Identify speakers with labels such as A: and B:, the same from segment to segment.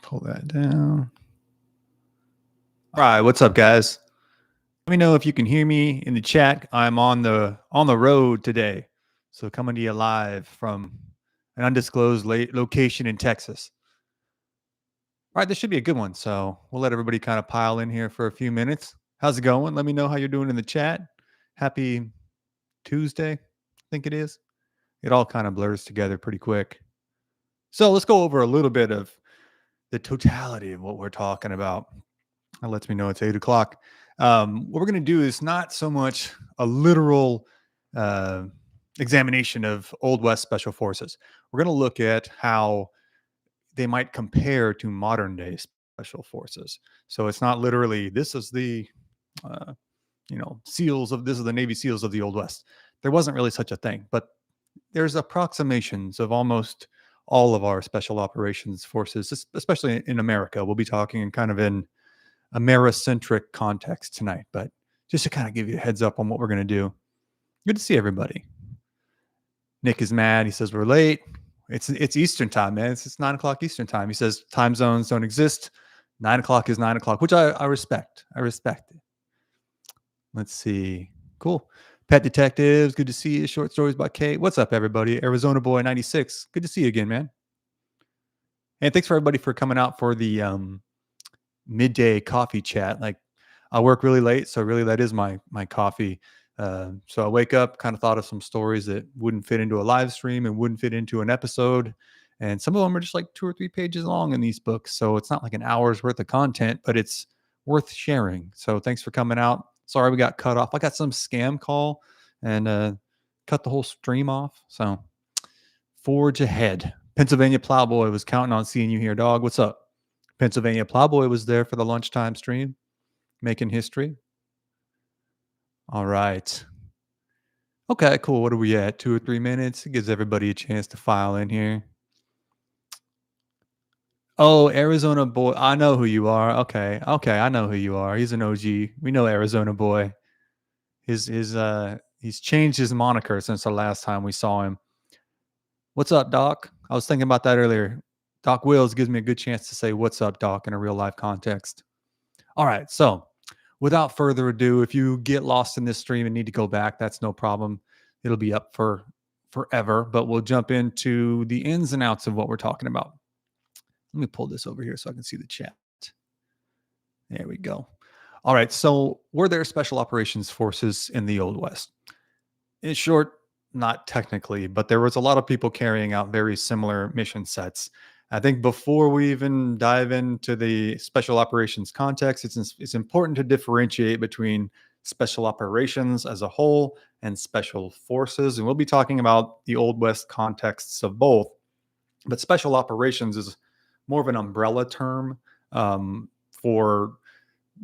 A: Pull that down. All right, what's up, guys? Let me know if you can hear me in the chat. I'm on the road today, so coming to you live from an undisclosed location in Texas. All right, this should be a good one. So we'll let everybody kind of pile in here for a few minutes. How's it going? Let me know how you're doing in the chat. Happy Tuesday, I think it is. It all kind of blurs together pretty quick. So let's go over a little bit of the totality of what we're talking about. That lets me know it's 8 o'clock. What we're going to do is not so much a literal examination of Old West Special Forces. We're going to look at how they might compare to modern day special forces. So it's not literally, this is the, SEALs of, this is the Navy SEALs of the Old West. There wasn't really such a thing, but there's approximations of almost all of our special operations forces, especially in America. We'll be talking in kind of in Americentric context tonight, but just to kind of give you a heads up on what we're going to do. Good to see everybody. Nick is mad. He says we're late. It's Eastern time, man. It's 9 o'clock Eastern time. He says time zones don't exist. 9 o'clock is 9 o'clock, which I respect. I respect it. Let's see. Cool. Pet Detectives, good to see you. Short Stories by Kate. What's up, everybody? Arizona Boy 96. Good to see you again, man. And thanks for everybody for coming out for the midday coffee chat. Like, I work really late, so really that is my coffee. So I wake up, kind of thought of some stories that wouldn't fit into a live stream and wouldn't fit into an episode. And some of them are just like 2 or 3 pages long in these books. So it's not like an hour's worth of content, but it's worth sharing. So thanks for coming out. Sorry we got cut off. I got some scam call and cut the whole stream off. So forge ahead. Pennsylvania Plowboy was counting on seeing you here, dog. What's up? Pennsylvania Plowboy was there for the lunchtime stream, making history. All right. Okay, cool. What are we at? 2 or 3 minutes? It gives everybody a chance to file in here. Oh, Arizona Boy. I know who you are. Okay. I know who you are. He's an OG. We know Arizona Boy. He's changed his moniker since the last time we saw him. What's up, Doc? I was thinking about that earlier. Doc Wills gives me a good chance to say what's up, Doc, in a real life context. All right. So without further adu, if you get lost in this stream and need to go back, that's no problem. It'll be up for forever, but we'll jump into the ins and outs of what we're talking about. Let me pull this over here so I can see the chat. There we go. All right. So were there special operations forces in the Old West? In short, not technically, but there was a lot of people carrying out very similar mission sets. I think before we even dive into the special operations context, it's important to differentiate between special operations as a whole and special forces. And we'll be talking about the Old West contexts of both. But special operations is more of an umbrella term for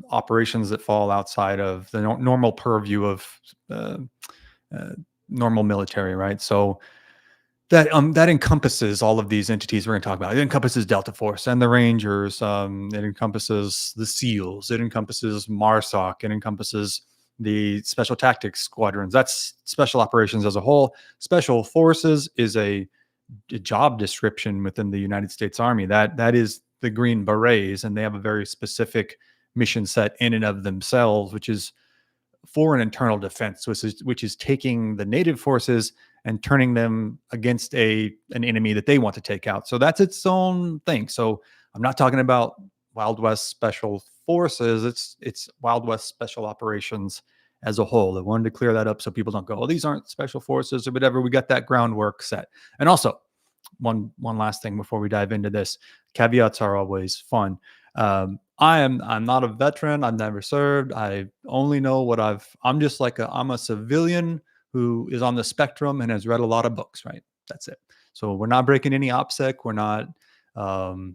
A: operations that fall outside of the normal purview of normal military, right? So that encompasses all of these entities we're going to talk about. It encompasses Delta Force and the Rangers. It encompasses the SEALs. It encompasses MARSOC. It encompasses the Special Tactics Squadrons. That's special operations as a whole. Special Forces is a job description within the United States Army. That is the Green Berets, and they have a very specific mission set in and of themselves, which is for an internal defense, which is taking the native forces and turning them against an enemy that they want to take out. So that's its own thing. So I'm not talking about Wild West Special Forces. It's Wild West Special Operations as a whole. I wanted to clear that up so people don't go, oh, these aren't special forces or whatever. We got that groundwork set. And also, one last thing before we dive into this, caveats are always fun. I'm not a veteran. I've never served. I only know what I'm just like I'm a civilian who is on the spectrum and has read a lot of books, right? That's it. So we're not breaking any OPSEC. We're not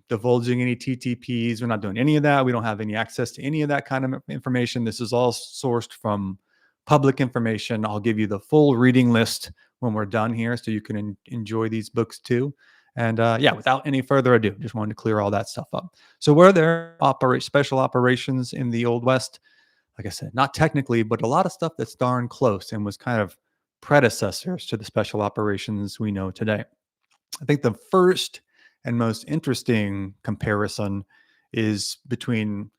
A: divulging any TTPs. We're not doing any of that. We don't have any access to any of that kind of information. This is all sourced from public information. I'll give you the full reading list when we're done here so you can enjoy these books too. And yeah, without any further ado, just wanted to clear all that stuff up. So were there special operations in the Old West? Like I said, not technically, but a lot of stuff that's darn close and was kind of predecessors to the special operations we know today. I think the first and most interesting comparison is between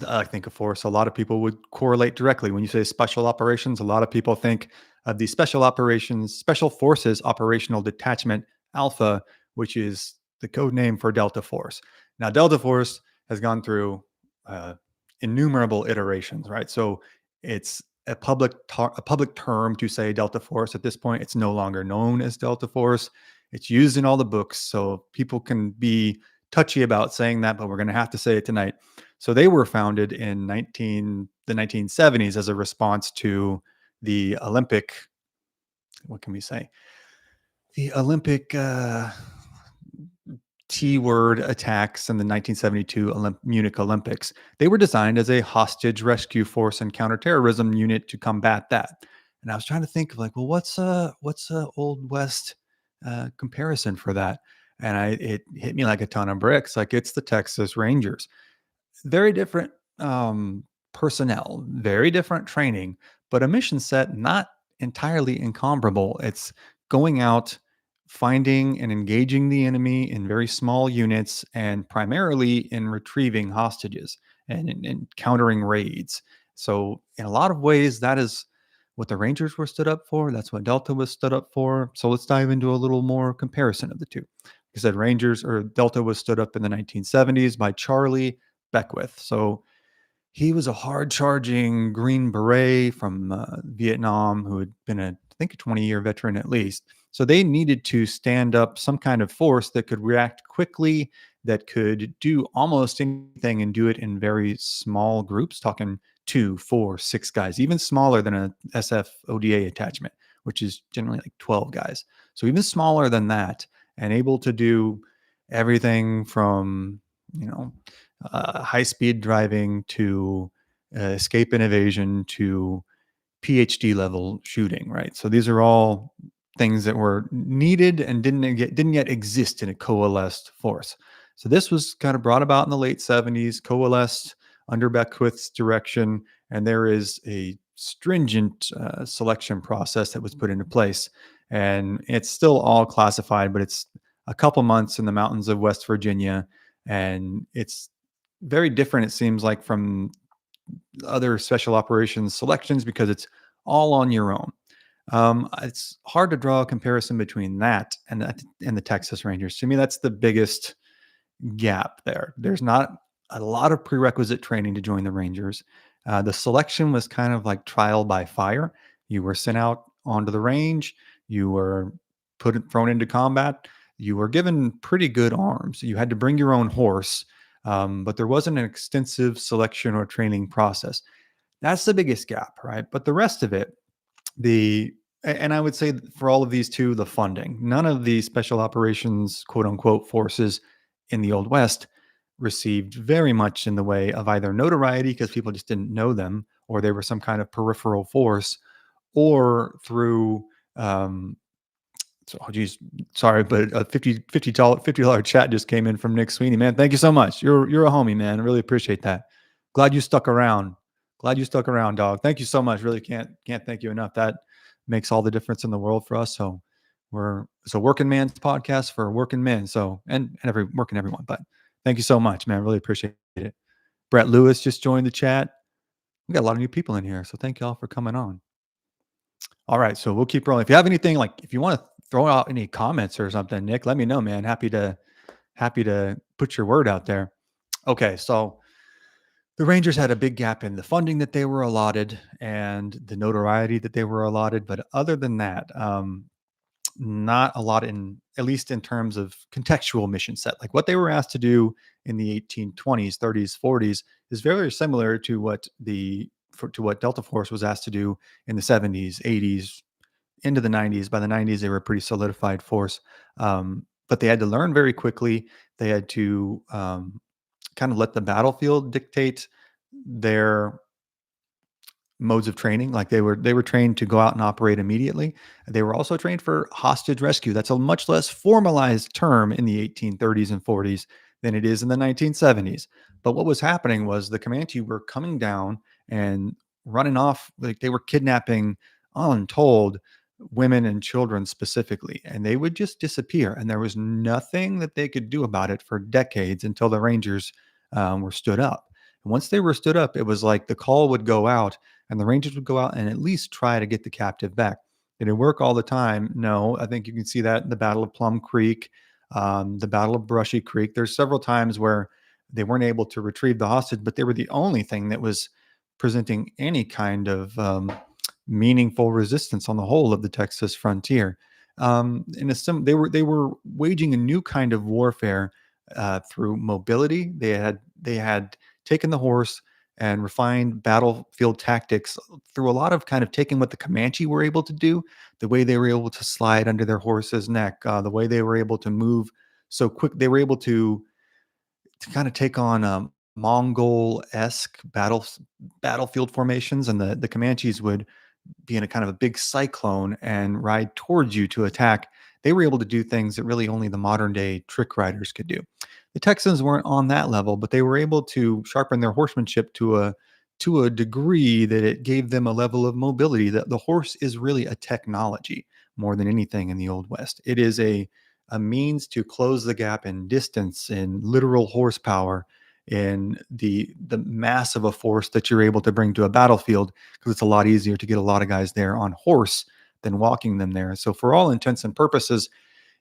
A: I think, of course, a lot of people would correlate directly. When you say special operations, a lot of people think of the special operations, special forces operational detachment alpha, which is the code name for Delta Force. Now, Delta Force has gone through uh, innumerable iterations, right? So it's a public term to say Delta Force. At this point, it's no longer known as Delta Force. It's used in all the books, so people can be touchy about saying that, but we're going to have to say it tonight. So they were founded in 1970s as a response to the Olympic, what can we say? The Olympic T word attacks in the 1972 Munich Olympics. They were designed as a hostage rescue force and counterterrorism unit to combat that. And I was trying to think of like, well, what's a old west comparison for that? And it hit me like a ton of bricks. Like it's the Texas Rangers. Very different personnel, very different training, but a mission set not entirely incomparable. It's going out, finding and engaging the enemy in very small units, and primarily in retrieving hostages and in countering raids. So, in a lot of ways, that is what the Rangers were stood up for. That's what Delta was stood up for. So, let's dive into a little more comparison of the two. Like I said, Rangers or Delta was stood up in the 1970s by Charlie Beckwith. So he was a hard charging Green Beret from Vietnam who had been I think, a 20-year veteran at least. So they needed to stand up some kind of force that could react quickly, that could do almost anything and do it in very small groups, talking 2, 4, 6 guys, even smaller than a SF ODA attachment, which is generally like 12 guys. So even smaller than that, and able to do everything from, you know, high speed driving to escape and evasion to PhD level shooting, right? So these are all things that were needed and didn't yet exist in a coalesced force. So this was kind of brought about in the late 70s, coalesced under Beckwith's direction, and there is a stringent selection process that was put into place. And it's still all classified, but it's a couple months in the mountains of West Virginia, and it's very different, it seems like, from other special operations selections because it's all on your own. It's hard to draw a comparison between that and the Texas Rangers. To me, that's the biggest gap there. There's not a lot of prerequisite training to join the Rangers. The selection was kind of like trial by fire. You were sent out onto the range. You were thrown into combat. You were given pretty good arms. You had to bring your own horse, but there wasn't an extensive selection or training process. That's the biggest gap, right? But the rest of it, the and I would say for all of these too, the funding. None of the special operations, quote unquote, forces in the Old West received very much in the way of either notoriety because people just didn't know them, or they were some kind of peripheral force, or through so, oh geez, sorry, but a $50 chat just came in from Nick Sweeney. Man, thank you so much. You're a homie, man. I really appreciate that. Glad you stuck around. Glad you stuck around, dog. Thank you so much. Really can't thank you enough. That makes all the difference in the world for us. So it's a working man's podcast for working men. So and working everyone. But thank you so much, man. Really appreciate it. Brett Lewis just joined the chat. We got a lot of new people in here, so thank you all for coming on. All right, so we'll keep rolling. If you have anything, like if you want to throw out any comments or something, Nick, let me know, man. Happy to put your word out there. Okay, so the Rangers had a big gap in the funding that they were allotted and the notoriety that they were allotted, but other than that, not a lot in, at least in terms of contextual mission set. Like what they were asked to do in the 1820s, 30s, 40s is very similar to what Delta Force was asked to do in the 70s, 80s, into the 90s. By the 90s, they were a pretty solidified force. But they had to learn very quickly. They had to kind of let the battlefield dictate their modes of training. Like they were trained to go out and operate immediately. They were also trained for hostage rescue. That's a much less formalized term in the 1830s and 40s than it is in the 1970s. But what was happening was the Comanche were coming down and running off, like they were kidnapping untold women and children specifically, and they would just disappear. And there was nothing that they could do about it for decades until the Rangers were stood up. And once they were stood up, it was like the call would go out, and the Rangers would go out and at least try to get the captive back. Did it work all the time? No. I think you can see that in the Battle of Plum Creek, the Battle of Brushy Creek. There's several times where they weren't able to retrieve the hostage, but they were the only thing that was presenting any kind of meaningful resistance on the whole of the Texas frontier. They were waging a new kind of warfare through mobility. They had taken the horse and refined battlefield tactics through a lot of kind of taking what the Comanche were able to do, the way they were able to slide under their horse's neck, the way they were able to move so quick. They were able to kind of take on Mongol-esque battlefield formations, and the Comanches would be in a kind of a big cyclone and ride towards you to attack. They were able to do things that really only the modern day trick riders could do. The Texans weren't on that level, but they were able to sharpen their horsemanship to a degree that it gave them a level of mobility. That the horse is really a technology more than anything in the Old West. It is a means to close the gap in distance, in literal horsepower, in the mass of a force that you're able to bring to a battlefield, because it's a lot easier to get a lot of guys there on horse than walking them there. So for all intents and purposes,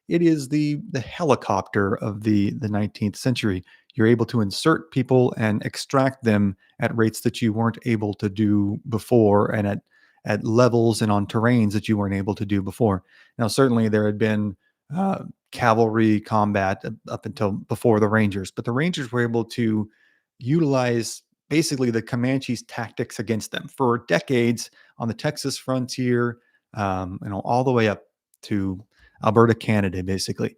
A: it is the helicopter of the 19th century. You're able to insert people and extract them at rates that you weren't able to do before, and at levels and on terrains that you weren't able to do before. Now, certainly there had been cavalry combat up until before the Rangers, but the Rangers were able to utilize basically the Comanches' tactics against them for decades on the Texas frontier, all the way up to Alberta, Canada, basically.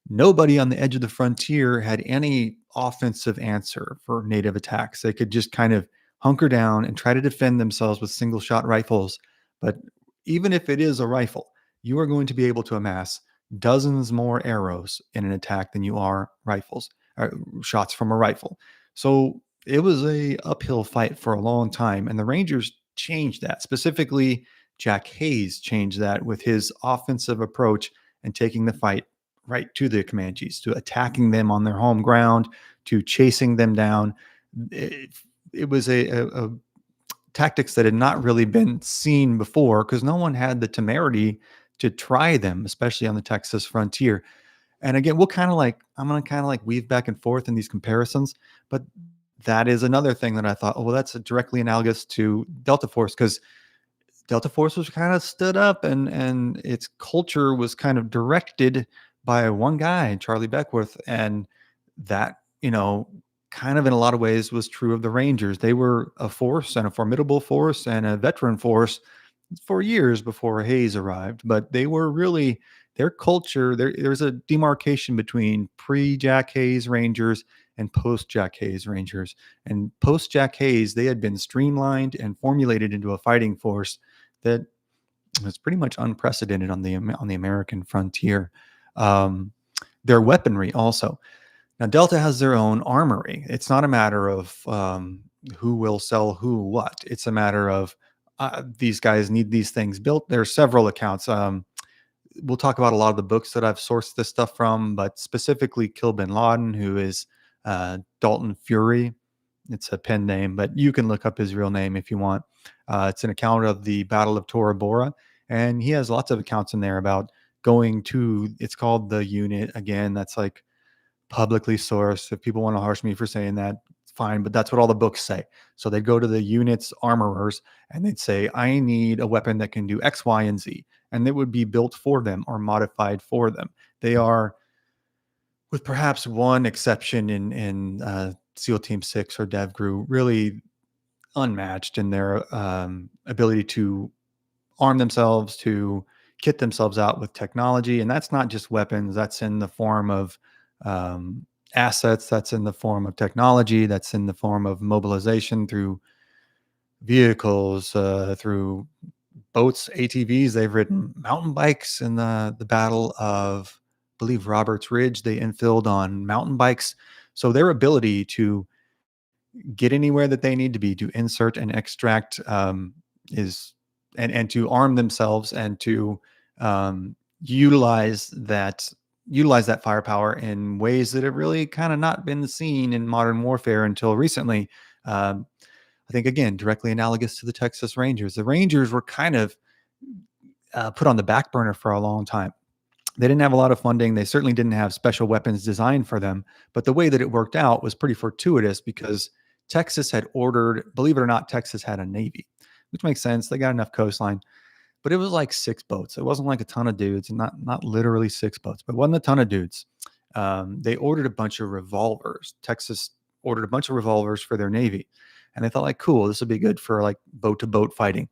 A: Nobody on the edge of the frontier had any offensive answer for native attacks. They could just kind of hunker down and try to defend themselves with single shot rifles. But even if it is a rifle, you are going to be able to amass dozens more arrows in an attack than you are rifles or shots from a rifle. So it was a uphill fight for a long time, and the Rangers changed that. Specifically, Jack Hayes changed that with his offensive approach and taking the fight right to the Comanches, to attacking them on their home ground, to chasing them down. It was a tactics that had not really been seen before, because no one had the temerity to try them, especially on the Texas frontier. And again, I'm going to kind of like weave back and forth in these comparisons, but that is another thing that I thought, oh, well, that's directly analogous to Delta Force, because Delta Force was kind of stood up, and its culture was kind of directed by one guy, Charlie Beckwith. And that, kind of in a lot of ways was true of the Rangers. They were a force, and a formidable force, and a veteran force for years before Hayes arrived. But they were really, their culture, there's a demarcation between pre-Jack Hayes Rangers and post-Jack Hayes Rangers. And post-Jack Hayes, they had been streamlined and formulated into a fighting force that was pretty much unprecedented on the American frontier. Their weaponry also. Now, Delta has their own armory. It's not a matter of who will sell who what. It's a matter of these guys need these things built. There are several accounts. We'll talk about a lot of the books that I've sourced this stuff from, but specifically Kill Bin Laden, who is Dalton Fury. It's a pen name, but you can look up his real name if you want. It's an account of the Battle of Tora Bora, and he has lots of accounts in there about going to, it's called the unit. Again, that's like publicly sourced. If people want to harsh me for saying that, it's fine, but that's what all the books say. So they'd go to the unit's armorers and they'd say, I need a weapon that can do X, Y, and Z. And it would be built for them or modified for them. They are, with perhaps one exception in SEAL Team 6 or DevGru, really unmatched in their ability to arm themselves, to kit themselves out with technology. And that's not just weapons, that's in the form of assets, that's in the form of technology, that's in the form of mobilization through vehicles, through boats, ATVs. They've ridden mountain bikes in the Battle of, I believe, Roberts Ridge. They infilled on mountain bikes. So their ability to get anywhere that they need to be, to insert and extract, is and to arm themselves and to um, utilize that utilize that firepower in ways that have really kind of not been seen in modern warfare until recently. Um, I think again directly analogous to the Texas Rangers. The Rangers were kind of put on the back burner for a long time. They didn't have a lot of funding. They certainly didn't have special weapons designed for them. But the way that it worked out was pretty fortuitous because Texas had ordered, believe it or not, Texas had a navy, which makes sense. They got enough coastline, but it was like 6 boats. It wasn't like a ton of dudes, and not literally 6 boats, but it wasn't a ton of dudes. They ordered a bunch of revolvers. Texas ordered a bunch of revolvers for their navy, and they thought like, cool, this would be good for like boat to boat fighting.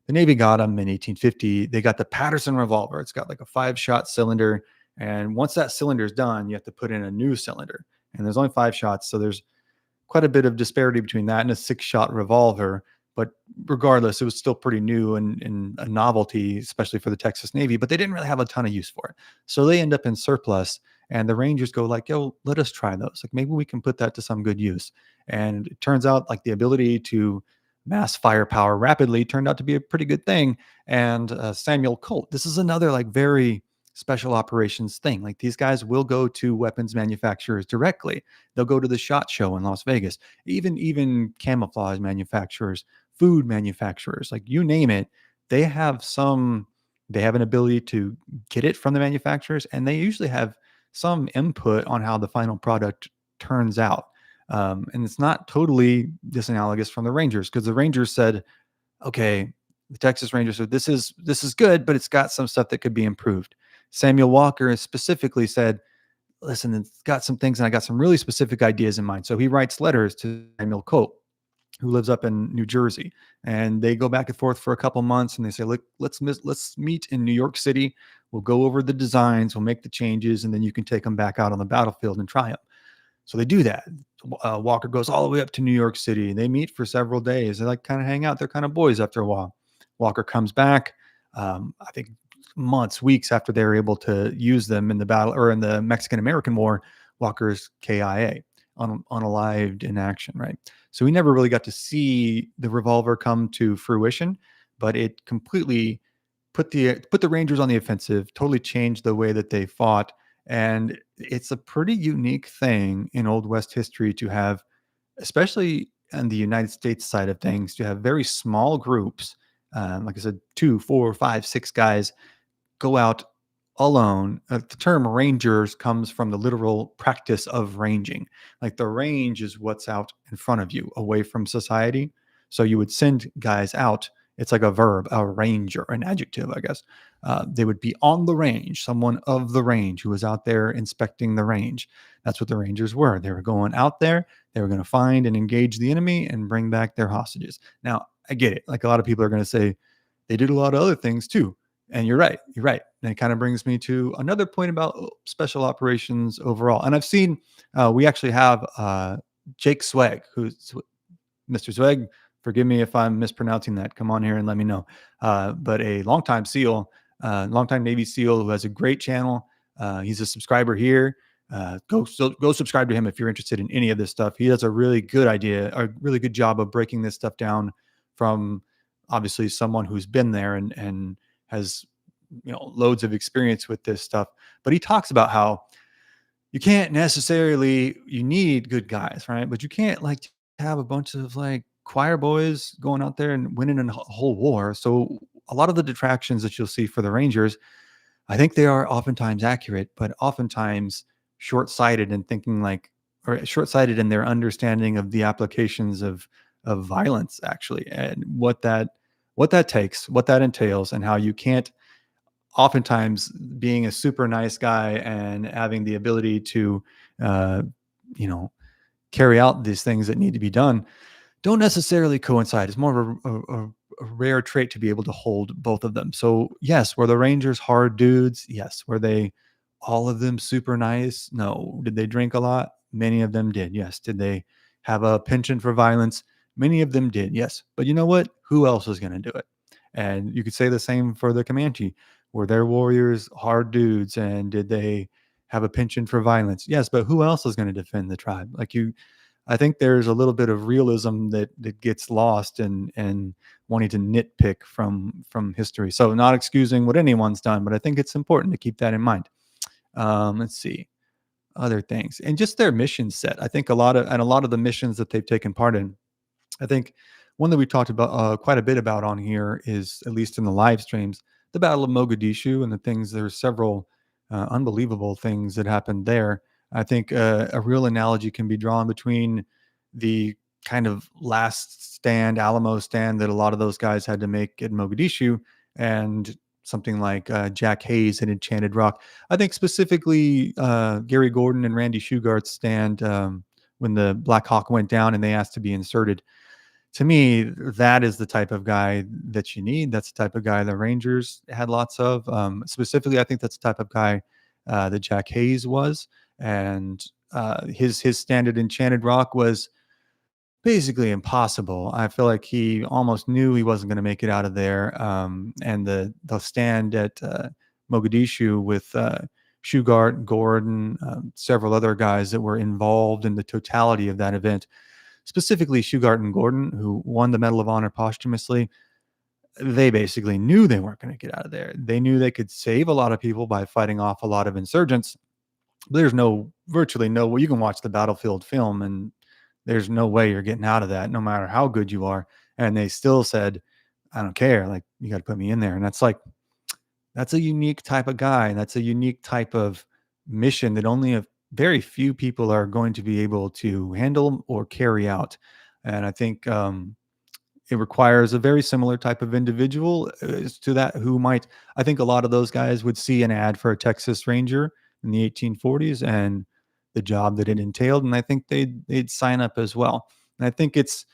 A: The Navy got them in 1850. They got the Patterson revolver. It's got like a 5-shot cylinder. And once that cylinder is done, you have to put in a new cylinder. And there's only 5 shots. So there's quite a bit of disparity between that and a 6-shot revolver. But regardless, it was still pretty new and a novelty, especially for the Texas Navy, but they didn't really have a ton of use for it. So they end up in surplus. And the Rangers go like, yo, let us try those. Like maybe we can put that to some good use. And it turns out like the ability to mass firepower rapidly turned out to be a pretty good thing. And Samuel Colt, this is another like very special operations thing. Like these guys will go to weapons manufacturers directly. They'll go to the SHOT Show in Las Vegas, even camouflage manufacturers, food manufacturers, like you name it. They have some. They have an ability to get it from the manufacturers, and they usually have some input on how the final product turns out. And it's not totally disanalogous from the Rangers because the Rangers said, okay, the Texas Rangers said this is good, but it's got some stuff that could be improved. Samuel Walker specifically said, listen, it's got some things and I got some really specific ideas in mind. So he writes letters to Samuel Colt, who lives up in New Jersey, and they go back and forth for a couple months, and they say, look, let's meet in New York City. We'll go over the designs, we'll make the changes, and then you can take them back out on the battlefield and try them. So they do that. Walker goes all the way up to New York City. They meet for several days. They like kind of hang out. They're kind of boys after a while. Walker comes back. I think months, weeks after they were able to use them in the battle or in the Mexican American War. Walker's KIA, unalived in action, right? So we never really got to see the revolver come to fruition, but it completely put the Rangers on the offensive. Totally changed the way that they fought. And it's a pretty unique thing in Old West history to have, especially on the United States side of things, to have very small groups, like I said, 2, 4, 5, 6 guys go out alone. The term rangers comes from the literal practice of ranging. Like the range is what's out in front of you, away from society. So you would send guys out. It's like a verb, a ranger, an adjective, I guess. They would be on the range, someone of the range who was out there inspecting the range. That's what the Rangers were. They were going out there. They were going to find and engage the enemy and bring back their hostages. Now, I get it. Like a lot of people are going to say they did a lot of other things too. And you're right. You're right. And it kind of brings me to another point about special operations overall. And I've seen, we actually have Jake Swag, who's Mr. Swag. Forgive me if I'm mispronouncing that. Come on here and let me know. But a longtime SEAL, longtime Navy SEAL who has a great channel. He's a subscriber here. Go subscribe to him if you're interested in any of this stuff. He does a really good job of breaking this stuff down from obviously someone who's been there and has loads of experience with this stuff. But he talks about how you can't necessarily, you need good guys, right? But you can't like have a bunch of like choir boys going out there and winning a whole war. So a lot of the detractions that you'll see for the Rangers, I think they are oftentimes accurate, but oftentimes short-sighted in thinking like, or short-sighted in their understanding of the applications of violence actually, and what that takes, what that entails, and how you can't oftentimes being a super nice guy and having the ability to, uh, you know, carry out these things that need to be done don't necessarily coincide. It's more of a rare trait to be able to hold both of them. So yes, were the Rangers hard dudes? Yes. Were they all of them super nice? No. Did they drink a lot? Many of them did. Yes. Did they have a penchant for violence? Many of them did. Yes. But you know what? Who else is going to do it? And you could say the same for the Comanche. Were their warriors hard dudes? And did they have a penchant for violence? Yes. But who else is going to defend the tribe? Like you, I think there's a little bit of realism that gets lost and wanting to nitpick from history. So not excusing what anyone's done, but I think it's important to keep that in mind. Let's see other things and just their mission set. I think a lot of the missions that they've taken part in. I think one that we talked about quite a bit about on here is, at least in the live streams, the Battle of Mogadishu and the things. There's several unbelievable things that happened there. I think a real analogy can be drawn between the kind of last stand, Alamo stand that a lot of those guys had to make at Mogadishu, and something like Jack Hayes at Enchanted Rock. I think specifically Gary Gordon and Randy Shugart's stand when the Black Hawk went down and they asked to be inserted. To me, that is the type of guy that you need. That's the type of guy the Rangers had lots of. Specifically, I think that's the type of guy that Jack Hayes was, and his stand at Enchanted Rock was basically impossible. I feel like he almost knew he wasn't going to make it out of there. And the stand at Mogadishu with Shugart, Gordon, several other guys that were involved in the totality of that event, specifically Shugart and Gordon, who won the Medal of Honor posthumously. They basically knew they weren't going to get out of there. They knew they could save a lot of people by fighting off a lot of insurgents. But there's virtually no way. You can watch the battlefield film and there's no way you're getting out of that, no matter how good you are. And they still said, I don't care. Like, you got to put me in there. And that's a unique type of guy. That's a unique type of mission that only a very few people are going to be able to handle or carry out. And I think it requires a very similar type of individual to that who might, I think a lot of those guys would see an ad for a Texas Ranger in the 1840s and the job that it entailed. And I think they'd sign up as well. And I think it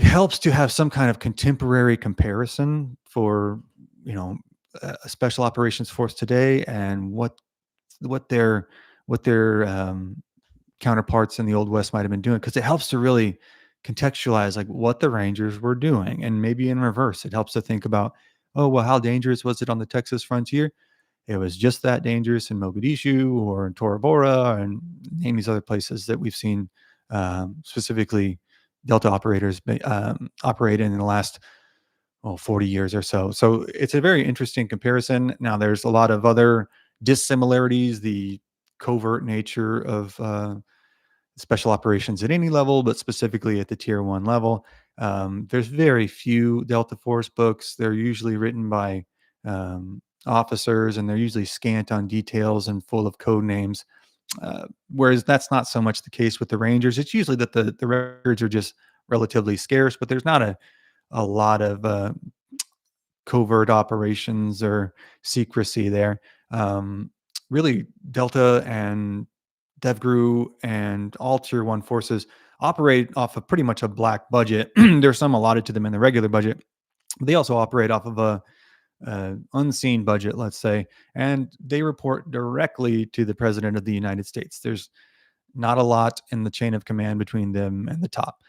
A: helps to have some kind of contemporary comparison for, you know, a special operations force today and what their counterparts in the Old West might have been doing, because it helps to really contextualize like what the Rangers were doing, and maybe in reverse, it helps to think about, oh well, how dangerous was it on the Texas frontier? It was just that dangerous in Mogadishu or in Tora Bora and name these other places that we've seen specifically Delta operators operate in the last 40 years or so. So it's a very interesting comparison. Now, there's a lot of other dissimilarities, the covert nature of special operations at any level, but specifically at the tier one level. There's very few Delta Force books. They're usually written by officers, and they're usually scant on details and full of code names. Whereas that's not so much the case with the Rangers. It's usually that the records are just relatively scarce, but there's not a lot of covert operations or secrecy there. Really, Delta and DevGru and all tier one forces operate off of pretty much a black budget. There's some allotted to them in the regular budget. But they also operate off of a unseen budget, let's say, and they report directly to the President of the United States. There's not a lot in the chain of command between them and the top.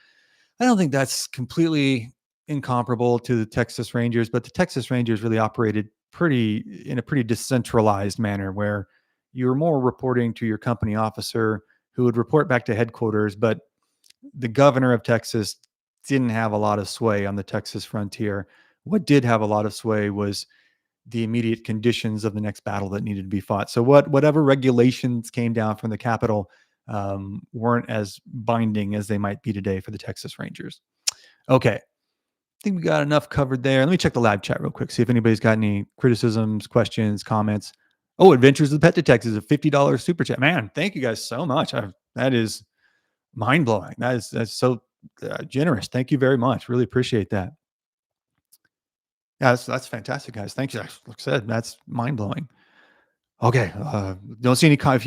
A: I don't think that's completely incomparable to the Texas Rangers, but the Texas Rangers really operated in a pretty decentralized manner, where you were more reporting to your company officer who would report back to headquarters, but the governor of Texas didn't have a lot of sway on the Texas frontier. What did have a lot of sway was the immediate conditions of the next battle that needed to be fought. So whatever regulations came down from the Capitol weren't as binding as they might be today for the Texas Rangers. Okay. I think we got enough covered there. Let me check the live chat real quick, see if anybody's got any criticisms, questions, comments. Oh, Adventures of the Pet Detectives, a $50 super chat. Man, thank you guys so much. That is mind blowing. That's so generous. Thank you very much. Really appreciate that. Yeah, that's fantastic, guys. Thank you. Like I said, that's mind blowing. Okay, don't see any. If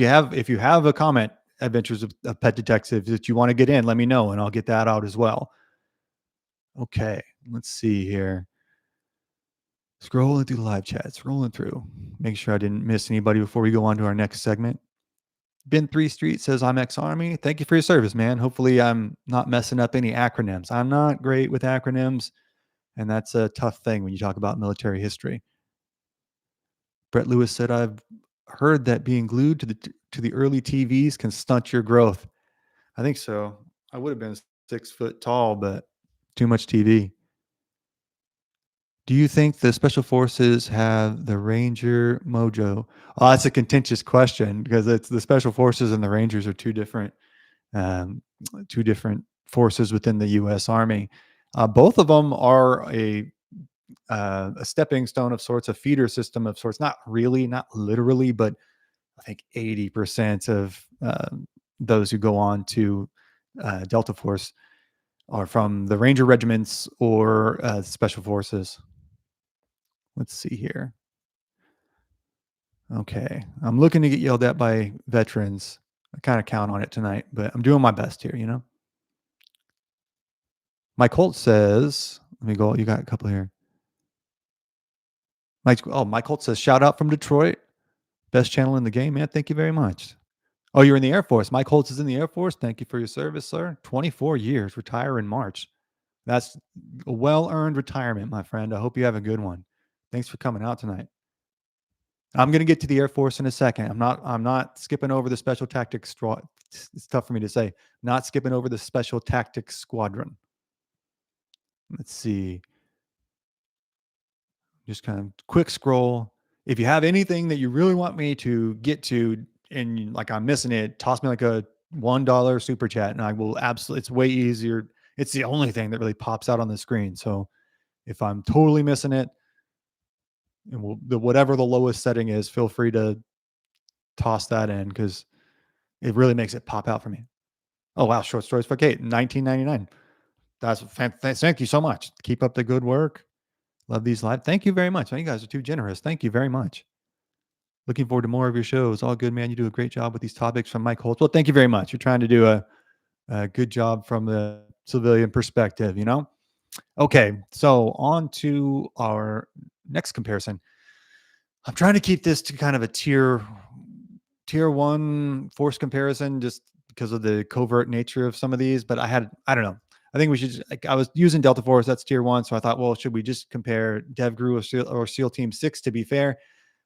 A: you have a comment, Adventures of Pet Detectives, that you want to get in, let me know, and I'll get that out as well. Okay, let's see here. Scrolling through the live chat, scrolling through. Make sure I didn't miss anybody before we go on to our next segment. Ben 3 Street says, I'm ex-Army. Thank you for your service, man. Hopefully I'm not messing up any acronyms. I'm not great with acronyms, and that's a tough thing when you talk about military history. Brett Lewis said, I've heard that being glued to the early TVs can stunt your growth. I think so. I would have been 6 foot tall, but too much TV. Do you think the special forces have the Ranger mojo? Oh, that's a contentious question because it's the special forces and the Rangers are um, two different forces within the U.S. Army. Both of them are a stepping stone of sorts, a feeder system of sorts. Not really, not literally, but I think 80% of those who go on to Delta Force are from the Ranger regiments or special forces. Let's see here. Okay. I'm looking to get yelled at by veterans. I kind of count on it tonight, but I'm doing my best here, you know? Mike Holt says, let me go. You got a couple here. Mike Holt says, shout out from Detroit. Best channel in the game, man. Thank you very much. Oh, you're in the Air Force. Mike Holtz is in the Air Force. Thank you for your service, sir. 24 years, retire in March. That's a well-earned retirement, my friend. I hope you have a good one. Thanks for coming out tonight. I'm going to get to the Air Force in a second. I'm not skipping over the special tactics it's tough for me to say. Not skipping over the special tactics squadron. Let's see. Just kind of quick scroll. If you have anything that you really want me to get to and like I'm missing it, toss me like a $1 super chat and I will absolutely, it's way easier. It's the only thing that really pops out on the screen. So if I'm totally missing it and whatever the lowest setting is, feel free to toss that in because it really makes it pop out for me. Oh, wow. Short stories for Kate, 1999. That's thank you so much. Keep up the good work. Love these live. Thank you very much. Man, you guys are too generous. Thank you very much. Looking forward to more of your shows. All good, man. You do a great job with these topics from Mike Holtz. Well, thank you very much. You're trying to do a good job from the civilian perspective, you know? Okay, so on to our next comparison. I'm trying to keep this to kind of a tier one force comparison just because of the covert nature of some of these, but I don't know. I think we should like I was using Delta Force, that's tier one. So I thought, well, should we just compare DevGru or SEAL Team 6 to be fair?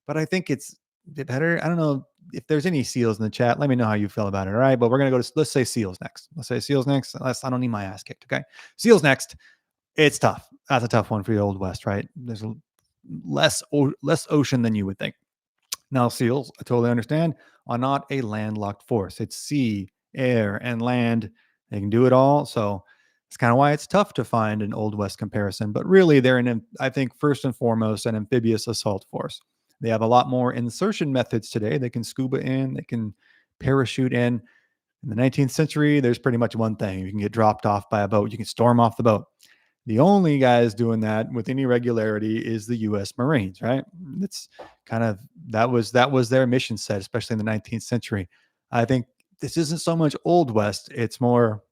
A: But I think it's a bit better. I don't know if there's any SEALs in the chat. Let me know how you feel about it. All right. But we're going to go to, let's say SEALs next. Let's say SEALs next. I don't need my ass kicked. Okay. SEALs next. It's tough. That's a tough one for the Old West, right? There's less ocean than you would think. Now, SEALs, I totally understand, are not a landlocked force. It's sea, air, and land. They can do it all. So it's kind of why it's tough to find an Old West comparison. But really, I think, first and foremost, an amphibious assault force. They have a lot more insertion methods today. They can scuba in, they can parachute in. In the 19th century, there's pretty much one thing. You can get dropped off by a boat. You can storm off the boat. The only guys doing that with any regularity is the U.S. Marines, right? It's kind of that was their mission set, especially in the 19th century. I think this isn't so much Old West; it's more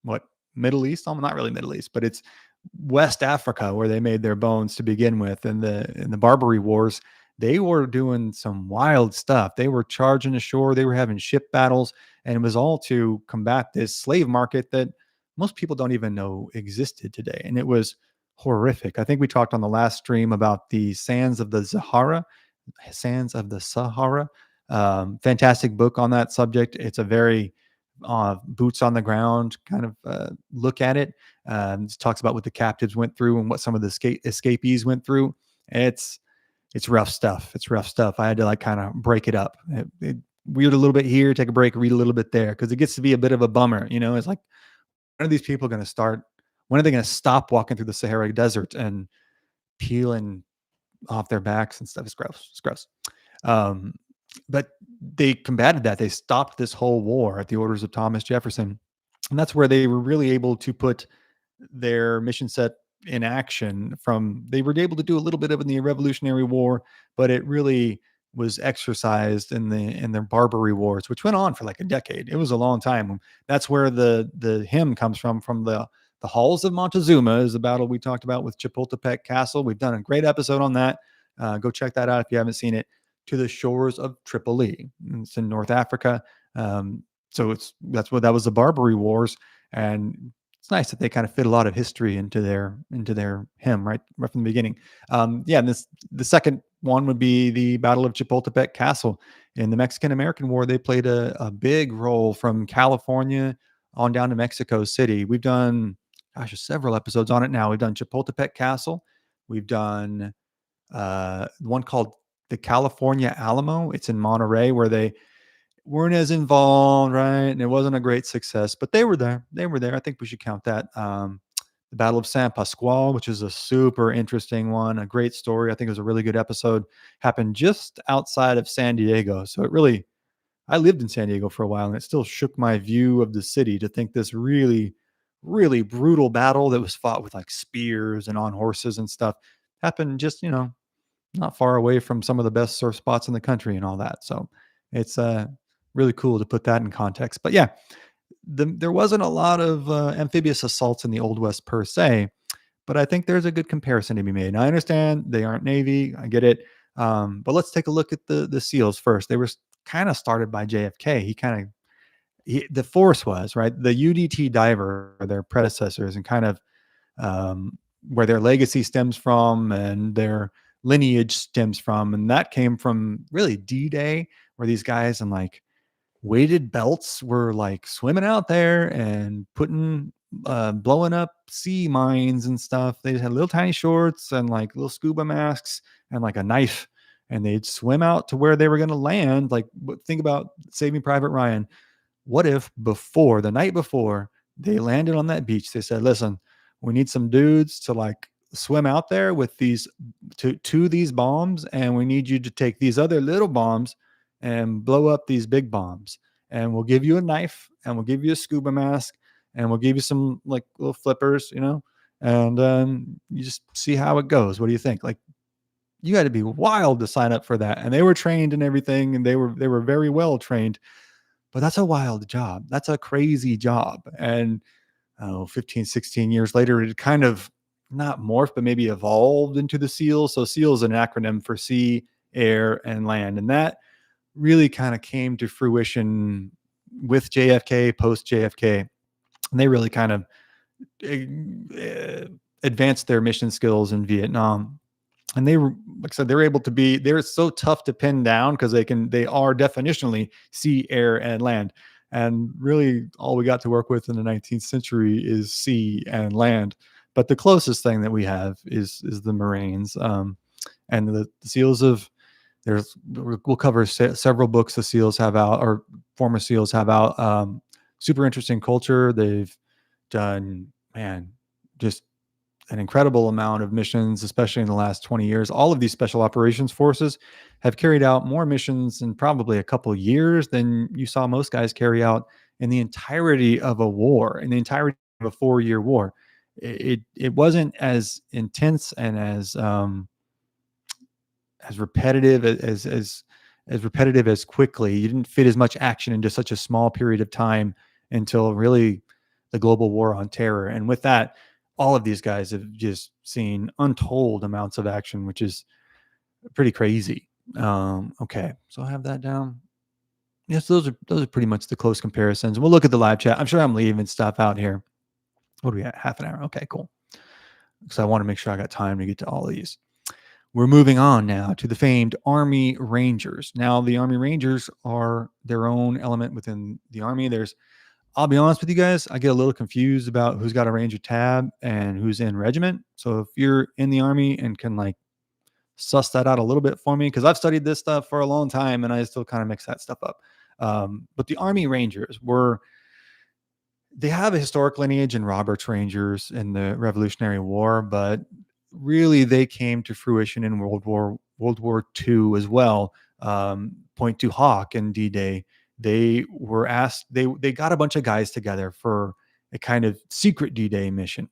A: what Middle East. Not really Middle East, but it's West Africa where they made their bones to begin with. In the Barbary Wars, they were doing some wild stuff. They were charging ashore. They were having ship battles, and it was all to combat this slave market that most people don't even know existed today. And it was horrific. I think we talked on the last stream about the Sands of the Sahara. Fantastic book on that subject. It's a very boots on the ground kind of look at it. It talks about what the captives went through and what some of the escapees went through. It's rough stuff. It's rough stuff. I had to like kind of break it up. Read a little bit here, take a break, read a little bit there, because it gets to be a bit of a bummer. You know, it's like, when are these people going to start? When are they going to stop walking through the Sahara Desert and peeling off their backs and stuff? It's gross. It's gross. But they combated that. They stopped this whole war at the orders of Thomas Jefferson. And that's where they were really able to put their mission set in action. They were able to do a little bit of in the Revolutionary War, but it really was exercised in the Barbary Wars, which went on for like a decade. It was a long time. That's where the hymn comes from the halls of Montezuma is the battle we talked about with Chapultepec Castle. We've done a great episode on that. Go check that out if you haven't seen it. To the shores of Tripoli. It's in North Africa. So that was the Barbary Wars, and it's nice that they kind of fit a lot of history into their hymn right from the beginning. And the second one would be the Battle of Chapultepec Castle. In the Mexican American War, they played a big role from California on down to Mexico City. We've done, gosh, several episodes on it now. We've done Chapultepec Castle. We've done one called the California Alamo. It's in Monterey, where they weren't as involved, right? And it wasn't a great success, but they were there. They were there. I think we should count that. The Battle of San Pasqual, which is a super interesting one, a great story. I think it was a really good episode. Happened just outside of San Diego. So it really, I lived in San Diego for a while, and it still shook my view of the city to think this really, really brutal battle that was fought with like spears and on horses and stuff happened just, not far away from some of the best surf spots in the country and all that. So it's really cool to put that in context. But yeah, there wasn't a lot of amphibious assaults in the Old West per se, but I think there's a good comparison to be made. And I understand they aren't Navy, I get it, but let's take a look at the SEALs first. They were kind of started by JFK. The force was right. The UDT diver, their predecessors, and kind of where their legacy stems from and their lineage stems from, and that came from really D-Day, where these guys in like weighted belts were like swimming out there and putting blowing up sea mines and stuff. They had little tiny shorts and like little scuba masks and like a knife, and they'd swim out to where they were going to land. Like, think about Saving Private Ryan. What if the night before they landed on that beach, they said, listen, we need some dudes to like swim out there with these to these bombs, and we need you to take these other little bombs and blow up these big bombs, and we'll give you a knife, and we'll give you a scuba mask, and we'll give you some like little flippers, and you just see how it goes. What do you think? Like, you had to be wild to sign up for that, and they were trained and everything, and they were very well trained. But that's a wild job. That's a crazy job. And 15, 16 years later, it kind of not morphed, but maybe evolved into the SEAL. So SEAL is an acronym for sea, air, and land. And that really kind of came to fruition with JFK, post JFK. And they really kind of advanced their mission skills in Vietnam. And they were, like I said, they're so tough to pin down because they are definitionally sea, air, and land. And really all we got to work with in the 19th century is sea and land. But the closest thing that we have is the Marines. And the SEALs we'll cover several books the SEALs have out, or former SEALs have out. Super interesting culture. They've done, man, just an incredible amount of missions, especially in the last 20 years. All of these special operations forces have carried out more missions in probably a couple of years than you saw most guys carry out in the entirety of a war, in the entirety of a 4-year war. It wasn't as intense and as repetitive as repetitive as quickly. You didn't fit as much action into such a small period of time until really the global war on terror. And with that, all of these guys have just seen untold amounts of action, which is pretty crazy. Okay, so I have that down. Yes, those are pretty much the close comparisons. We'll look at the live chat. I'm sure I'm leaving stuff out here. What do we at? Half an hour. Okay, cool. So I want to make sure I got time to get to all of these. We're moving on now to the famed Army Rangers. Now, the Army Rangers are their own element within the Army. I'll be honest with you guys, I get a little confused about who's got a Ranger tab and who's in regiment. So if you're in the Army and can like suss that out a little bit for me, because I've studied this stuff for a long time and I still kind of mix that stuff up. But the Army Rangers they have a historic lineage in Roberts Rangers in the Revolutionary War, but really they came to fruition in World War II as well. Point to Hawk and D-Day. They were asked, they got a bunch of guys together for a kind of secret D-Day mission.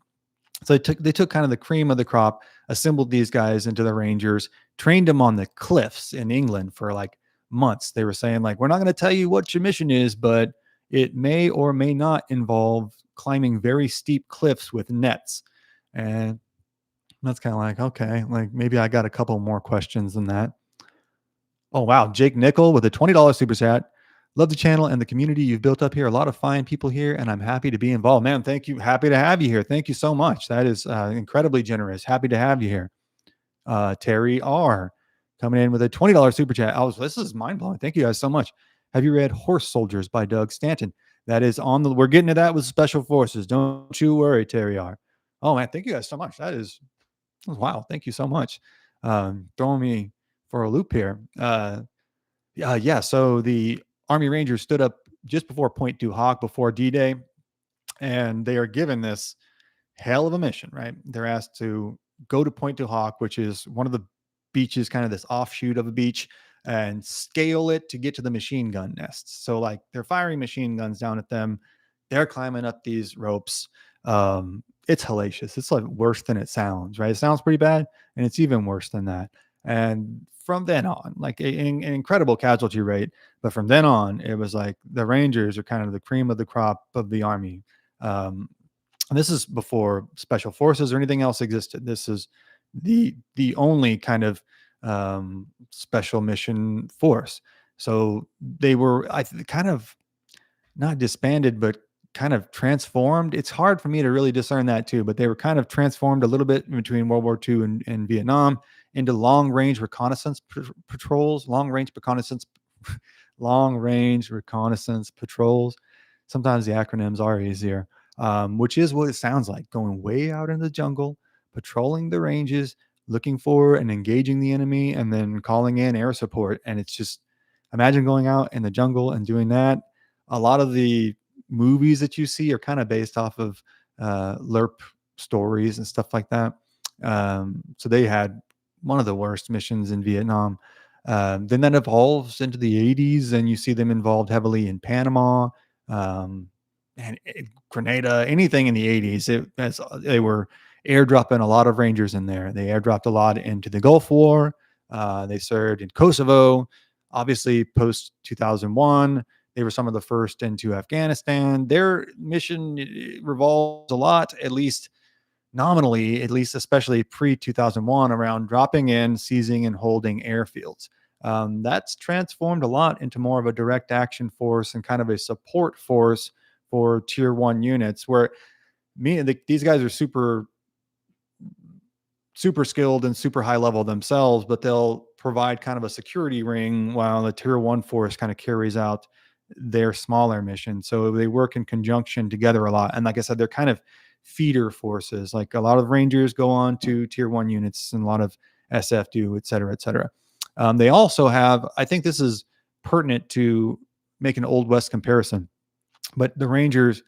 A: So they took kind of the cream of the crop, assembled these guys into the Rangers, trained them on the cliffs in England for like months. They were saying like, we're not going to tell you what your mission is, but it may or may not involve climbing very steep cliffs with nets. And that's kind of like, okay, like maybe I got a couple more questions than that. Oh, wow. Jake Nickel with a $20 super chat. Love the channel and the community you've built up here. A lot of fine people here, and I'm happy to be involved. Man, thank you. Happy to have you here. Thank you so much. That is incredibly generous. Happy to have you here. Terry R. coming in with a $20 super chat. This is mind blowing. Thank you guys so much. Have you read Horse Soldiers by Doug Stanton? That is on the, we're getting to that with Special Forces. Don't you worry, Terry R. Oh man, thank you guys so much. Wow. Thank you so much. Throwing me for a loop here. Yeah. So the Army Rangers stood up just before Point Du Hoc, before D-Day, and they are given this hell of a mission, right? They're asked to go to Point Du Hoc, which is one of the beaches, kind of this offshoot of a beach, and scale it to get to the machine gun nests. So, like, they're firing machine guns down at them. They're climbing up these ropes. It's hellacious. It's like worse than it sounds, right? It sounds pretty bad, and it's even worse than that. And from then on, like an incredible casualty rate. But from then on, it was like the Rangers are kind of the cream of the crop of the Army. Um, and this is before special forces or anything else existed. This is the only kind of special mission force. So they were kind of not disbanded, but kind of transformed. It's hard for me to really discern that too, but they were kind of transformed a little bit between World War II and Vietnam into long range reconnaissance patrols, long range reconnaissance patrols. Sometimes the acronyms are easier, which is what it sounds like, going way out in the jungle, patrolling the ranges, looking for and engaging the enemy, and then calling in air support. And it's just, imagine going out in the jungle and doing that. A lot of the movies that you see are kind of based off of LERP stories and stuff like that. So they had one of the worst missions in Vietnam. Then that evolves into the 80s, and you see them involved heavily in Panama, and Grenada, anything in the 80s. They were airdropping a lot of Rangers in there. They airdropped a lot into the Gulf War. They served in Kosovo, obviously post 2001. They were some of the first into Afghanistan. Their mission revolves a lot, at least nominally, at least especially pre 2001, around dropping in, seizing, and holding airfields. That's transformed a lot into more of a direct action force and kind of a support force for tier one units, where these guys are super skilled and super high level themselves, but they'll provide kind of a security ring while the tier one force kind of carries out their smaller mission. So they work in conjunction together a lot. And like I said, they're kind of feeder forces. Like a lot of Rangers go on to tier one units, and a lot of SF do, et cetera, et cetera. They also have, I think this is pertinent to make an Old West comparison, but the Rangers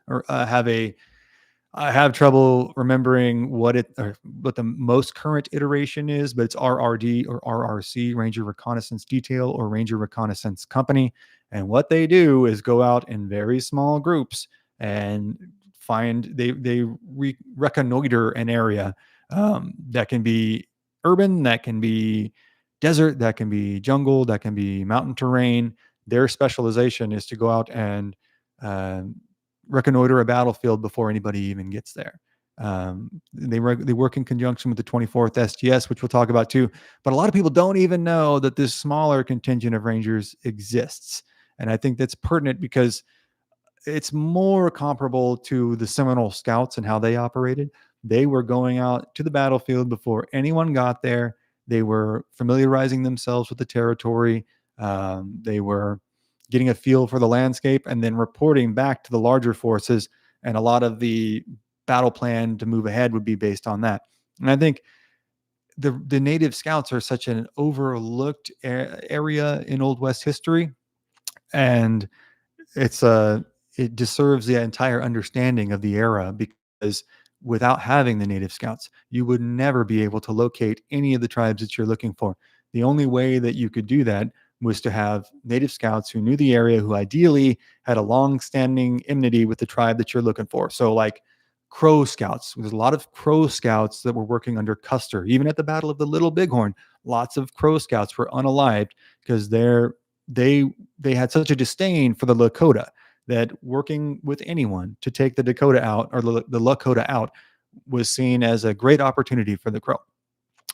A: I have trouble remembering what the most current iteration is, but it's RRD or RRC, Ranger Reconnaissance Detail or Ranger Reconnaissance Company. And what they do is go out in very small groups and reconnoiter an area, that can be urban, that can be desert, that can be jungle, that can be mountain terrain. Their specialization is to go out and um, reconnoiter a battlefield before anybody even gets there. They work in conjunction with the 24th SGS, which we'll talk about too. But a lot of people don't even know that this smaller contingent of Rangers exists. And I think that's pertinent because it's more comparable to the Seminole Scouts and how they operated. They were going out to the battlefield before anyone got there. They were familiarizing themselves with the territory. They were getting a feel for the landscape and then reporting back to the larger forces. And a lot of the battle plan to move ahead would be based on that. And I think the Native Scouts are such an overlooked area in Old West history. And it deserves the entire understanding of the era, because without having the Native Scouts, you would never be able to locate any of the tribes that you're looking for. The only way that you could do that was to have Native Scouts who knew the area, who ideally had a long-standing enmity with the tribe that you're looking for. So like Crow Scouts, there's a lot of Crow Scouts that were working under Custer. Even at the Battle of the Little Bighorn, lots of Crow Scouts were unalived because they had such a disdain for the Lakota that working with anyone to take the Dakota out, or the Lakota out, was seen as a great opportunity for the Crow.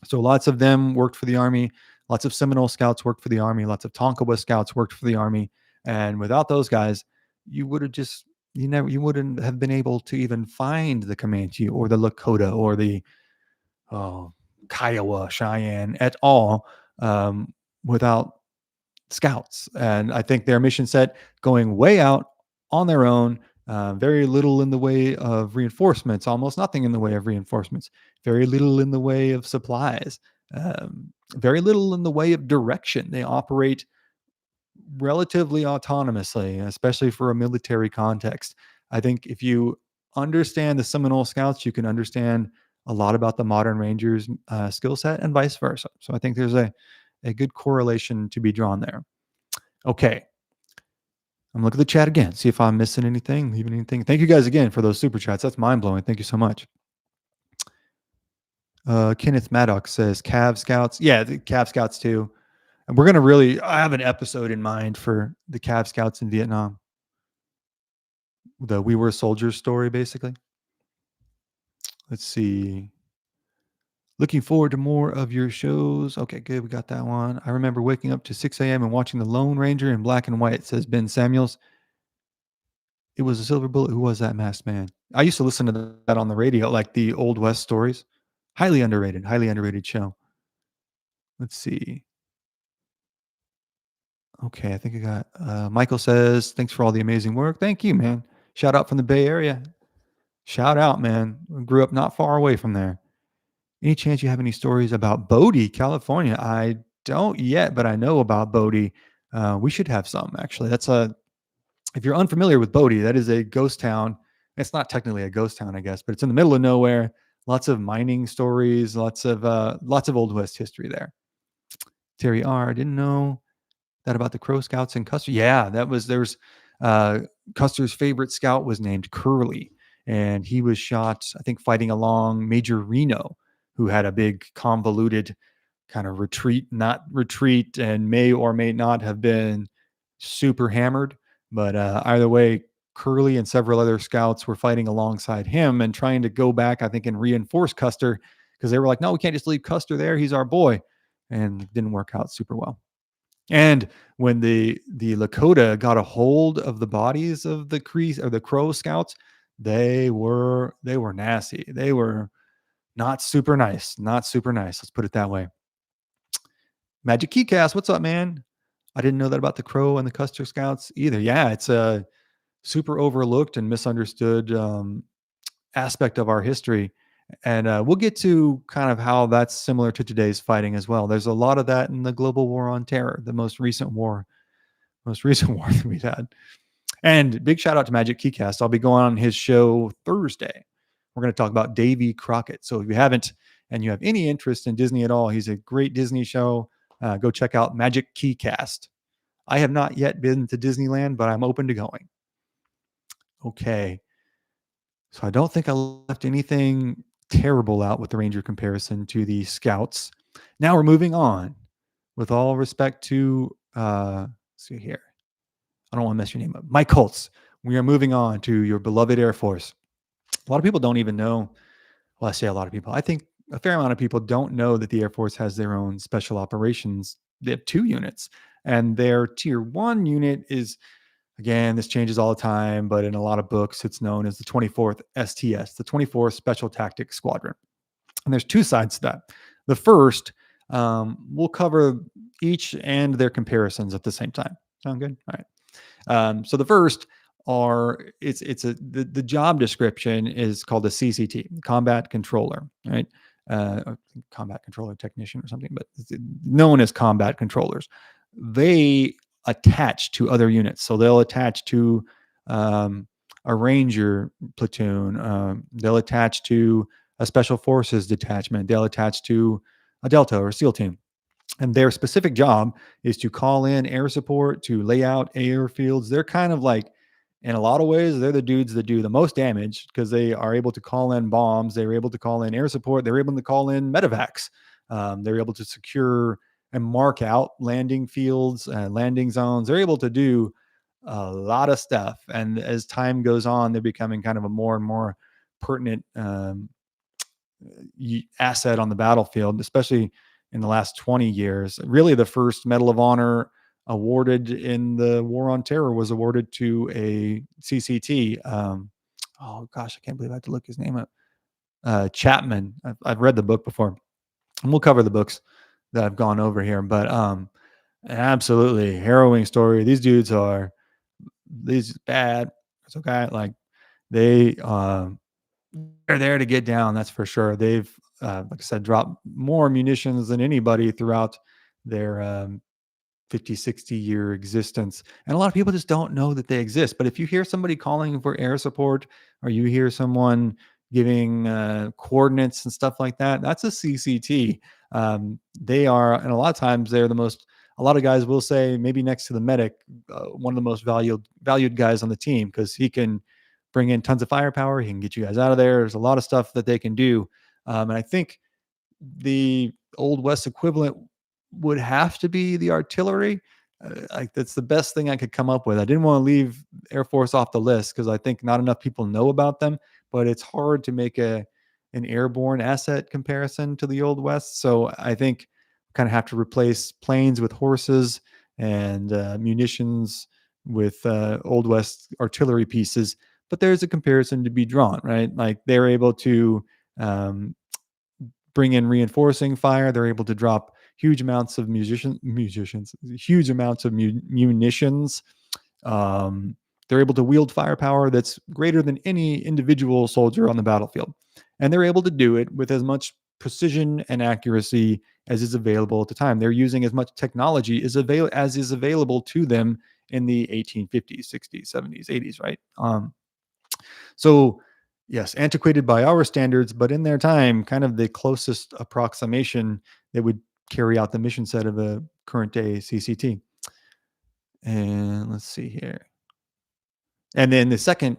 A: So lots of them worked for the Army. Lots of Seminole Scouts worked for the Army. Lots of Tonkawa Scouts worked for the Army. And without those guys, you wouldn't have been able to even find the Comanche or the Lakota or the Kiowa, Cheyenne at all. um, without scouts. And I think their mission set going way out on their own, very little in the way of reinforcements, almost nothing in the way of reinforcements, very little in the way of supplies, very little in the way of direction. They operate relatively autonomously, especially for a military context. I think if you understand the Seminole Scouts, you can understand a lot about the modern Rangers skill set and vice versa. So I think there's a good correlation to be drawn there. Okay. I'm looking at the chat again, see if I'm missing anything, leaving anything. Thank you guys again for those super chats. That's mind blowing. Thank you so much. Kenneth Maddox says Cav Scouts. Yeah, the Cav Scouts too. And we're going to really, I have an episode in mind for the Cav Scouts in Vietnam. The We Were Soldiers story, basically. Let's see. Looking forward to more of your shows. Okay, good. We got that one. I remember waking up to 6 a.m. and watching The Lone Ranger in black and white, says Ben Samuels. It was a silver bullet. Who was that masked man? I used to listen to that on the radio, like the Old West stories. Highly underrated show. Let's see. Okay, I think I got Michael says, thanks for all the amazing work. Thank you, man. Shout out from the Bay Area. Shout out, man. Grew up not far away from there. Any chance you have any stories about Bodie, California? I don't yet, but I know about Bodie. We should have some, actually. If you're unfamiliar with Bodie, that is a ghost town. It's not technically a ghost town, I guess, but it's in the middle of nowhere. Lots of mining stories, lots of Old West history there. Terry R. Didn't know that about the Crow Scouts and Custer. Yeah, there's Custer's favorite scout was named Curly, and he was shot, I think, fighting along Major Reno, who had a big convoluted kind of not retreat, and may or may not have been super hammered. But either way, Curly and several other scouts were fighting alongside him and trying to go back, I think, and reinforce Custer, because they were like, no, we can't just leave Custer there. He's our boy. And it didn't work out super well. And when the Lakota got a hold of the bodies of the Crow scouts, they were nasty. They were not super nice. Not super nice. Let's put it that way. Magic Keycast, what's up, man? I didn't know that about the Crow and the Custer Scouts either. Yeah, it's a super overlooked and misunderstood aspect of our history. And we'll get to kind of how that's similar to today's fighting as well. There's a lot of that in the global war on terror, the most recent war that we've had. And big shout out to Magic Keycast. I'll be going on his show Thursday. We're going to talk about Davy Crockett. So if you haven't, and you have any interest in Disney at all, he's a great Disney show. Go check out Magic Keycast. I have not yet been to Disneyland, but I'm open to going. Okay. So I don't think I left anything terrible out with the Ranger comparison to the Scouts. Now we're moving on. With all respect to, let's see here. I don't want to mess your name up. Mike Holtz. We are moving on to your beloved Air Force. A lot of people don't even know. Well, I say a lot of people. I think a fair amount of people don't know that the Air Force has their own special operations. They have 2 units, and their tier 1 unit is, again, this changes all the time, but in a lot of books, it's known as the 24th STS, the 24th Special Tactics Squadron. And there's 2 sides to that. The first, we'll cover each and their comparisons at the same time. Sound good? All right. So the first the job description is called a CCT, Combat Controller, right? Combat Controller Technician or something, but it's known as combat controllers. They attach to other units. So they'll attach to a Ranger platoon. They'll attach to a Special Forces detachment. They'll attach to a Delta or SEAL team. And their specific job is to call in air support, to lay out airfields. They're kind of like, in a lot of ways, they're the dudes that do the most damage, because they are able to call in bombs. They're able to call in air support. They're able to call in medevacs. They're able to secure and mark out landing fields, landing zones. They're able to do a lot of stuff. And as time goes on, they're becoming kind of a more and more pertinent asset on the battlefield, especially in the last 20 years. Really, the first Medal of Honor awarded in the War on Terror was awarded to a CCT. Oh gosh, I can't believe I have to look his name up. Chapman. I've read the book before, and we'll cover the books that I've gone over here, but absolutely harrowing story. These dudes are these bad. It's okay. Like they they're there to get down. That's for sure. They've like I said, dropped more munitions than anybody throughout their 50, 60-year existence. And a lot of people just don't know that they exist. But if you hear somebody calling for air support or you hear someone giving coordinates and stuff like that, that's a CCT. They are, and a lot of times they're the most, a lot of guys will say maybe next to the medic, one of the most valued guys on the team because he can bring in tons of firepower. He can get you guys out of there. There's a lot of stuff that they can do. And I think the old west equivalent would have to be the artillery. Like that's the best thing I could come up with. I didn't want to leave Air Force off the list because I think not enough people know about them, but it's hard to make an airborne asset comparison to the old west. So I think kind of have to replace planes with horses and munitions with old west artillery pieces. But there's a comparison to be drawn, right? Like they're able to um, bring in reinforcing fire. They're able to drop huge amounts of huge amounts of munitions. Um, they're able to wield firepower that's greater than any individual soldier on the battlefield. And they're able to do it with as much precision and accuracy as is available at the time. They're using as much technology as is available to them in the 1850s, 60s, 70s, 80s, right? So, yes, antiquated by our standards, but in their time, kind of the closest approximation that would carry out the mission set of a current day CCT. And let's see here. And then the second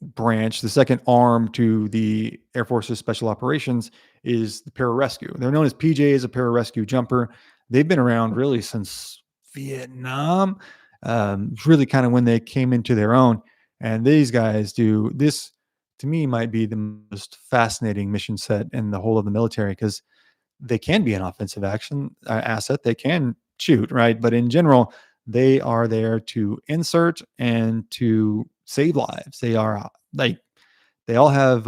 A: branch, the second arm to the Air Force's special operations is the pararescue. They're known as PJs, a pararescue jumper. They've been around really since Vietnam. Really kind of when they came into their own. And these guys do this, to me, might be the most fascinating mission set in the whole of the military because they can be an offensive action asset. They can shoot, right? But in general, they are there to insert and to save lives. They are like they all have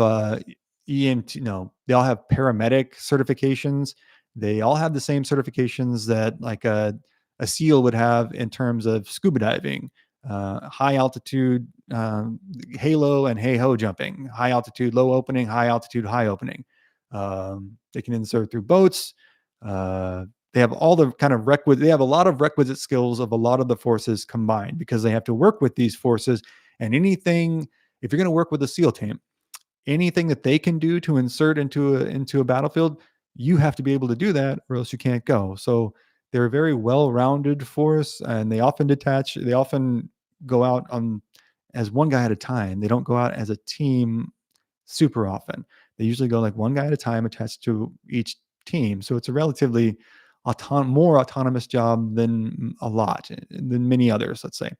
A: EMT. No, they all have paramedic certifications. They all have the same certifications that like a SEAL would have in terms of scuba diving, high altitude, halo and hey ho jumping, high altitude, low opening, high altitude, high opening. They can insert through boats. They have all the kind of requisite, they have a lot of requisite skills of a lot of the forces combined because they have to work with these forces and anything, if you're going to work with a SEAL team, anything that they can do to insert into a battlefield, you have to be able to do that or else you can't go. So they're a very well-rounded force and they often detach, they often go out on as one guy at a time. They don't go out as a team super often. They usually go like one guy at a time attached to each team. So it's a relatively more autonomous job than than many others, let's say.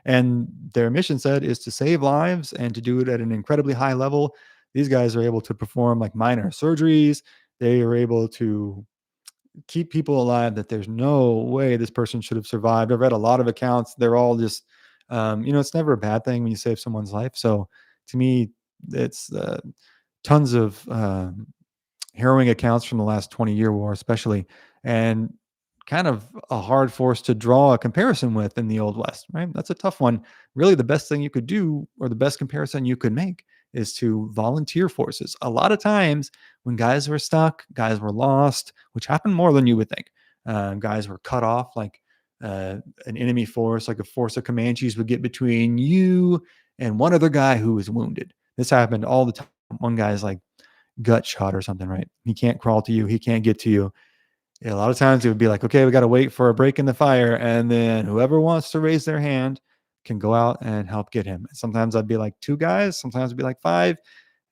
A: And their mission set is to save lives and to do it at an incredibly high level. These guys are able to perform like minor surgeries. They are able to keep people alive that there's no way this person should have survived. I've read a lot of accounts. They're all just, it's never a bad thing when you save someone's life. So to me, it's tons of harrowing accounts from the last 20-year war, especially, and kind of a hard force to draw a comparison with in the Old West, right? That's a tough one. Really, the best thing you could do, or the best comparison you could make, is to volunteer forces. A lot of times when guys were stuck, guys were lost, which happened more than you would think. Guys were cut off, like an enemy force, like a force of Comanches would get between you and one other guy who was wounded. This happened all the time. One guy's like gut shot or something, right? He can't crawl to you. He can't get to you. Yeah, a lot of times it would be like, okay, we got to wait for a break in the fire. And then whoever wants to raise their hand can go out and help get him. Sometimes I'd be like two guys, sometimes it'd be like five.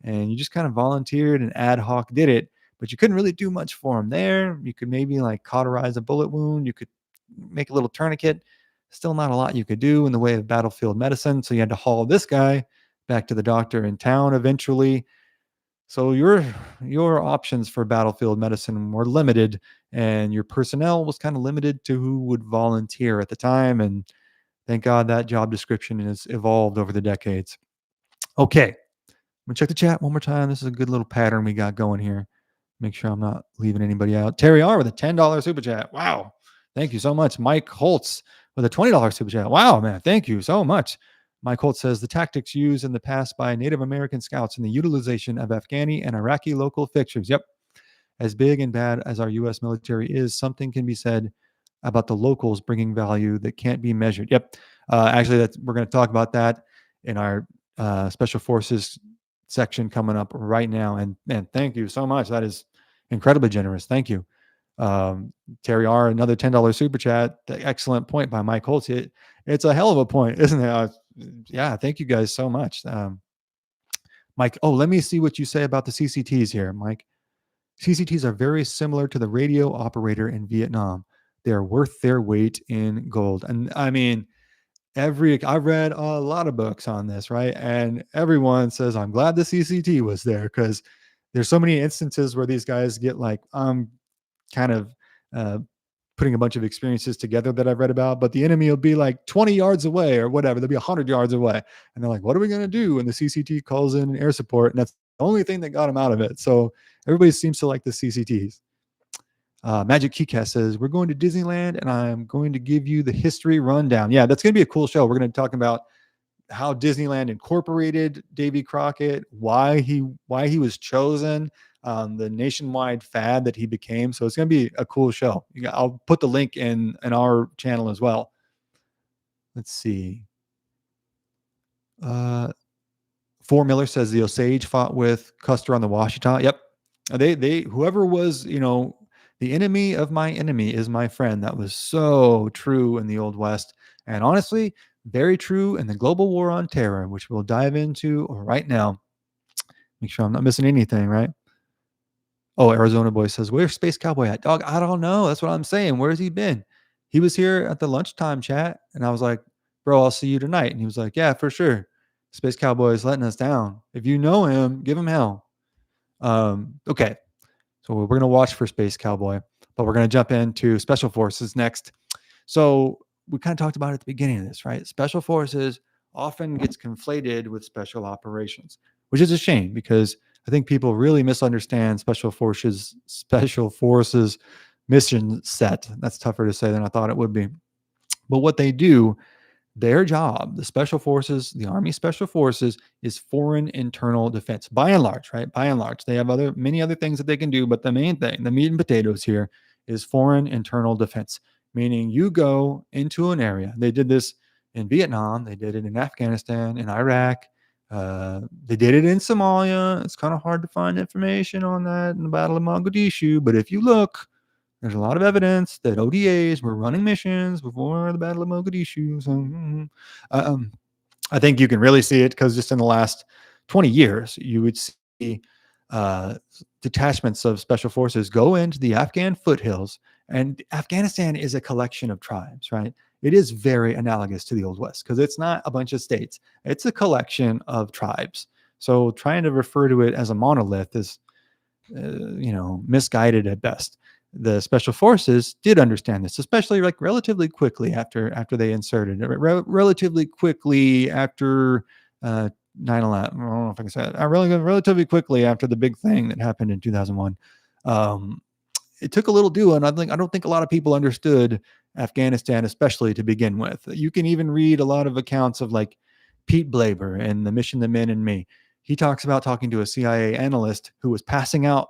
A: And you just kind of volunteered and ad hoc did it, but you couldn't really do much for him there. You could maybe like cauterize a bullet wound. You could make a little tourniquet. Still not a lot you could do in the way of battlefield medicine. So you had to haul this guy back to the doctor in town eventually. So your options for battlefield medicine were limited, and your personnel was kind of limited to who would volunteer at the time. And thank God that job description has evolved over the decades. Okay, I'm gonna check the chat one more time. This is a good little pattern we got going here. Make sure I'm not leaving anybody out. Terry R with a $10 super chat. Wow. Thank you so much. Mike Holtz with a $20 super chat. Wow, man. Thank you so much. Mike Holtz says the tactics used in the past by Native American scouts in the utilization of Afghani and Iraqi local fixtures. Yep. As big and bad as our U.S. military is, something can be said about the locals bringing value that can't be measured. Yep. Actually, we're going to talk about that in our special forces section coming up right now. And thank you so much. That is incredibly generous. Thank you. Terry R, another $10 super chat. Excellent point by Mike Holtz. It's a hell of a point, isn't it? Yeah, thank you guys so much. Mike, let me see what you say about the CCTs here, Mike. CCTs are very similar to the radio operator in Vietnam. They are worth their weight in gold. And I mean, I've read a lot of books on this, right? And everyone says, I'm glad the CCT was there because there's so many instances where these guys get like, kind of uh, putting a bunch of experiences together that I've read about, but the enemy will be like 20 yards away or whatever. They'll be 100 yards away. And they're like, what are we going to do? And the CCT calls in air support. And that's the only thing that got them out of it. So everybody seems to like the CCTs. Magic Keycast says, we're going to Disneyland and I'm going to give you the history rundown. Yeah, that's going to be a cool show. We're going to talk about how Disneyland incorporated Davy Crockett, why he was chosen, the nationwide fad that he became. So it's going to be a cool show. I'll put the link in our channel as well. Let's see. Four Miller says the Osage fought with Custer on the Washita. Yep. They whoever was, the enemy of my enemy is my friend. That was so true in the Old West. And honestly, very true in the global war on terror, which we'll dive into right now. Make sure I'm not missing anything, right? Oh, Arizona Boy says, where's Space Cowboy at? Dog, I don't know. That's what I'm saying. Where's he been? He was here at the lunchtime chat. And I was like, bro, I'll see you tonight. And he was like, yeah, for sure. Space Cowboy is letting us down. If you know him, give him hell. Okay. So we're going to watch for Space Cowboy, but we're going to jump into Special Forces next. So we kind of talked about it at the beginning of this, right? Special Forces often gets conflated with Special Operations, which is a shame because I think people really misunderstand Special Forces mission set. That's tougher to say than I thought it would be. But what they do, their job, the Special Forces, the Army Special Forces, is foreign internal defense. By and large, right? By and large, they have many other things that they can do, but the main thing, the meat and potatoes here, is foreign internal defense. Meaning, you go into an area. They did this in Vietnam. They did it in Afghanistan, in Iraq. They did it in Somalia. It's kind of hard to find information on that in the Battle of Mogadishu, but if you look, there's a lot of evidence that ODAs were running missions before the Battle of Mogadishu. So, I think you can really see it because just in the last 20 years, you would see detachments of special forces go into the Afghan foothills. And Afghanistan is a collection of tribes, right? It is very analogous to the Old West because it's not a bunch of states. It's a collection of tribes. So trying to refer to it as a monolith is, misguided at best. The special forces did understand this, especially like relatively quickly after they inserted it, relatively quickly after 9/11. I don't know if I can say that. Relatively quickly after the big thing that happened in 2001. It took a little doing. I don't think a lot of people understood Afghanistan, especially to begin with. You can even read a lot of accounts of like Pete Blaber and The Mission, the Men, and Me. He talks about talking to a CIA analyst who was passing out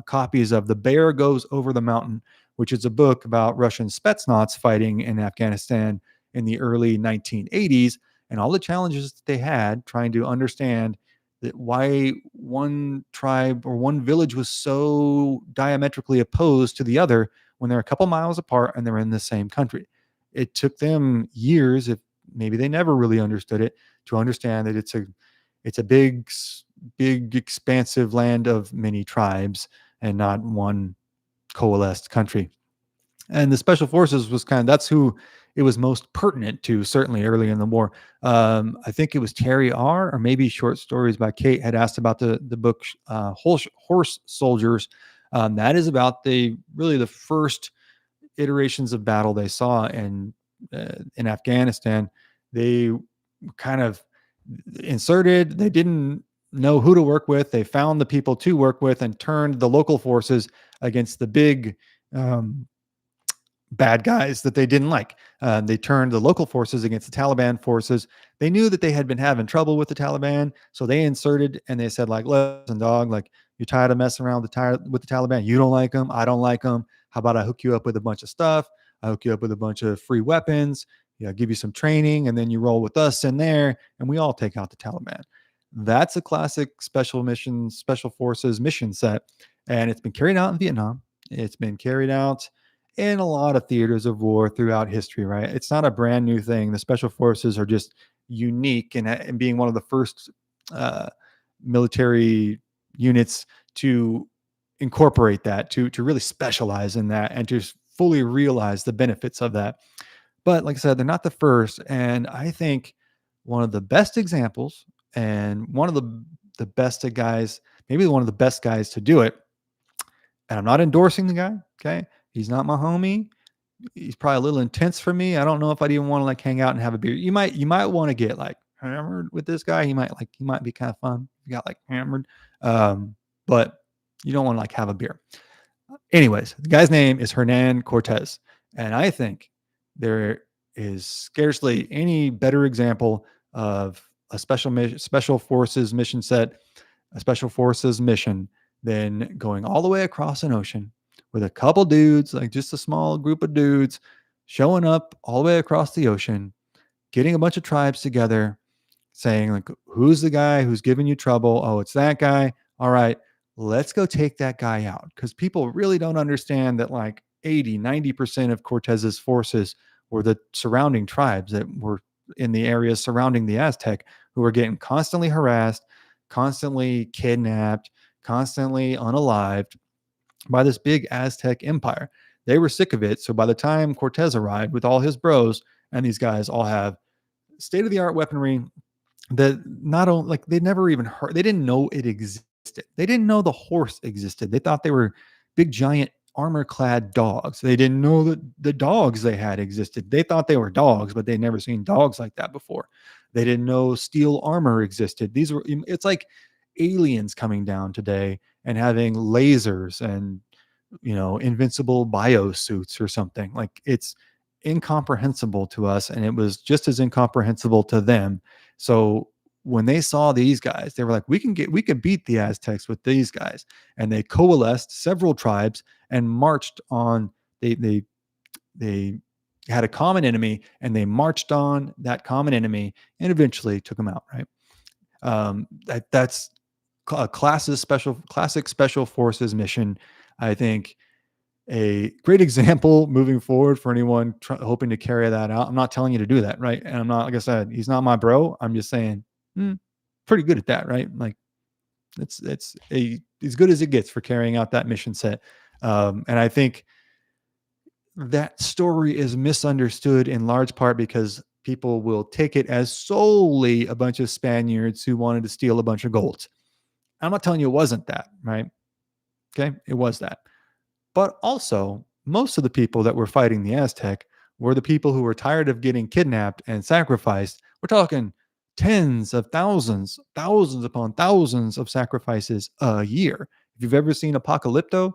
A: copies of The Bear Goes Over the Mountain, which is a book about Russian Spetsnaz fighting in Afghanistan in the early 1980s and all the challenges that they had trying to understand that why one tribe or one village was so diametrically opposed to the other when they're a couple miles apart and they're in the same country. It took them years, if maybe they never really understood it, to understand that it's a big expansive land of many tribes and not one coalesced country. And the special forces was that's who it was most pertinent to, certainly early in the war. I think it was Terry R, or maybe Short Stories by Kate, had asked about the book Horse Soldiers. That is about the first iterations of battle they saw in Afghanistan. They kind of inserted. They didn't know who to work with. They found the people to work with and turned the local forces against the big um, bad guys that they didn't like. They turned the local forces against the Taliban forces. They knew that they had been having trouble with the Taliban, so they inserted and they said, like, listen, dog, like you're tired of messing around with the Taliban. You don't like them. I don't like them. How about I hook you up with a bunch of stuff? I hook you up with a bunch of free weapons. Yeah, give you some training, and then you roll with us in there, and we all take out the Taliban. That's a classic special forces mission set, and it's been carried out in Vietnam. It's been carried out in a lot of theaters of war throughout history, right? It's not a brand new thing. The special forces are just unique in being one of the first uh, military units to incorporate that, to really specialize in that, and to fully realize the benefits of that. But like I said, they're not the first, and I think one of the best examples and one of the best guys, maybe one of the best guys to do it. And I'm not endorsing the guy. Okay, he's not my homie. He's probably a little intense for me. I don't know if I'd even want to like hang out and have a beer. You might want to get like hammered with this guy. He might be kind of fun. You got like hammered, but you don't want to like have a beer. Anyways, the guy's name is Hernan Cortez, and I think there is scarcely any better example of a special forces mission set, a special forces mission, than going all the way across an ocean with a couple dudes, like just a small group of dudes, showing up all the way across the ocean, getting a bunch of tribes together, saying like, who's the guy who's giving you trouble? Oh, it's that guy. All right, let's go take that guy out. Because people really don't understand that like 80-90% of Cortez's forces were the surrounding tribes that were in the areas surrounding the Aztec, who were getting constantly harassed, constantly kidnapped, constantly unalived by this big Aztec empire. They were sick of it. So by the time Cortez arrived with all his bros, and these guys all have state of the art weaponry that not only like they never even heard, they didn't know it existed. They didn't know the horse existed. They thought they were big giant armor clad dogs. They didn't know that the dogs they had existed. They thought they were dogs, but they'd never seen dogs like that before. They didn't know steel armor existed. It's like aliens coming down today and having lasers and invincible biosuits or something. Like, it's incomprehensible to us, and it was just as incomprehensible to them. So when they saw these guys, they were like, we can beat the Aztecs with these guys. And they coalesced several tribes and marched on. They had a common enemy, and they marched on that common enemy and eventually took them out, right? That's a classic special forces mission. I think a great example moving forward for anyone hoping to carry that out. I'm not telling you to do that, right? And I'm not, like I said, he's not my bro. I'm just saying, pretty good at that, right? Like, it's as good as it gets for carrying out that mission set. And I think that story is misunderstood in large part because people will take it as solely a bunch of Spaniards who wanted to steal a bunch of gold. I'm not telling you it wasn't that, right? Okay, it was that. But also, most of the people that were fighting the Aztec were the people who were tired of getting kidnapped and sacrificed. We're talking tens of thousands, thousands upon thousands of sacrifices a year. If you've ever seen Apocalypto,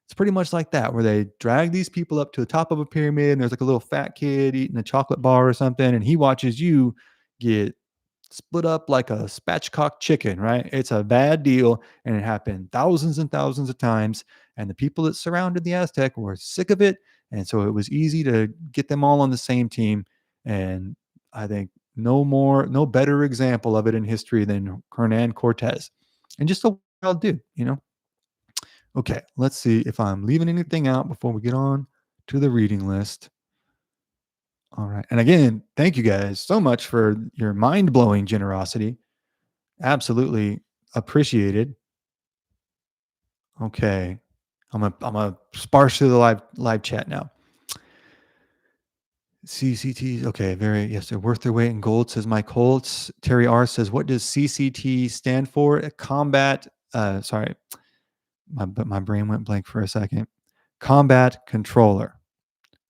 A: it's pretty much like that, where they drag these people up to the top of a pyramid, and there's like a little fat kid eating a chocolate bar or something, and he watches you get split up like a spatchcock chicken, right? It's a bad deal, and it happened thousands and thousands of times. And the people that surrounded the Aztec were sick of it, and so it was easy to get them all on the same team. And I think no better example of it in history than Hernan Cortez, and just a wild dude. Okay, let's see if I'm leaving anything out before we get on to the reading list. All right. And again, thank you guys so much for your mind blowing generosity. Absolutely appreciated. Okay. I'm a sparse through the live chat now. CCTs. Okay. Yes, they're worth their weight in gold, says Mike Holtz. Terry R says, what does CCT stand for? Combat. Sorry. My brain went blank for a second. Combat controller.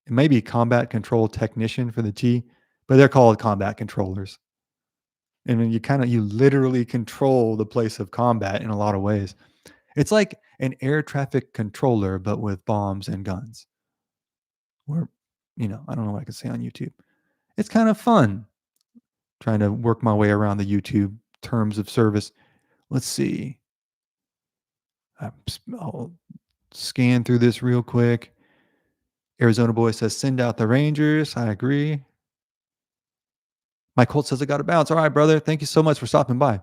A: It may be combat control technician for the T, but they're called combat controllers. And then you literally control the place of combat in a lot of ways. It's like an air traffic controller, but with bombs and guns. Or, I don't know what I can say on YouTube. It's kind of fun trying to work my way around the YouTube terms of service. Let's see. I'll scan through this real quick. Arizona Boy says, send out the Rangers. I agree. Mike Holt says, I got to bounce. All right, brother. Thank you so much for stopping by.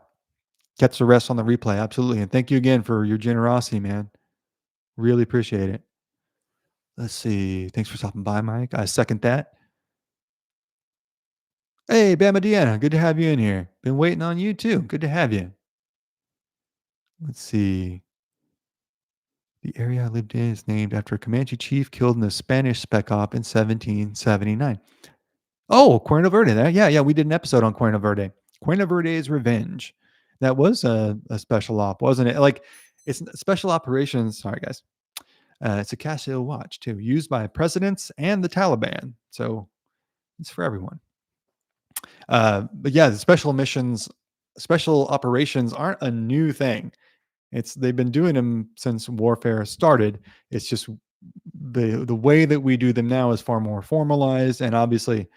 A: Catch the rest on the replay. Absolutely. And thank you again for your generosity, man. Really appreciate it. Let's see. Thanks for stopping by, Mike. I second that. Hey, Bama Deanna. Good to have you in here. Been waiting on you too. Good to have you. Let's see. The area I lived in is named after a Comanche chief killed in the Spanish spec op in 1779. Oh, Cuerno Verde. Yeah. We did an episode on Cuerno Verde. Cuerno Verde's Revenge. That was a special op, wasn't it? Like, it's special operations. Sorry, guys. It's a Casio watch, too, used by presidents and the Taliban. So it's for everyone. But yeah, the special operations aren't a new thing. They've been doing them since warfare started. It's just the way that we do them now is far more formalized, and obviously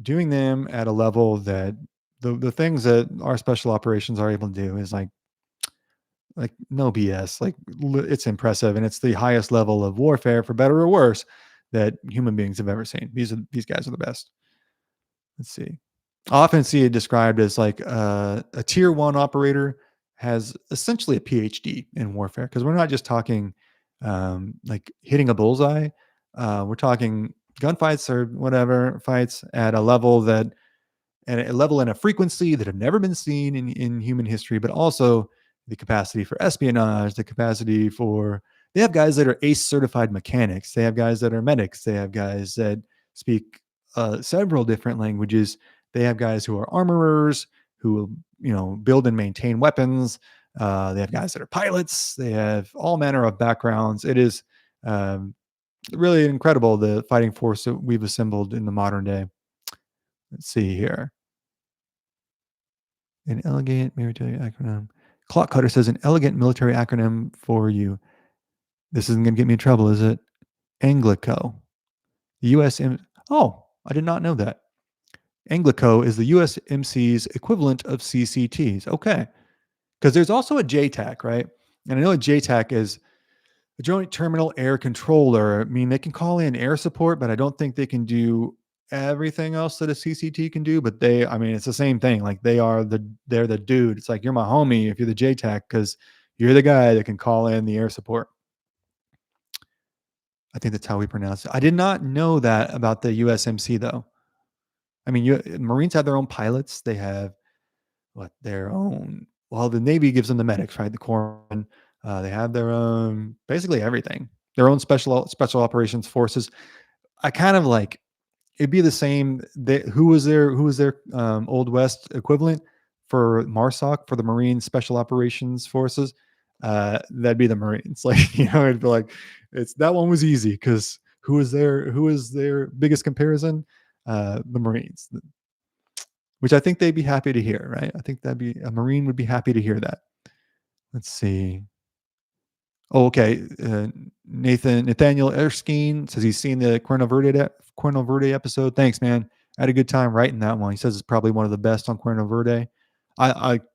A: doing them at a level that the things that our special operations are able to do is like no BS. Like it's impressive, and it's the highest level of warfare, for better or worse, that human beings have ever seen. These guys are the best. Let's see. I often see it described as like a tier one operator has essentially a PhD in warfare, because we're not just talking like hitting a bullseye. We're talking gunfights or whatever fights at a level and a frequency that have never been seen in human history, but also the capacity for espionage, the capacity for, they have guys that are ACE certified mechanics. They have guys that are medics. They have guys that speak several different languages. They have guys who are armorers who, build and maintain weapons. They have guys that are pilots. They have all manner of backgrounds. It is really incredible, the fighting force that we've assembled in the modern day. Let's see here. An elegant military acronym. Clock Cutter says an elegant military acronym for you. This isn't going to get me in trouble, is it? Anglico. The USM. Oh, I did not know that. Anglico is the USMC's equivalent of CCTs. Okay. Because there's also a JTAC, right? And I know a JTAC is a Joint Terminal Air Controller. I mean, they can call in air support, but I don't think they can do everything else that a CCT can do. But it's the same thing. Like they're the dude. It's like, you're my homie if you're the JTAC, because you're the guy that can call in the air support. I think that's how we pronounce it. I did not know that about the USMC though. I mean, Marines have their own pilots. They have their own. Well, the Navy gives them the medics, right? The corpsmen. They have their own, basically everything. Their own special operations forces. I kind of like, it'd be the same. Who was their Old West equivalent for MARSOC, for the Marine Special Operations Forces? That'd be the Marines. Like, it'd be like, that one was easy because who is their biggest comparison? The Marines, which I think they'd be happy to hear, right? I think a Marine would be happy to hear that. Let's see. Oh, okay. Nathaniel Erskine says he's seen the Cuerno Verde episode. Thanks, man. I had a good time writing that one. He says it's probably one of the best on Cuerno Verde.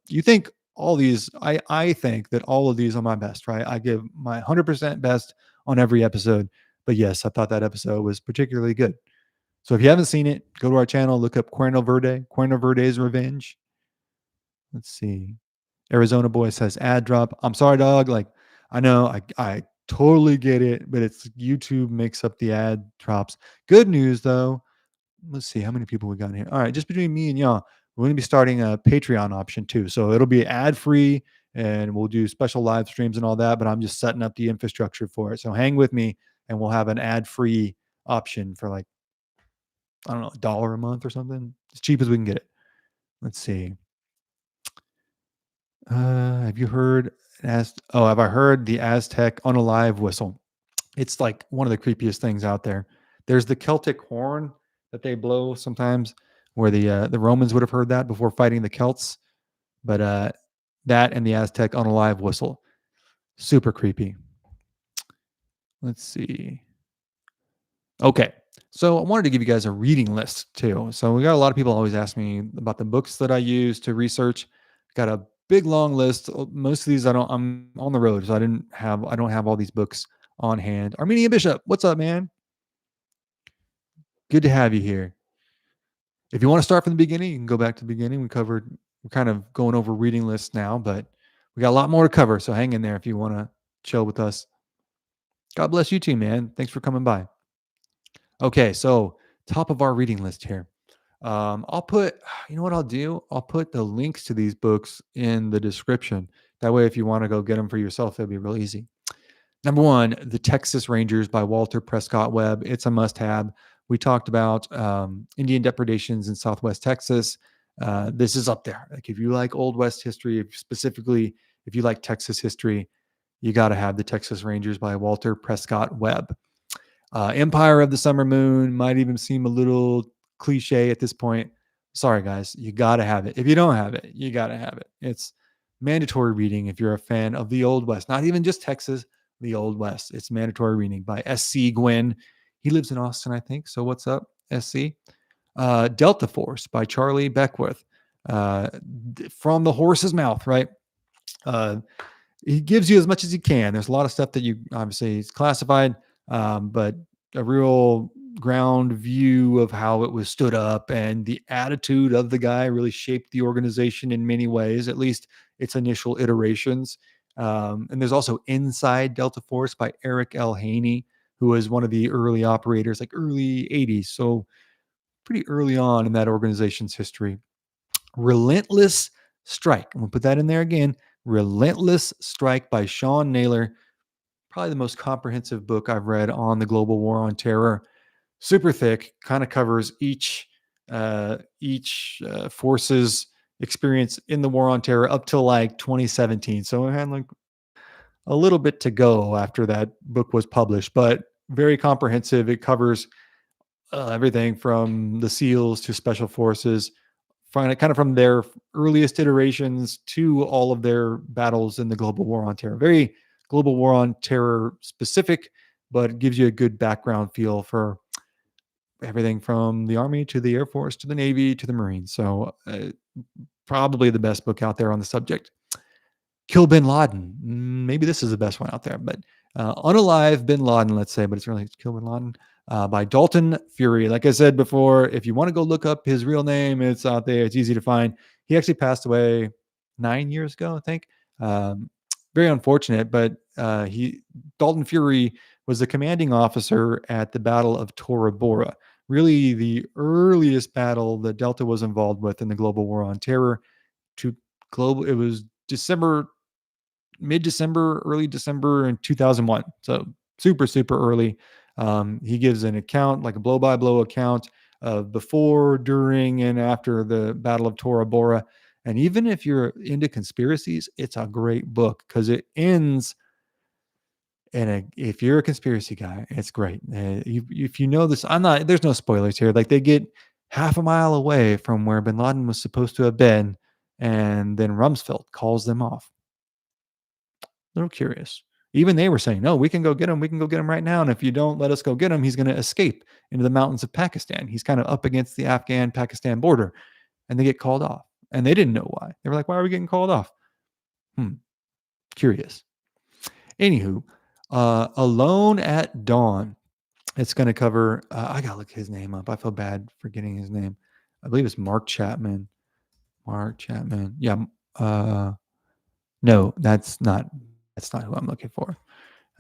A: You think all these? I think that all of these are my best, right? I give my 100% best on every episode. But yes, I thought that episode was particularly good. So if you haven't seen it, go to our channel, look up Cuerno Verde's Revenge. Let's see. Arizona Boy says ad drop. I'm sorry, dog. Like, I know I totally get it, but it's YouTube makes up the ad drops. Good news though. Let's see how many people we got in here. All right, just between me and y'all, we're going to be starting a Patreon option too. So it'll be ad free and we'll do special live streams and all that, but I'm just setting up the infrastructure for it. So hang with me and we'll have an ad free option for like, I don't know, $1 a month or something. As cheap as we can get it. Let's see. Have you heard have I heard the Aztec unalive whistle? It's like one of the creepiest things out there. There's the Celtic horn that they blow sometimes where the Romans would have heard that before fighting the Celts. But that and the Aztec unalive whistle, super creepy. Let's see. Okay. So I wanted to give you guys a reading list too. So we got a lot of people always ask me about the books that I use to research. Got a big long list. Most of these I'm on the road, so I don't have all these books on hand. Armenian Bishop, what's up, man? Good to have you here. If you want to start from the beginning, you can go back to the beginning. We're kind of going over reading lists now, but we got a lot more to cover. So hang in there if you want to chill with us. God bless you too, man. Thanks for coming by. Okay, so top of our reading list here. I'll put, you know what I'll do? I'll put the links to these books in the description. That way, if you want to go get them for yourself, it'll be real easy. Number one, The Texas Rangers by Walter Prescott Webb. It's a must have. We talked about Indian depredations in Southwest Texas. This is up there. Like if you like Old West history, specifically if you like Texas history, you got to have The Texas Rangers by Walter Prescott Webb. Empire of the Summer Moon might even seem a little cliche at this point. Sorry, guys, you got to have it. If you don't have it, you got to have it. It's mandatory reading if you're a fan of the Old West, not even just Texas, the Old West. It's mandatory reading by S.C. Gwynn. He lives in Austin, I think. So what's up, S.C.? Delta Force by Charlie Beckwith. From the horse's mouth, right? He gives you as much as he can. There's a lot of stuff that you obviously is classified, but a real ground view of how it was stood up and the attitude of the guy really shaped the organization in many ways, at least its initial iterations. And there's also Inside Delta Force by Eric L. Haney, who was one of the early operators, like early 80s. So pretty early on in that organization's history. Relentless Strike. I'm going to put that in there again. Relentless Strike by Sean Naylor. Probably the most comprehensive book I've read on the global war on terror. Super thick, kind of covers each force's experience in the war on terror up till like 2017. So I had like a little bit to go after that book was published, but very comprehensive. It covers everything from the SEALs to special forces, kind of from their earliest iterations to all of their battles in the global war on terror. Very global war on terror specific, but it gives you a good background feel for everything from the Army to the Air Force to the Navy to the Marines. So probably the best book out there on the subject. Kill Bin Laden. Maybe this is the best one out there, but Unalive Bin Laden, let's say, but it's really Kill Bin Laden by Dalton Fury. Like I said before, if you want to go look up his real name, it's out there. It's easy to find. He actually passed away 9 years ago, I think. Very unfortunate, but Dalton Fury was the commanding officer at the Battle of Tora Bora, really the earliest battle that Delta was involved with in the global war on terror. It was mid-December, early December in 2001. So super, super early. He gives an account, like a blow-by-blow account of before, during, and after the Battle of Tora Bora. And even if you're into conspiracies, it's a great book because it ends. And if you're a conspiracy guy, it's great. If you know this, there's no spoilers here. Like they get half a mile away from where bin Laden was supposed to have been. And then Rumsfeld calls them off. A little curious. Even they were saying, no, we can go get him. We can go get him right now. And if you don't let us go get him, he's going to escape into the mountains of Pakistan. He's kind of up against the Afghan-Pakistan border. And they get called off. And they didn't know why. They were like, why are we getting called off? Curious. Anywho, Alone at Dawn. It's going to cover, I got to look his name up. I feel bad forgetting his name. I believe it's Mark Chapman. Yeah. No, that's not who I'm looking for.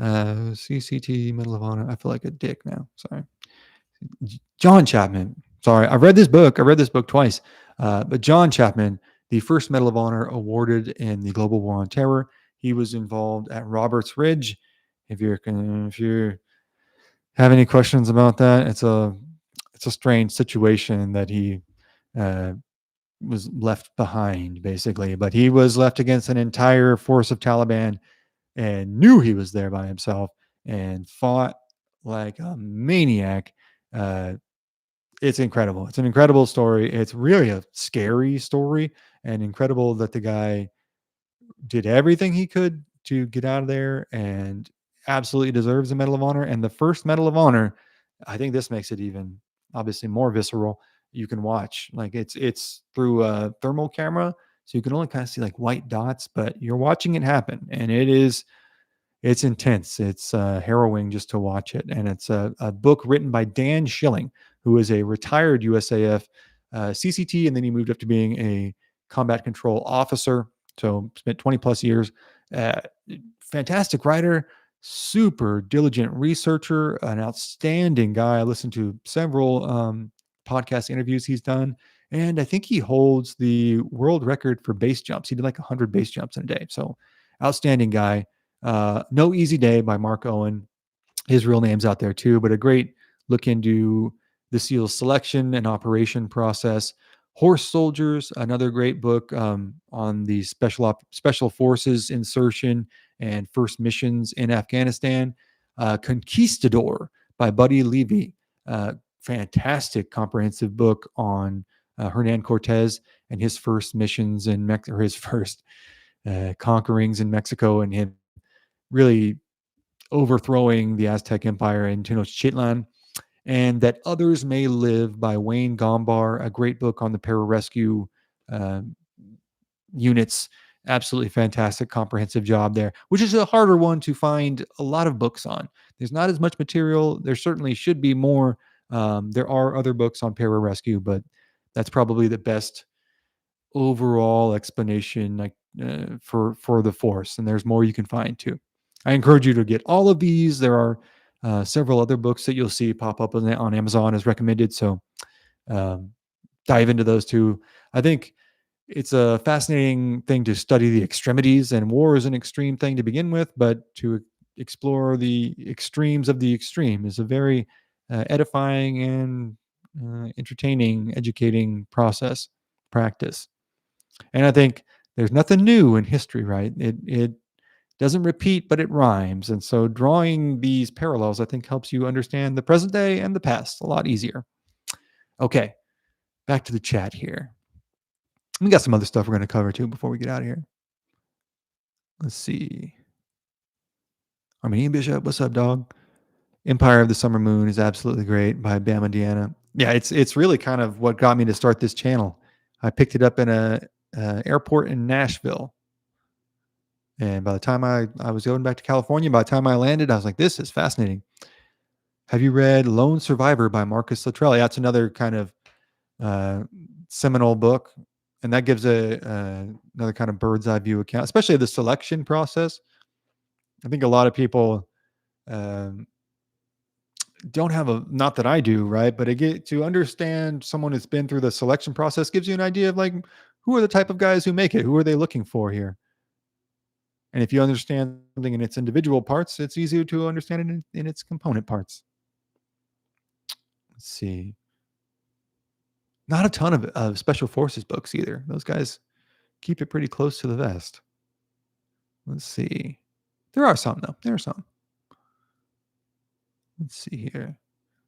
A: CCT Medal of Honor. I feel like a dick now. Sorry. John Chapman. Sorry. I read this book twice. But John Chapman, the first Medal of Honor awarded in the global war on terror. He was involved at Roberts Ridge. If you have any questions about that, it's a strange situation that he was left behind, basically. But he was left against an entire force of Taliban and knew he was there by himself and fought like a maniac. It's incredible. It's an incredible story. It's really a scary story, and incredible that the guy did everything he could to get out of there and absolutely deserves a Medal of Honor. And the first Medal of Honor, I think this makes it even obviously more visceral. You can watch like it's through a thermal camera, so you can only kind of see like white dots, but you're watching it happen, and it's intense. It's harrowing just to watch it. And it's a book written by Dan Schilling, who is a retired USAF CCT, and then he moved up to being a combat control officer. So spent 20 plus years. Uh, Fantastic writer, super diligent researcher, an outstanding guy. I listened to several podcast interviews he's done. And I think he holds the world record for base jumps. He did like 100 base jumps in a day. So outstanding guy. No Easy Day by Mark Owen. His real name's out there too, but a great look into the SEALs selection and operation process. Horse Soldiers, another great book on the special forces insertion and first missions in Afghanistan. Conquistador by Buddy Levy, fantastic comprehensive book on Hernan Cortez and his first missions in Mexico, or his first conquerings in Mexico, and him really overthrowing the Aztec Empire in Tenochtitlan. And That Others May Live by Wayne Gombar, a great book on the pararescue uh, units. Absolutely fantastic, comprehensive job there, which is a harder one to find a lot of books on. There's not as much material. There certainly should be more. There are other books on pararescue, but that's probably the best overall explanation, like for the force. And there's more you can find too. I encourage you to get all of these. There are several other books that you'll see pop up on Amazon as recommended. So um, dive into those too. I think it's a fascinating thing to study the extremities, and war is an extreme thing to begin with, but to explore the extremes of the extreme is a very edifying and entertaining, educating practice. And I think there's nothing new in history, right? It doesn't repeat, but it rhymes. And so drawing these parallels, I think, helps you understand the present day and the past a lot easier. Okay, back to the chat here. We got some other stuff we're going to cover too before we get out of here. Let's see. Armenian Bishop, what's up, dog? Empire of the Summer Moon is absolutely great by Bama Deanna. Yeah, it's really kind of what got me to start this channel. I picked it up in a airport in Nashville. And by the time I was going back to California, by the time I landed, I was like, this is fascinating. Have you read Lone Survivor by Marcus Luttrell? Yeah, it's another kind of uh, seminal book. And that gives another kind of bird's eye view account, especially the selection process. I think a lot of people um, don't have not that I do, right? But to understand someone who's been through the selection process gives you an idea of like, who are the type of guys who make it? Who are they looking for here? And if you understand something in its individual parts, it's easier to understand it in its component parts. Let's see. Not a ton of special forces books either. Those guys keep it pretty close to the vest. Let's see. There are some, though. There are some. Let's see here.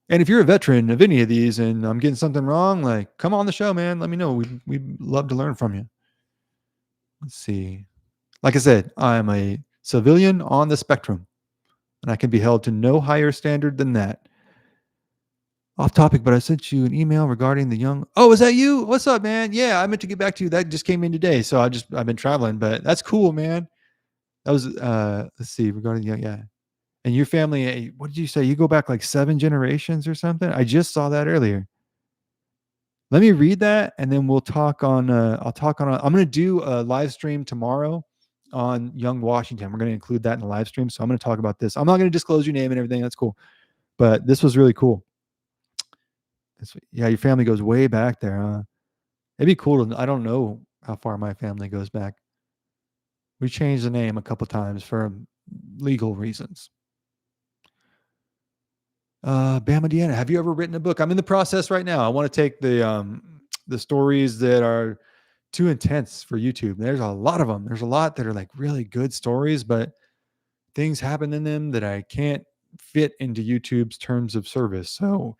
A: And if you're a veteran of any of these and I'm getting something wrong, like, come on the show, man. Let me know. We'd love to learn from you. Let's see. Like I said, I'm a civilian on the spectrum, and I can be held to no higher standard than that. Off topic, but I sent you an email regarding the young. Oh, is that you? What's up, man? Yeah, I meant to get back to you. That just came in today, so I've been traveling, but that's cool, man. That was let's see, regarding the young, yeah. And your family, what did you say? You go back like 7 generations or something? I just saw that earlier. Let me read that, and then we'll talk on. I'll talk on. I'm going to do a live stream tomorrow on Young Washington. We're going to include that in the live stream, so I'm going to talk about this. I'm not going to disclose your name and everything. That's cool, but this was really cool. Yeah, your family goes way back there, huh? It'd be cool to. I don't know how far my family goes back. We changed the name a couple times for legal reasons. Bama Deanna, have you ever written a book? I'm in the process right now. I want to take the stories that are too intense for YouTube. There's a lot of them. There's a lot that are like really good stories, but things happen in them that I can't fit into YouTube's terms of service. So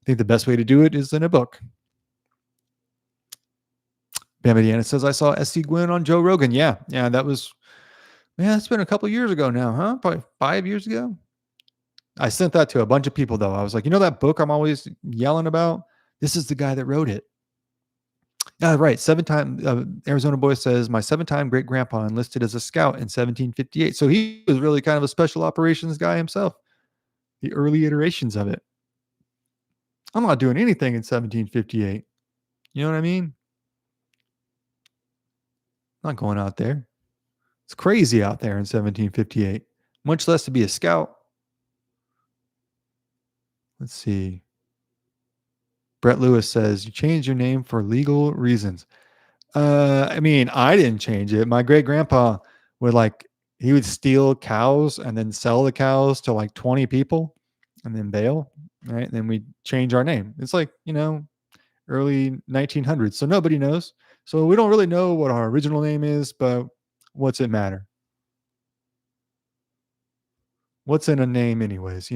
A: think the best way to do it is in a book. Bamadiana says, I saw SC Gwynn on Joe Rogan. Yeah, that was, man, it's been a couple years ago now, huh? Probably 5 years ago. I sent that to a bunch of people, though. I was like, that book I'm always yelling about? This is the guy that wrote it. Yeah, right. Arizona boy says, my 7-time great grandpa enlisted as a scout in 1758. So he was really kind of a special operations guy himself. The early iterations of it. I'm not doing anything in 1758. You know what I mean? I'm not going out there. It's crazy out there in 1758, much less to be a scout. Let's see. Brett Lewis says, you changed your name for legal reasons. I mean, I didn't change it. My great grandpa would he would steal cows and then sell the cows to 20 people and then bail. Right. And then we change our name. It's early 1900s. So nobody knows. So we don't really know what our original name is, but what's it matter? What's in a name anyways,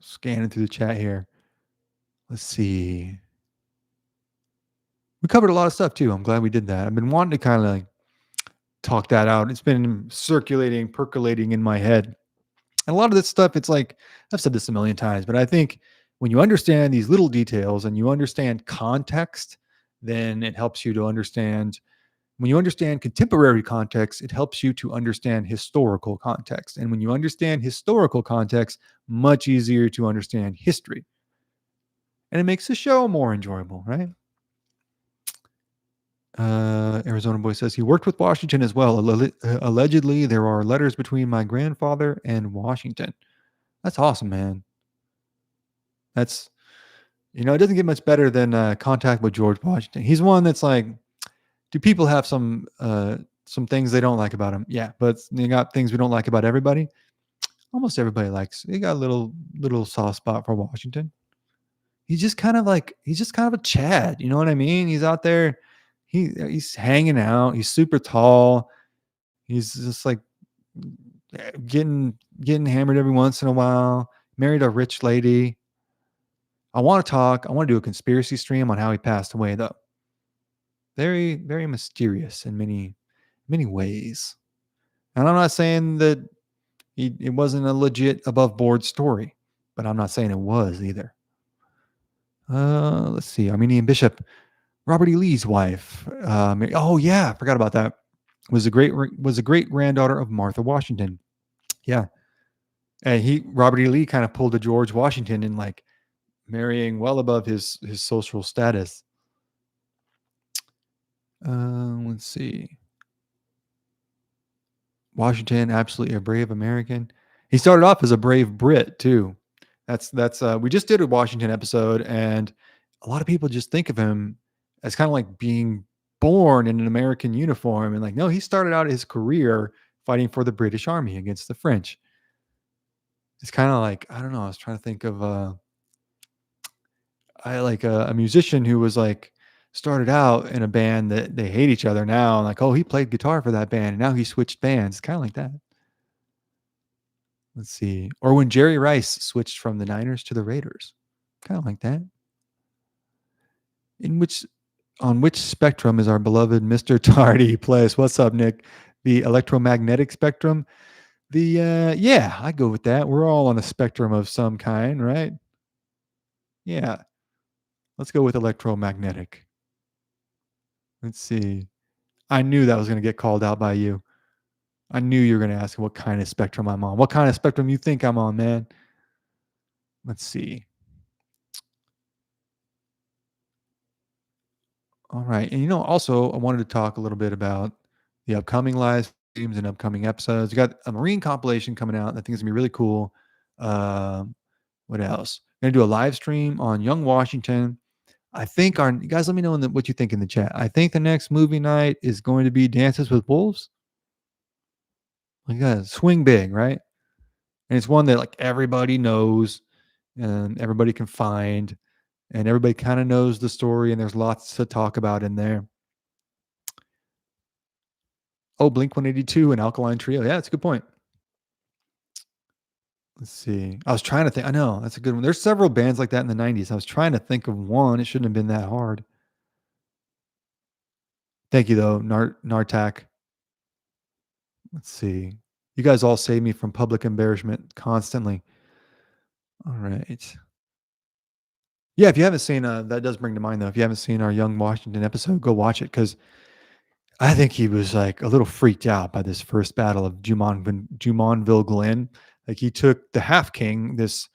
A: Scanning through the chat here. Let's see. We covered a lot of stuff too. I'm glad we did that. I've been wanting to kind of talk that out. It's been circulating, percolating in my head. And a lot of this stuff, it's like, I've said this a million times, but I think when you understand these little details and you understand context, then it helps you to understand. When you understand contemporary context, it helps you to understand historical context. And when you understand historical context, much easier to understand history. And it makes the show more enjoyable, right? Arizona boy says he worked with Washington as well. Allegedly, there are letters between my grandfather and Washington. That's awesome, man. That's, it doesn't get much better than contact with George Washington. He's one that's like, do people have some things they don't like about him? Yeah, but they got things we don't like about everybody. Almost everybody likes. He got a little soft spot for Washington. He's just kind of a Chad. You know what I mean? He's out there. He's hanging out. He's super tall. He's just getting hammered every once in a while. Married a rich lady. I want to do a conspiracy stream on how he passed away, though. Very, very mysterious in many ways. And I'm not saying that it wasn't a legit above board story, but I'm not saying it was either. Let's see. Armenian Bishop Robert E. Lee's wife. Oh yeah, I forgot about that. Was a great granddaughter of Martha Washington. Yeah, and Robert E. Lee kind of pulled a George Washington in marrying well above his social status. Let's see. Washington, absolutely a brave American. He started off as a brave Brit too. That's we just did a Washington episode, and a lot of people just think of him as kind of like being born in an American uniform, and no, he started out his career fighting for the British Army against the French. It's kind of like, I don't know. I was trying to think of a musician who was started out in a band that they hate each other now, and oh, he played guitar for that band, and now he switched bands. It's kind of like that. Let's see. Or when Jerry Rice switched from the Niners to the Raiders. Kind of like that. On which spectrum is our beloved Mr. Tardy place? What's up, Nick? The electromagnetic spectrum? Yeah, I go with that. We're all on a spectrum of some kind, right? Yeah. Let's go with electromagnetic. Let's see. I knew that was going to get called out by you. I knew you were going to ask what kind of spectrum I'm on. What kind of spectrum you think I'm on, man? Let's see. All right. And also I wanted to talk a little bit about the upcoming live streams and upcoming episodes. We got a Marine compilation coming out. I think it's gonna be really cool. What else? Gonna do a live stream on Young Washington. I think you guys, let me know what you think in the chat. I think the next movie night is going to be Dances with Wolves. You gotta swing big, right? And it's one that everybody knows and everybody can find, and everybody kind of knows the story, and there's lots to talk about in there. Oh, Blink 182 and Alkaline Trio. Yeah, that's a good point. Let's see. I was trying to think. I know that's a good one. There's several bands like that in the '90s. I was trying to think of one. It shouldn't have been that hard. Thank you though, Nartak. Let's see. You guys all save me from public embarrassment constantly. All right. Yeah, if you haven't seen, that does bring to mind though. If you haven't seen our Young Washington episode, go watch it because I think he was like a little freaked out by this first battle of Jumonville Glen. Like he took the Half King, this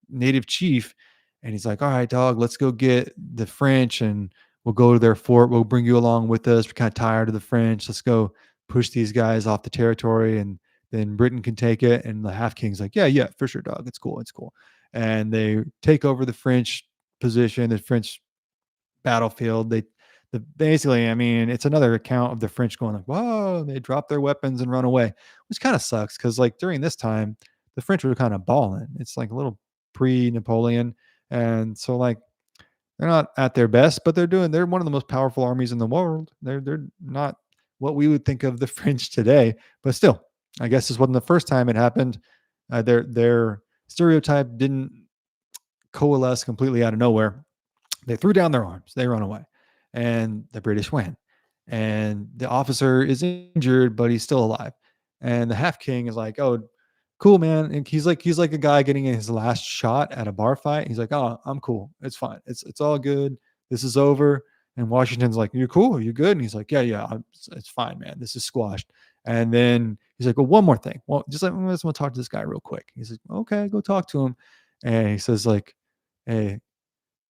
A: native chief, and he's like, "All right, dog, let's go get the French, and we'll go to their fort. We'll bring you along with us. We're kind of tired of the French. Let's go push these guys off the territory, and then Britain can take it." And the Half King's like, "Yeah, yeah, for sure, dog. It's cool. It's cool." And they take over the French position, the French battlefield. Basically, I mean, it's another account of the French going like, "Whoa!" They drop their weapons and run away, which kind of sucks because like during this time, the French were kind of balling. It's like a little pre-Napoleon, and so like they're not at their best, but they're one of the most powerful armies in the world. They're not what we would think of the French today, but still, I guess this wasn't the first time it happened. Their stereotype didn't coalesce completely out of nowhere. They threw down their arms. They run away, and the British win. And the officer is injured, but he's still alive. And the Half King is like, "Oh, cool, man." And he's like a guy getting his last shot at a bar fight. He's like, "Oh, I'm cool. It's fine. It's all good. This is over." And Washington's like, "You're cool. You're good." And he's like, "Yeah, yeah, it's fine, man. This is squashed." And then he's like, "Well, one more thing. Well, just like I just want to talk to this guy real quick." He's like, "Okay, go talk to him." And he says like, "Hey,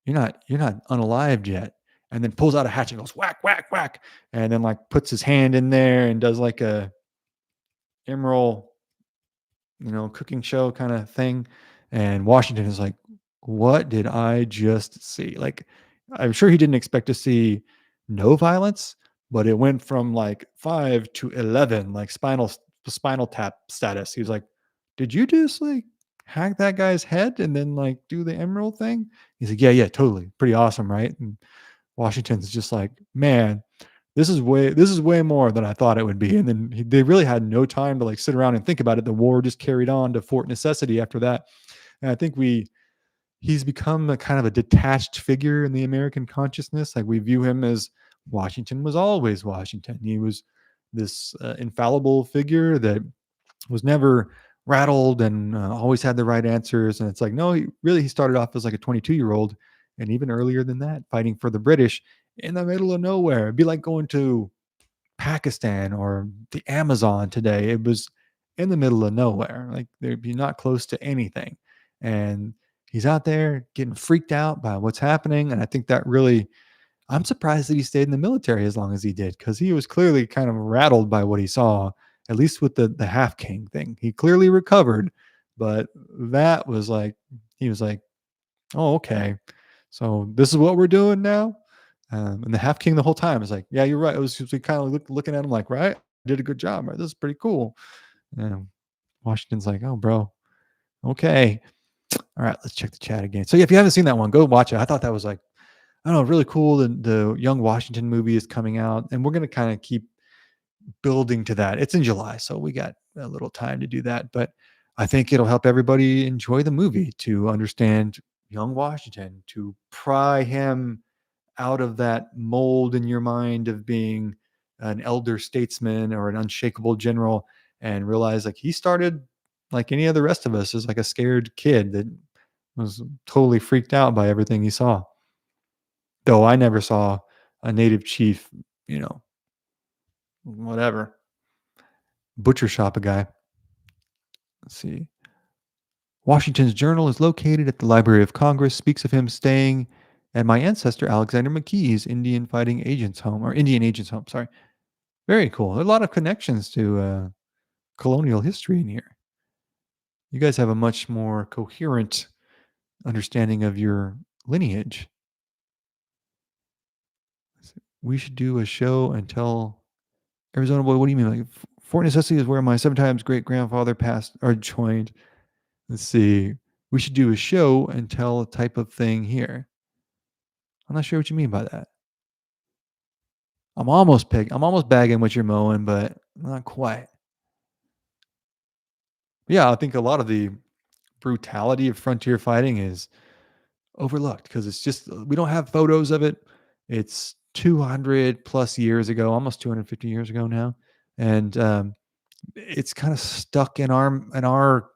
A: you're not unalived yet," and then pulls out a hatchet and goes whack, whack, whack, and then like puts his hand in there and does like a emerald, cooking show kind of thing. And Washington is like, "What did I just see?" Like, I'm sure he didn't expect to see no violence, but it went from like 5 to 11, like spinal tap status. He was like, "Did you just like hack that guy's head and then like do the emerald thing?" He's like, "Yeah, yeah, totally. Pretty awesome, right?" And Washington's just like, "Man, this is way more than I thought it would be." And then they really had no time to like sit around and think about it. The war just carried on to Fort Necessity after that. And I think he's become a kind of a detached figure in the American consciousness. Like we view him as Washington was always Washington. He was this infallible figure that was never rattled and always had the right answers. And it's like, no, he started off as like a 22-year-old, and even earlier than that, fighting for the British in the middle of nowhere. It'd be like going to Pakistan or the Amazon today. It was in the middle of nowhere. Like they'd be not close to anything. And he's out there getting freaked out by what's happening. And I think that really, I'm surprised that he stayed in the military as long as he did, because he was clearly kind of rattled by what he saw, at least with the Half King thing. He clearly recovered, but that was like, he was like, "Oh, okay. So this is what we're doing now." And the Half King the whole time is like, "Yeah, you're right." It was kind of looking at him like, "Right, did a good job, right? This is pretty cool." And Washington's like, "Oh, bro, okay, all right, let's check the chat again." So yeah, if you haven't seen that one, go watch it. I thought that was like, I don't know, really cool. The Young Washington movie is coming out, and we're gonna kind of keep building to that. It's in July, so we got a little time to do that. But I think it'll help everybody enjoy the movie to understand young Washington, to pry him out of that mold in your mind of being an elder statesman or an unshakable general, and realize like he started like any of the rest of us as like a scared kid that was totally freaked out by everything he saw. Though I never saw a native chief, you know, whatever, butcher shop a guy. Let's see. Washington's journal is located at the Library of Congress, speaks of him staying at my ancestor Alexander McKee's Indian agent's home. Sorry. Very cool. A lot of connections to colonial history in here. You guys have a much more coherent understanding of your lineage. We should do a show and tell Arizona boy, what do you mean? Like Fort Necessity is where my 7 times great grandfather passed or joined. Let's see. We should do a show and tell a type of thing here. I'm not sure what you mean by that. I'm almost bagging what you're mowing, but not quite. Yeah, I think a lot of the brutality of frontier fighting is overlooked because it's just we don't have photos of it. It's 200 plus years ago, almost 250 years ago now, and it's kind of stuck in our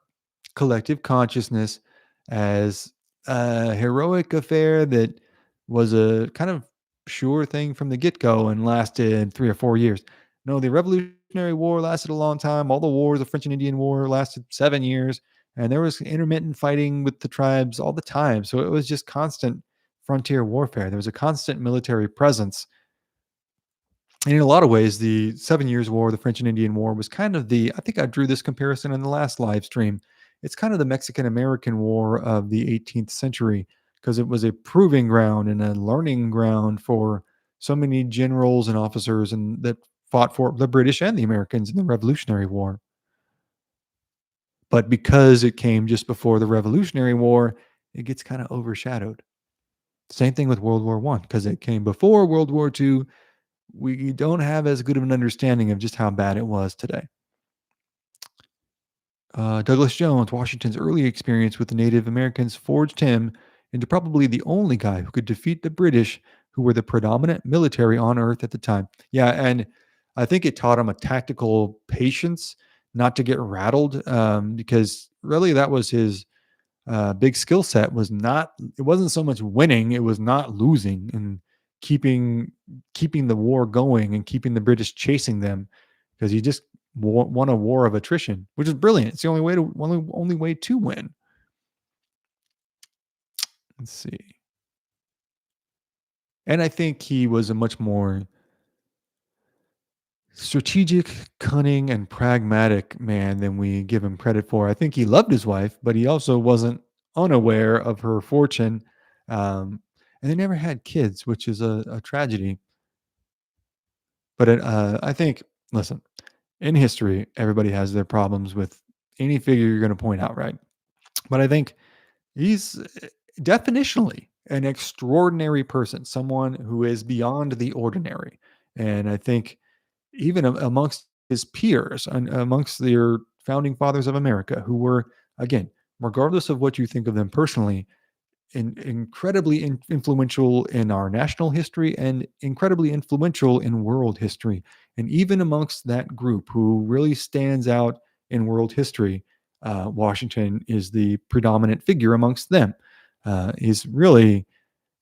A: collective consciousness as a heroic affair that was a kind of sure thing from the get go and lasted 3 or 4 years. No, the Revolutionary War lasted a long time. All the wars, the French and Indian War lasted 7 years, and there was intermittent fighting with the tribes all the time. So it was just constant frontier warfare. There was a constant military presence, and in a lot of ways, the 7 Years' War, the French and Indian War, was kind of I think I drew this comparison in the last live stream. It's kind of the Mexican American War of the 18th century because it was a proving ground and a learning ground for so many generals and officers and that fought for the British and the Americans in the Revolutionary War. But because it came just before the Revolutionary War, it gets kind of overshadowed. Same thing with World War One because it came before World War Two. We don't have as good of an understanding of just how bad it was today. Douglas Jones, Washington's early experience with the Native Americans forged him into probably the only guy who could defeat the British, who were the predominant military on Earth at the time. Yeah, and I think it taught him a tactical patience, not to get rattled, because really that was his big skill set. Was not it wasn't so much winning; it was not losing and keeping keeping the war going and keeping the British chasing them because he just won a war of attrition, which is brilliant. It's the only way to win. Let's see. And I think he was a much more strategic, cunning, and pragmatic man than we give him credit for. I think he loved his wife, but he also wasn't unaware of her fortune. Um, and they never had kids, which is a tragedy. But I think, listen, in history, everybody has their problems with any figure you're going to point out, right? But I think he's definitionally an extraordinary person, someone who is beyond the ordinary. And I think even amongst his peers and amongst their founding fathers of America, who were, again, regardless of what you think of them personally, incredibly influential in our national history and incredibly influential in world history. And even amongst that group who really stands out in world history, Washington is the predominant figure amongst them. He's really,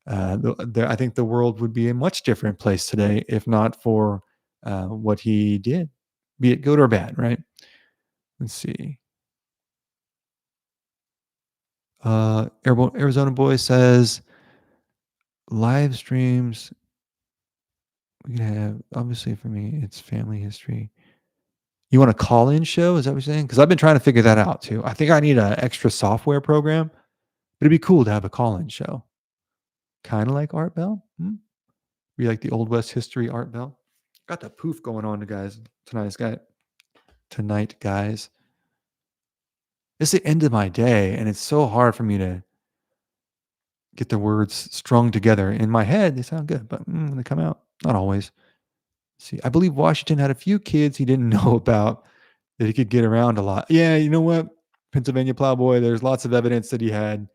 A: I think the world would be a much different place today if not for what he did, be it good or bad, right? Let's see. Arizona Boy says live streams. We can have, obviously, for me, it's family history. You want a call in show? Is that what you're saying? Because I've been trying to figure that out too. I think I need an extra software program, but it'd be cool to have a call in show. Kind of like Art Bell. Hmm? Be like the Old West history Art Bell. Got the poof going on, guys. Tonight, guys. It's the end of my day, and it's so hard for me to get the words strung together. In my head, they sound good, but when they come out, not always. See, I believe Washington had a few kids he didn't know about that he could get around a lot. Yeah, you know what? Pennsylvania Plowboy, there's lots of evidence that he had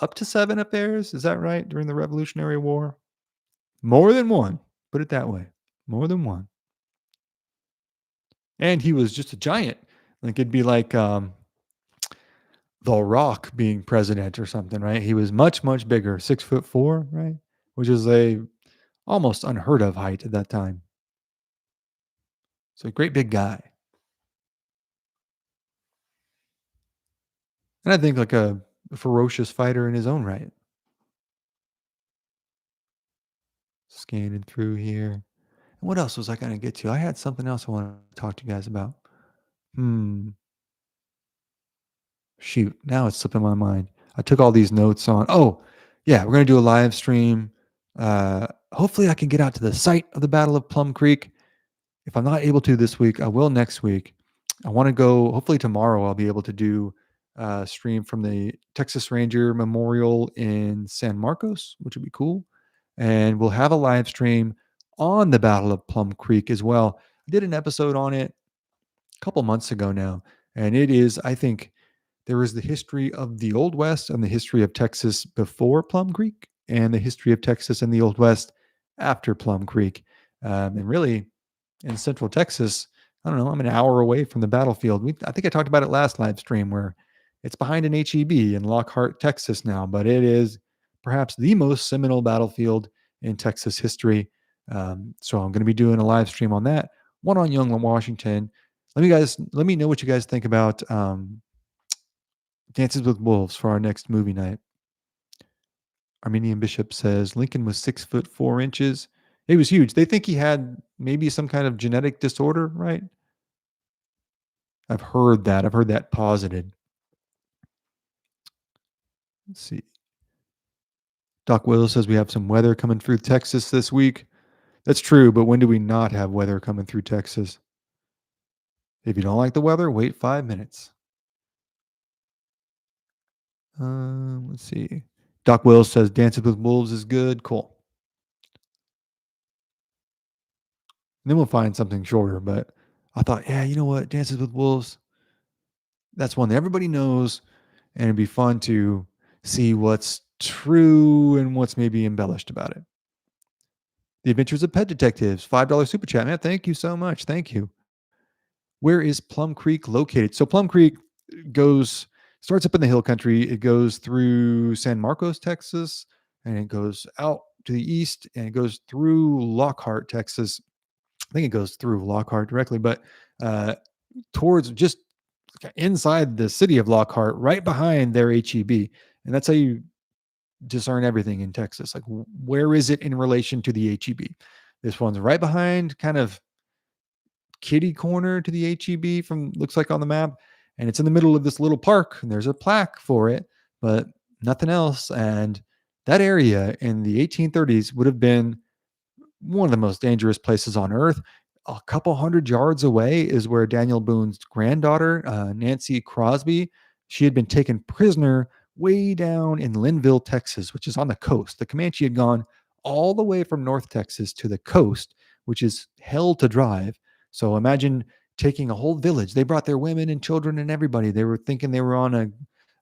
A: up to 7 affairs. Is that right? During the Revolutionary War? More than one. Put it that way. More than one. And he was just a giant. Like it'd be like The Rock being president or something, right? He was much, much bigger, 6'4", right? Which is a almost unheard of height at that time. So a great big guy. And I think like a ferocious fighter in his own right. Scanning through here. And what else was I going to get to? I had something else I wanted to talk to you guys about. Hmm. Shoot. Now it's slipping my mind. I took all these notes on. Oh, yeah. We're going to do a live stream. Hopefully, I can get out to the site of the Battle of Plum Creek. If I'm not able to this week, I will next week. I want to go. Hopefully, tomorrow I'll be able to do a stream from the Texas Ranger Memorial in San Marcos, which would be cool. And we'll have a live stream on the Battle of Plum Creek as well. I did an episode on it a couple months ago now, And it is, I think, there is the history of the Old West and the history of Texas before Plum Creek, and the history of Texas and the Old West after Plum Creek. And really, in Central Texas, I don't know, I'm an hour away from the battlefield. I think I talked about it last live stream where it's behind an HEB in Lockhart, Texas now, but it is perhaps the most seminal battlefield in Texas history. So I'm going to be doing a live stream on that, one on Young Washington. Let me know what you guys think about Dances with Wolves for our next movie night. Armenian Bishop says Lincoln was 6'4". He was huge. They think he had maybe some kind of genetic disorder, right? I've heard that. I've heard that posited. Let's see. Doc Willis says we have some weather coming through Texas this week. That's true, but when do we not have weather coming through Texas? If you don't like the weather, wait 5 minutes. Let's see. Doc Willis says Dances with Wolves is good. Cool. And then we'll find something shorter, but I thought, yeah, you know what? Dances with Wolves, that's one that everybody knows, and it'd be fun to see what's true and what's maybe embellished about it. The Adventures of Pet Detectives, $5 super chat, man. Thank you so much. Thank you. Where is Plum Creek located? So Plum Creek goes starts up in the hill country. It goes through San Marcos, Texas, and it goes out to the east and it goes through Lockhart, Texas. I think it goes through Lockhart directly, but uh, towards just inside the city of Lockhart, right behind their HEB. And that's how you discern everything in Texas. Like, where is it in relation to the HEB? This one's right behind, kind of kitty corner to the HEB from looks like on the map, and it's in the middle of this little park. And there's a plaque for it, but nothing else. And that area in the 1830s would have been one of the most dangerous places on earth. A couple hundred yards away is where Daniel Boone's granddaughter, Nancy Crosby, she had been taken prisoner way down in Linville, Texas, which is on the coast. The Comanche had gone all the way from North Texas to the coast, which is hell to drive. So imagine taking a whole village. They brought their women and children and everybody. They were thinking they were on a,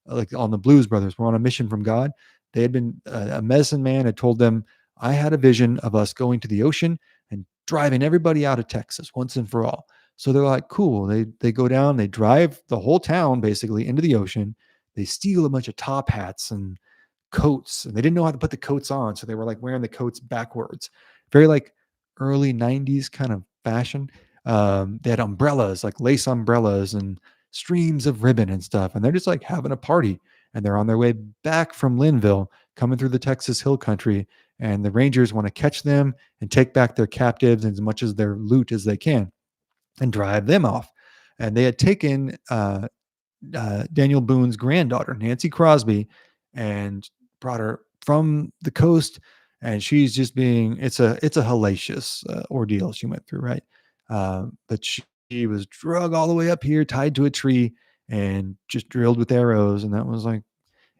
A: like on the Blues Brothers, were on a mission from God. They had been, a medicine man had told them, I had a vision of us going to the ocean and driving everybody out of Texas once and for all. So they're like, cool. They go down, they drive the whole town basically into the ocean. They steal a bunch of top hats and coats, and they didn't know how to put the coats on, so they were like wearing the coats backwards. Very like early 90s kind of fashion. They had umbrellas, like lace umbrellas and streams of ribbon and stuff, and they're just like having a party. And they're on their way back from Linville, coming through the Texas Hill Country, and the Rangers want to catch them and take back their captives and as much as their loot as they can and drive them off. And they had taken Daniel Boone's granddaughter, Nancy Crosby, and brought her from the coast. And she's just being, it's a hellacious ordeal she went through, right? But she was drug all the way up here, tied to a tree, and just drilled with arrows. And that was like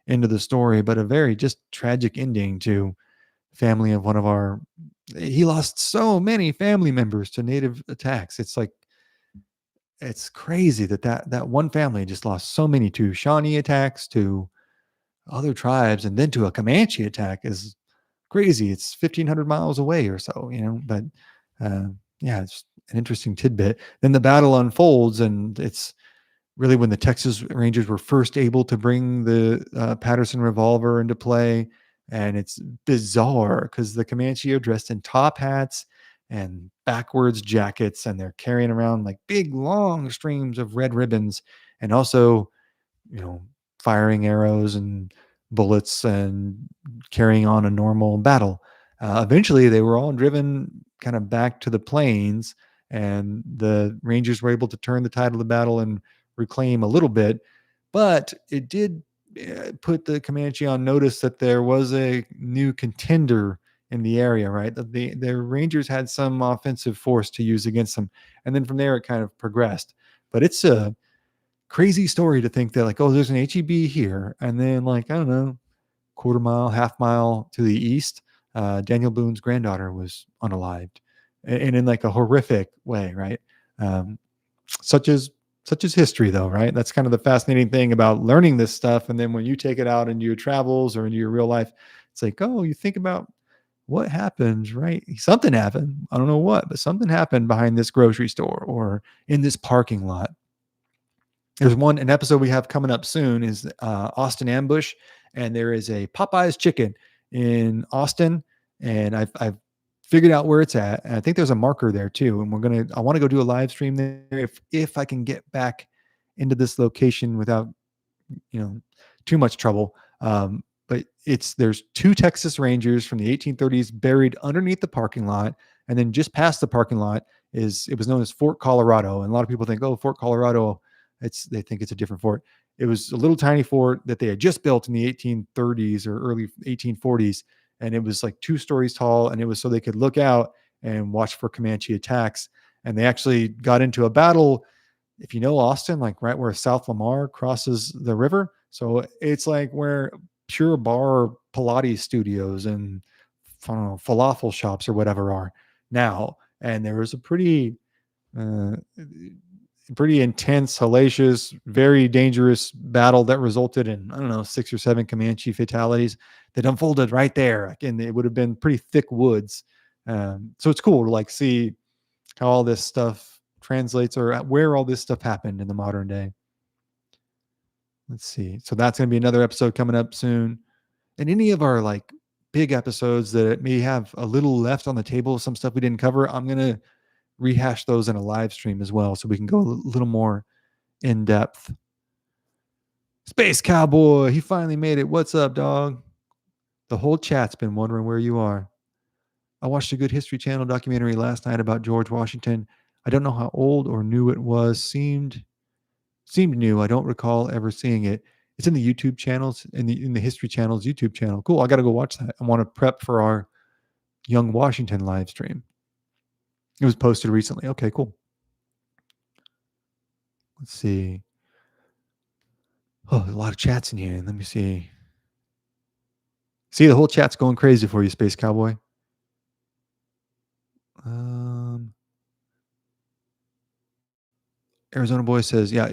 A: end of the story, but a very just tragic ending to family of one of our, he lost so many family members to native attacks. It's like, it's crazy that one family just lost so many to Shawnee attacks, to other tribes, and then to a Comanche attack is crazy. It's 1,500 miles away or so, you know. But uh, yeah, it's an interesting tidbit. Then the battle unfolds, and it's really when the Texas Rangers were first able to bring the Patterson revolver into play. And it's bizarre because the Comanche are dressed in top hats and backwards jackets, and they're carrying around like big, long streams of red ribbons, and also, you know, firing arrows and bullets and carrying on a normal battle. Eventually, they were all driven kind of back to the plains, and the Rangers were able to turn the tide of the battle and reclaim a little bit. But it did put the Comanche on notice that there was a new contender in the area, right? That the Rangers had some offensive force to use against them, and then from there it kind of progressed. But it's a crazy story to think that like, oh, there's an HEB here, and then like I don't know, quarter mile, half mile to the east, Daniel Boone's granddaughter was unalived, and in like a horrific way, right? Such as Such is history, though, right? That's kind of the fascinating thing about learning this stuff. And then when you take it out into your travels or into your real life, it's like, oh, you think about what happened, right? Something happened. I don't know what, but something happened behind this grocery store or in this parking lot. There's an episode we have coming up soon is Austin Ambush, and there is a Popeyes chicken in Austin, and I've figured out where it's at, and I think there's a marker there too. And I want to go do a live stream there if I can get back into this location without too much trouble. But there's two Texas Rangers from the 1830s buried underneath the parking lot, and then just past the parking lot it was known as Fort Colorado. And a lot of people think, oh, Fort Colorado, they think it's a different fort. It was a little tiny fort that they had just built in the 1830s or early 1840s, and it was like 2 stories tall, and it was so they could look out and watch for Comanche attacks. And they actually got into a battle, if you know Austin, like right where South Lamar crosses the river. So it's like where Pure Bar Pilates studios and I don't know, falafel shops or whatever are now. And there was a uh, pretty intense, hellacious, very dangerous battle that resulted in, I don't know, 6 or 7 Comanche fatalities that unfolded right there. Again, it would have been pretty thick woods. So it's cool to like see how all this stuff translates or where all this stuff happened in the modern day. Let's see. So that's going to be another episode coming up soon. And any of our like big episodes that may have a little left on the table, some stuff we didn't cover, I'm going to rehash those in a live stream as well so we can go a little more in depth. Space Cowboy, he finally made it. What's up, dog? The whole chat's been wondering where you are. I watched a good History Channel documentary last night about George Washington. I don't know how old or new it was. Seemed new. I don't recall ever seeing it. It's in the YouTube channels, in the History Channel's YouTube channel. Cool. I got to go watch that. I want to prep for our Young Washington live stream. It was posted recently. Okay, cool. Let's see. Oh, there's a lot of chats in here. Let me see. See, the whole chat's going crazy for you, Space Cowboy. Arizona Boy says, yeah,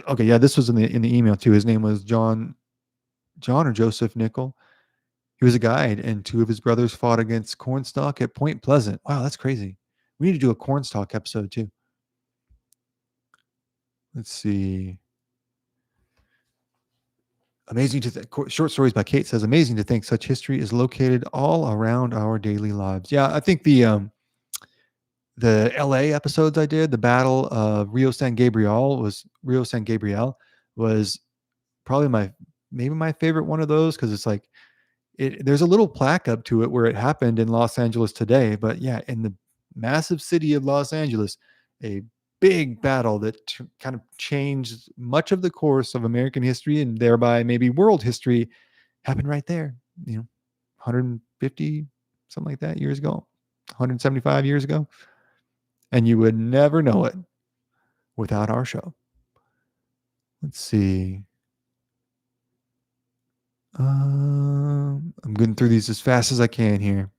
A: okay, yeah, this was in the email too. His name was John or Joseph Nickel. He was a guide, and 2 of his brothers fought against Cornstalk at Point Pleasant. Wow, that's crazy. We need to do a Cornstalk episode too. Let's see. Amazing to short stories by Kate says, amazing to think such history is located all around our daily lives. Yeah, I think the LA episodes I did, the Battle of Rio San Gabriel was probably maybe my favorite one of those because it's like there's a little plaque up to it where it happened in Los Angeles today. But yeah, in the massive city of Los Angeles, a big battle that kind of changed much of the course of American history and thereby maybe world history happened right there, 150, something like that years ago, 175 years ago. And you would never know it without our show. Let's see. I'm getting through these as fast as I can here.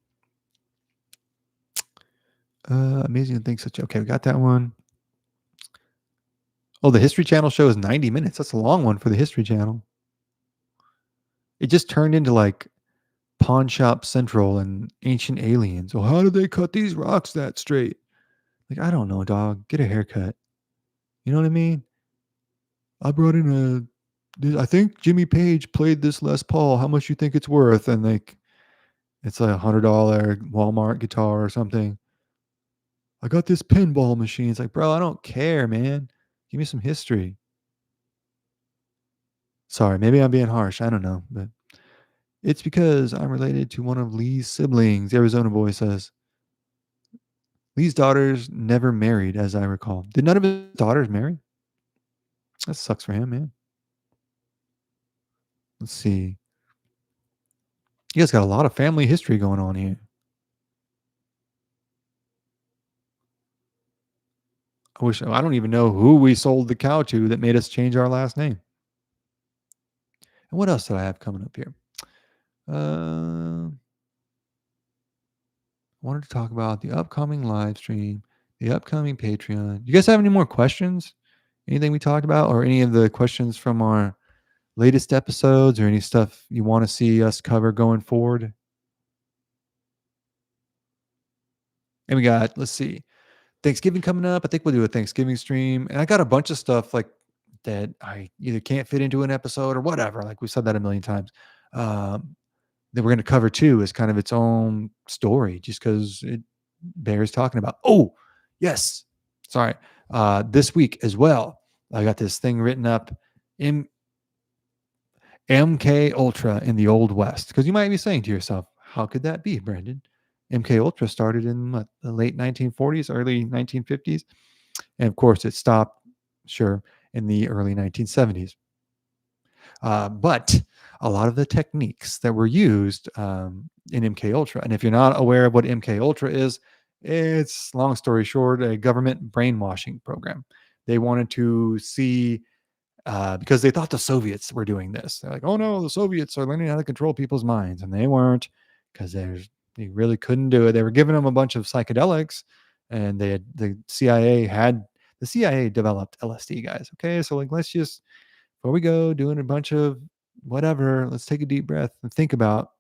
A: Amazing to think such. Okay, we got that one. Oh, the History Channel show is 90 minutes. That's a long one for the History Channel. It just turned into like Pawn Shop Central and Ancient Aliens. Well, how did they cut these rocks that straight? Like, I don't know, dog. Get a haircut. You know what I mean? I brought in I think Jimmy Page played this Les Paul. How much you think it's worth? And like, it's like $100 Walmart guitar or something. I got this pinball machine. It's like, bro, I don't care, man. Give me some history. Sorry, maybe I'm being harsh. I don't know, but it's because I'm related to one of Lee's siblings, Arizona Boy says. Lee's daughters never married, as I recall. Did none of his daughters marry? That sucks for him, man. Let's see. You guys got a lot of family history going on here. I don't even know who we sold the cow to that made us change our last name. And what else did I have coming up here? I wanted to talk about the upcoming live stream, the upcoming Patreon. You guys have any more questions? Anything we talked about, or any of the questions from our latest episodes, or any stuff you want to see us cover going forward? And we got, let's see, Thanksgiving coming up. I think we'll do a Thanksgiving stream. And I got a bunch of stuff like that I either can't fit into an episode or whatever. Like we said that a million times. Um, that we're going to cover too is kind of its own story just because it bears talking about. Oh, yes. Sorry. This week as well, I got this thing written up in MK Ultra in the Old West. Because you might be saying to yourself, how could that be, Brandon? MK Ultra started in what, the late 1940s, early 1950s. And of course, it stopped, sure, in the early 1970s. But a lot of the techniques that were used in MK Ultra, and if you're not aware of what MK Ultra is, it's long story short, a government brainwashing program. They wanted to see because they thought the Soviets were doing this. They're like, oh no, the Soviets are learning how to control people's minds, and they weren't because they really couldn't do it. They were giving them a bunch of psychedelics, and the CIA developed LSD, guys. Okay, so like let's just before we go doing a bunch of whatever, let's take a deep breath and think about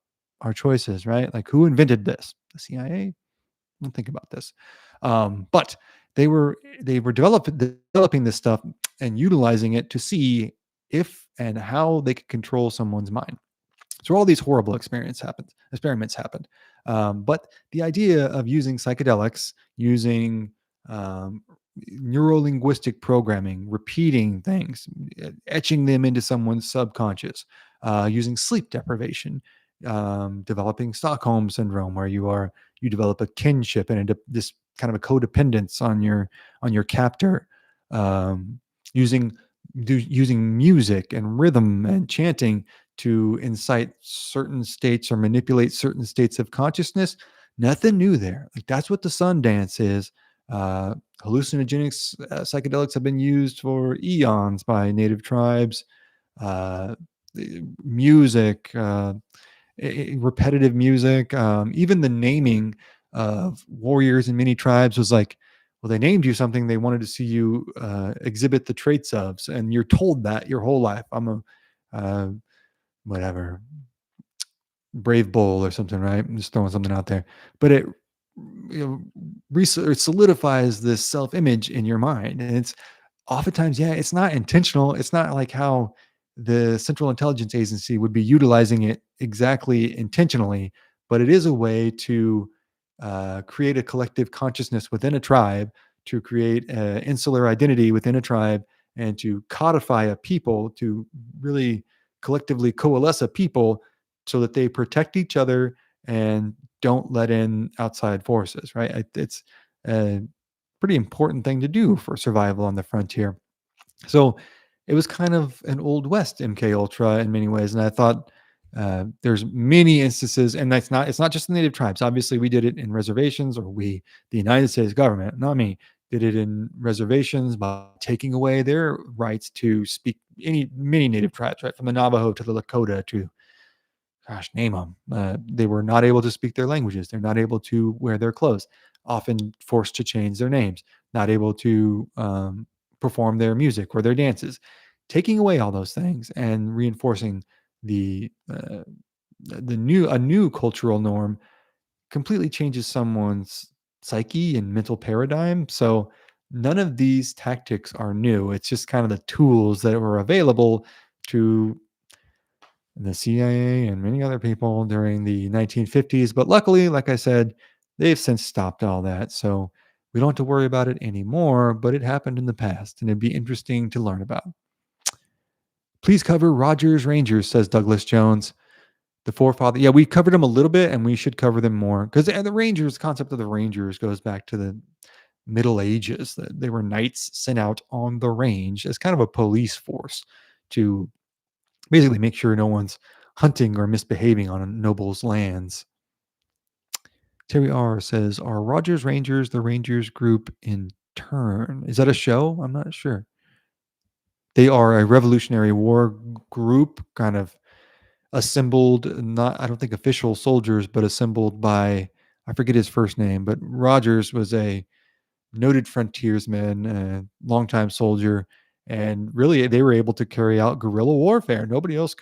A: our choices, right? Like who invented this? The CIA? Don't think about this. But they were developing this stuff and utilizing it to see if and how they could control someone's mind. So all these horrible experiments happened. But the idea of using psychedelics, using um, neuro-linguistic programming, repeating things, etching them into someone's subconscious, using sleep deprivation, developing Stockholm syndrome, where you develop a kinship and this kind of a codependence on your captor, um, using using music and rhythm and chanting to incite certain states or manipulate certain states of consciousness. Nothing new there. Like that's what the sun dance is. Uh, Hallucinogenics, psychedelics have been used for eons by native tribes. Uh, Music, repetitive music, even the naming of warriors in many tribes was like, well, they named you something they wanted to see you exhibit the traits of, and you're told that your whole life. I'm a whatever Brave Bull or something, right? I'm just throwing something out there, but it solidifies this self image in your mind, and it's oftentimes, yeah, it's not intentional. It's not like how the Central Intelligence Agency would be utilizing it exactly intentionally, but it is a way to create a collective consciousness within a tribe, to create an insular identity within a tribe, and to codify a people, to really collectively coalesce a people so that they protect each other and don't let in outside forces, right? It's a pretty important thing to do for survival on the frontier. So it was kind of an old west MK Ultra in many ways, and I thought there's many instances, and it's not just the native tribes. Obviously, we did it in reservations, or the United States government, not me, did it in reservations by taking away their rights to speak many native tribes, right, from the Navajo to the Lakota to gosh, name them. They were not able to speak their languages. They're not able to wear their clothes, often forced to change their names, not able to perform their music or their dances. Taking away all those things and reinforcing the uh, a new cultural norm completely changes someone's psyche and mental paradigm. So none of these tactics are new. It's just kind of the tools that were available to the CIA and many other people during the 1950s. But luckily, like I said, they've since stopped all that. So we don't have to worry about it anymore, but it happened in the past and it'd be interesting to learn about. Please cover Rogers Rangers, says Douglas Jones. The forefather. Yeah, we covered them a little bit and we should cover them more because the Rangers, concept of the Rangers goes back to the Middle Ages. They were knights sent out on the range as kind of a police force to basically make sure no one's hunting or misbehaving on a noble's lands. Terry R says, "Are Rogers Rangers the Rangers group in turn? Is that a show? I'm not sure. They are a Revolutionary War group, kind of assembled, not I don't think official soldiers, but assembled by I forget his first name, but Rogers was a noted frontiersman, a longtime soldier, And really, they were able to carry out guerrilla warfare. Nobody else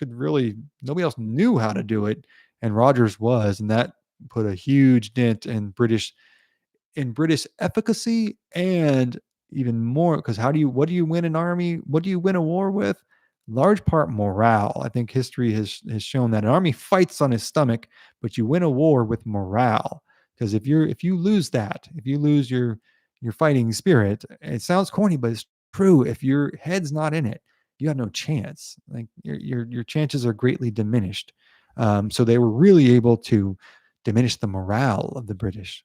A: knew how to do it, and Rogers was, and that put a huge dent in British efficacy, and even more because what do you win an army? What do you win a war with? Large part morale. I think history has shown that an army fights on his stomach, but you win a war with morale. Because if you lose that, if you lose your fighting spirit, it sounds corny, but it's true. If your head's not in it, you have no chance. Like your chances are greatly diminished. So they were really able to diminish the morale of the British.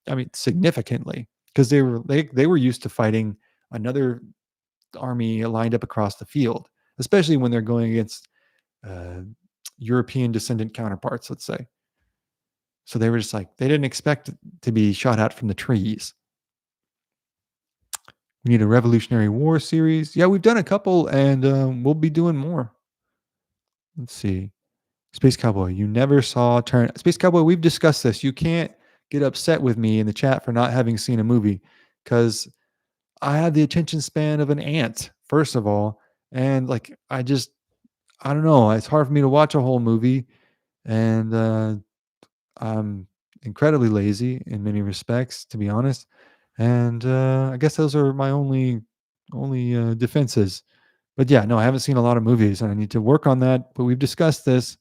A: I mean, significantly, because they were used to fighting another army lined up across the field, especially when they're going against uh, European descendant counterparts, let's say. So they were just like they didn't expect to be shot at from the trees. We need a Revolutionary War series. Yeah, we've done a couple, and we'll be doing more. Let's see. Space Cowboy, you never saw Turn. Space Cowboy, we've discussed this. You can't get upset with me in the chat for not having seen a movie because I have the attention span of an ant, first of all. And like, I don't know. It's hard for me to watch a whole movie. And I'm incredibly lazy in many respects, to be honest. And I guess those are my only defenses. But yeah, no, I haven't seen a lot of movies and I need to work on that. But we've discussed this.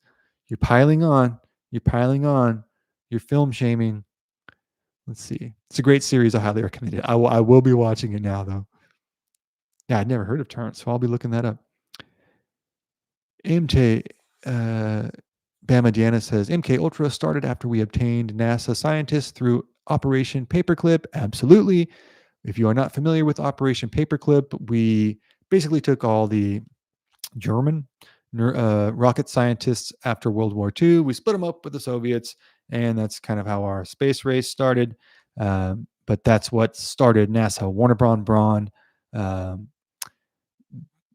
A: You're piling on. You're piling on. You're film shaming. Let's see. It's a great series. I highly recommend it. I will be watching it now, though. Yeah, I'd never heard of Turnt, so I'll be looking that up. MK Bama Diana says MK Ultra started after we obtained NASA scientists through Operation Paperclip. Absolutely. If you are not familiar with Operation Paperclip, we basically took all the German rocket scientists after World War II. We split them up with the Soviets, and that's kind of how our space race started. But that's what started NASA. Warner Braun Braun.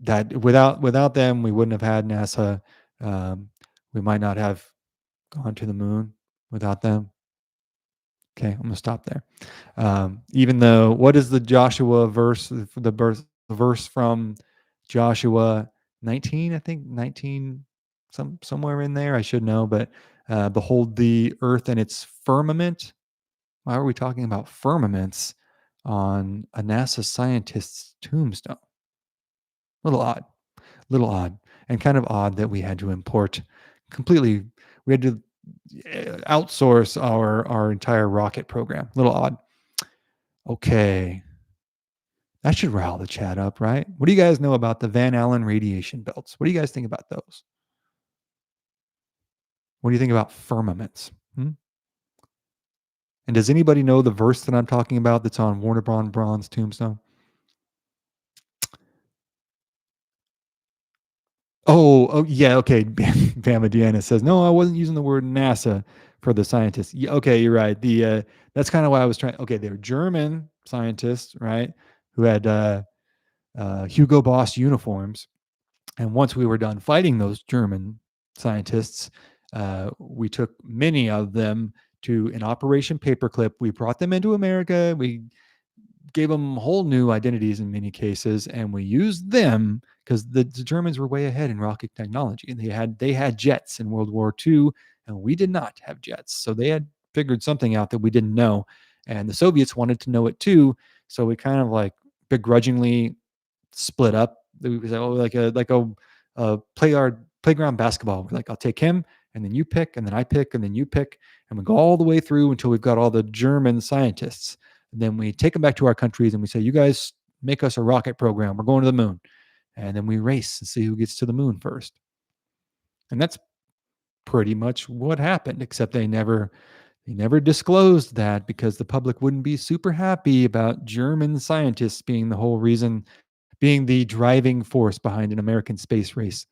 A: That without them, we wouldn't have had NASA. We might not have gone to the moon without them. Okay, I'm gonna stop there. Even though, what is the Joshua verse? The verse from Joshua 19, I think 19, somewhere in there. I should know, but behold the earth and its firmament. Why are we talking about firmaments on a NASA scientist's tombstone? Little odd, and kind of odd that we had to import completely. We had to outsource our entire rocket program. Little odd. Okay, that should rile the chat up, right? What do you guys know about the Van Allen radiation belts? What do you guys think about those? What do you think about firmaments? And does anybody know the verse that I'm talking about that's on Warner Braun's tombstone? Oh, yeah, okay. Bama Deanna says, no, I wasn't using the word NASA for the scientists. Yeah, okay, you're right. That's kind of why I was trying. Okay, they're German scientists, right? Who had Hugo Boss uniforms. And once we were done fighting those German scientists, we took many of them to an Operation Paperclip. We brought them into America. We gave them whole new identities in many cases, and we used them because the Germans were way ahead in rocket technology, and they had jets in World War II, and we did not have jets. So they had figured something out that we didn't know, and the Soviets wanted to know it too. So we kind of like begrudgingly split up. We was like a playground basketball. We're like, I'll take him, and then you pick, and then I pick, and then you pick, and we go all the way through until we've got all the German scientists. And then we take them back to our countries and we say, you guys make us a rocket program. We're going to the moon. And then we race and see who gets to the moon first. And that's pretty much what happened, except they never disclosed that because the public wouldn't be super happy about German scientists being the whole reason, being the driving force behind an American space race.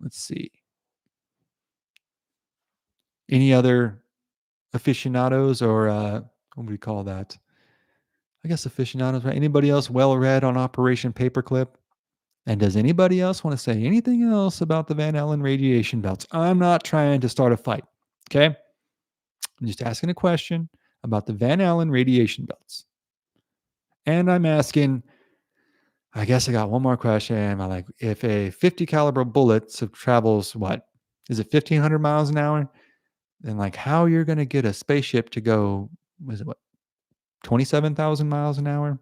A: Let's see. Any other aficionados or what do we call that? I guess aficionados, right? Anybody else well read on Operation Paperclip? And does anybody else want to say anything else about the Van Allen radiation belts? I'm not trying to start a fight. Okay. I'm just asking a question about the Van Allen radiation belts. And I'm asking, I guess I got one more question. I like if a 50 caliber bullet travels what? Is it 1500 miles an hour? Then like how you're gonna get a spaceship to go was it what 27,000 miles an hour? A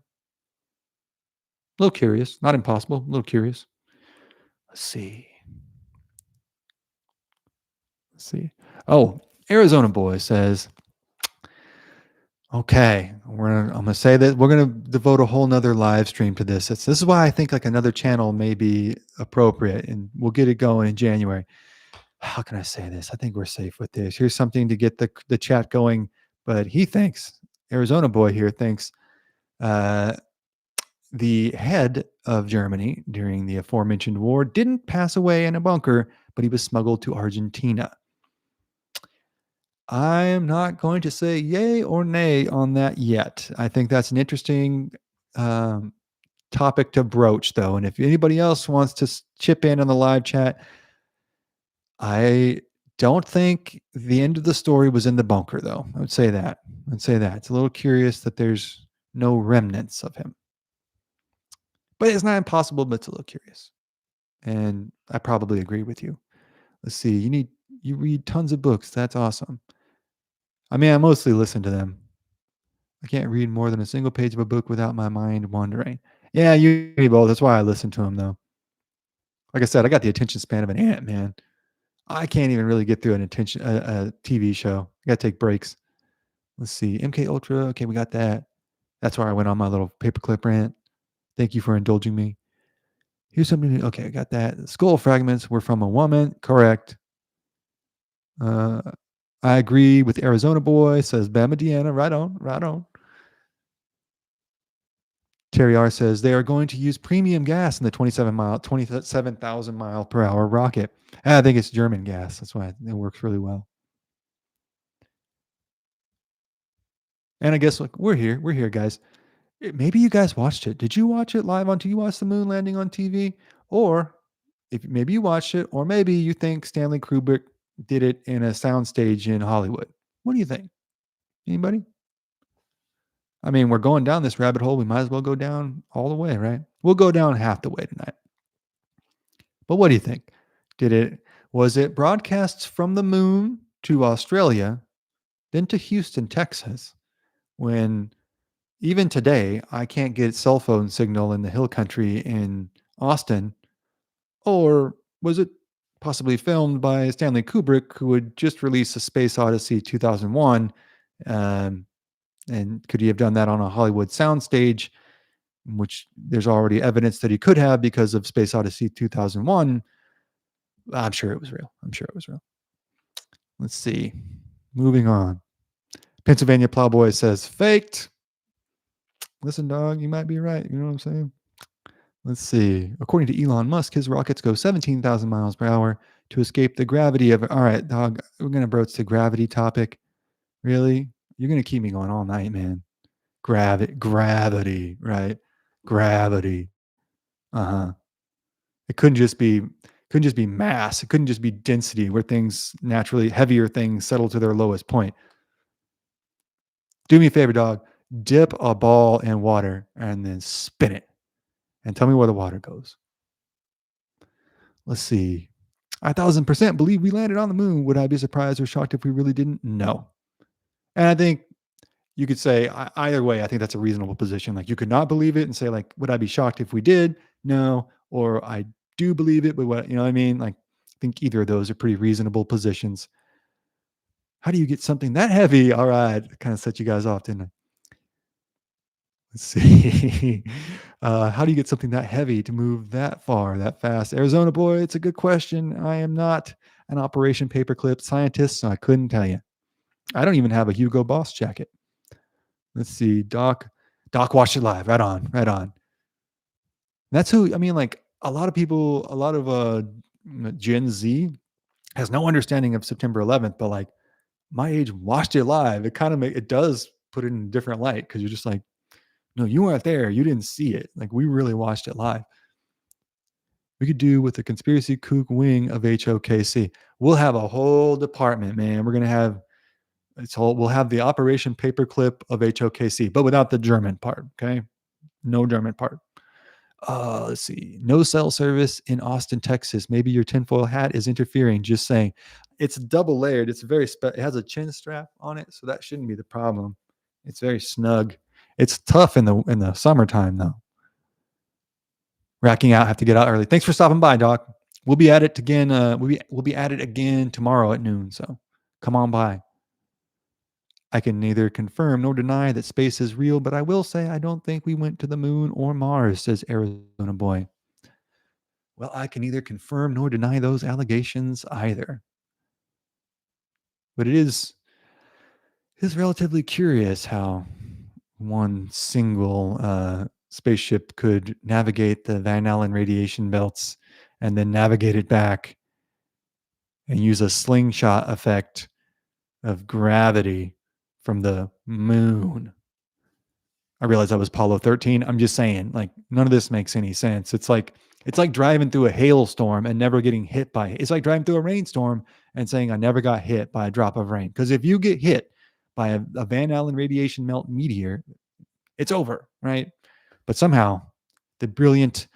A: little curious. Not impossible. A little curious. Let's see. Let's see. Oh, Arizona boy says, okay, I'm gonna say that we're gonna devote a whole nother live stream to this. This is why I think like another channel may be appropriate, and we'll get it going in January. How can I say this? I think we're safe with this. Here's something to get the chat going. But he thinks Arizona boy here thinks uh, the head of Germany during the aforementioned war didn't pass away in a bunker, but he was smuggled to Argentina. I am not going to say yay or nay on that yet. I think that's an interesting um, topic to broach, though. And if anybody else wants to chip in on the live chat, I don't think the end of the story was in the bunker, though. I would say that. I'd say that. It's a little curious that there's no remnants of him. But it's not impossible, but it's a little curious. And I probably agree with you. Let's see. You read tons of books. That's awesome. I mean, I mostly listen to them. I can't read more than a single page of a book without my mind wandering. Yeah, you both. That's why I listen to them, though. Like I said, I got the attention span of an ant, man. I can't even really get through a TV show. I got to take breaks. Let's see. MK Ultra. Okay, we got that. That's where I went on my little paperclip rant. Thank you for indulging me. Here's something. Okay, I got that. Skull fragments were from a woman. Correct. Uh, I agree with Arizona boy, says Bama Deanna. Right on, right on. Terry R says they are going to use premium gas in the 27,000 mile per hour rocket. I think it's German gas. That's why it works really well. And I guess like we're here, guys. Maybe you guys watched it. Did you watch it live on? Do you watch the moon landing on TV, or if maybe you watched it, or maybe you think Stanley Kubrick did it in a soundstage in Hollywood? What do you think? Anybody? I mean, we're going down this rabbit hole. We might as well go down all the way, right? We'll go down half the way tonight. But what do you think? Was it broadcasts from the moon to Australia, then to Houston, Texas, when even today I can't get cell phone signal in the hill country in Austin? Or was it possibly filmed by Stanley Kubrick, who had just released a Space Odyssey 2001? Um, and could he have done that on a Hollywood soundstage, which there's already evidence that he could have because of Space Odyssey 2001? I'm sure it was real. I'm sure it was real. Let's see. Moving on. Pennsylvania Plowboy says faked. Listen, dog, you might be right. You know what I'm saying? Let's see. According to Elon Musk, his rockets go 17,000 miles per hour to escape the gravity of. All right, dog, we're going to broach the gravity topic. Really? You're going to keep me going all night, man. Gravity, right? Gravity. Uh-huh. It couldn't just be mass. It couldn't just be density where things naturally heavier things settle to their lowest point. Do me a favor, dog. Dip a ball in water and then spin it and tell me where the water goes. Let's see. 1,000% believe we landed on the moon. Would I be surprised or shocked if we really didn't? No. And I think you could say either way, I think that's a reasonable position. Like you could not believe it and say like, would I be shocked if we did? No. Or I do believe it, but what, you know what I mean? Like I think either of those are pretty reasonable positions. How do you get something that heavy? All right. Kind of set you guys off, didn't I? Let's see. How do you get something that heavy to move that far, that fast? Arizona boy, it's a good question. I am not an Operation Paperclip scientist, so I couldn't tell you. I don't even have a Hugo Boss jacket. Let's see. Doc watched it live. Right on, right on. That's who, I mean, like a lot of people, a lot of Gen Z has no understanding of September 11th, but like my age watched it live. It kind of it does put it in a different light because you're just like, no, you weren't there. You didn't see it. Like we really watched it live. We could do with the conspiracy kook wing of HOKC. We'll have a whole department, man. We're gonna have we'll have the Operation Paperclip of HOKC, but without the German part. Okay, no German part. Let's see. No cell service in Austin, Texas. Maybe your tinfoil hat is interfering. Just saying. It's double layered. It's very it has a chin strap on it, so that shouldn't be the problem. It's very snug. It's tough in the summertime though. Racking out, have to get out early. Thanks for stopping by, Doc. We'll be at it again. We'll be at it again tomorrow at noon. So come on by. I can neither confirm nor deny that space is real, but I will say I don't think we went to the moon or Mars, says Arizona Boy. Well, I can neither confirm nor deny those allegations either. But it is relatively curious how one single spaceship could navigate the Van Allen radiation belts and then navigate it back and use a slingshot effect of gravity from the moon. I realize that was Apollo 13. I'm just saying, like, none of this makes any sense. It's like driving through a hailstorm and never getting hit by it. It's like driving through a rainstorm and saying I never got hit by a drop of rain. Because if you get hit by a Van Allen radiation melt meteor, it's over, right? But somehow the brilliant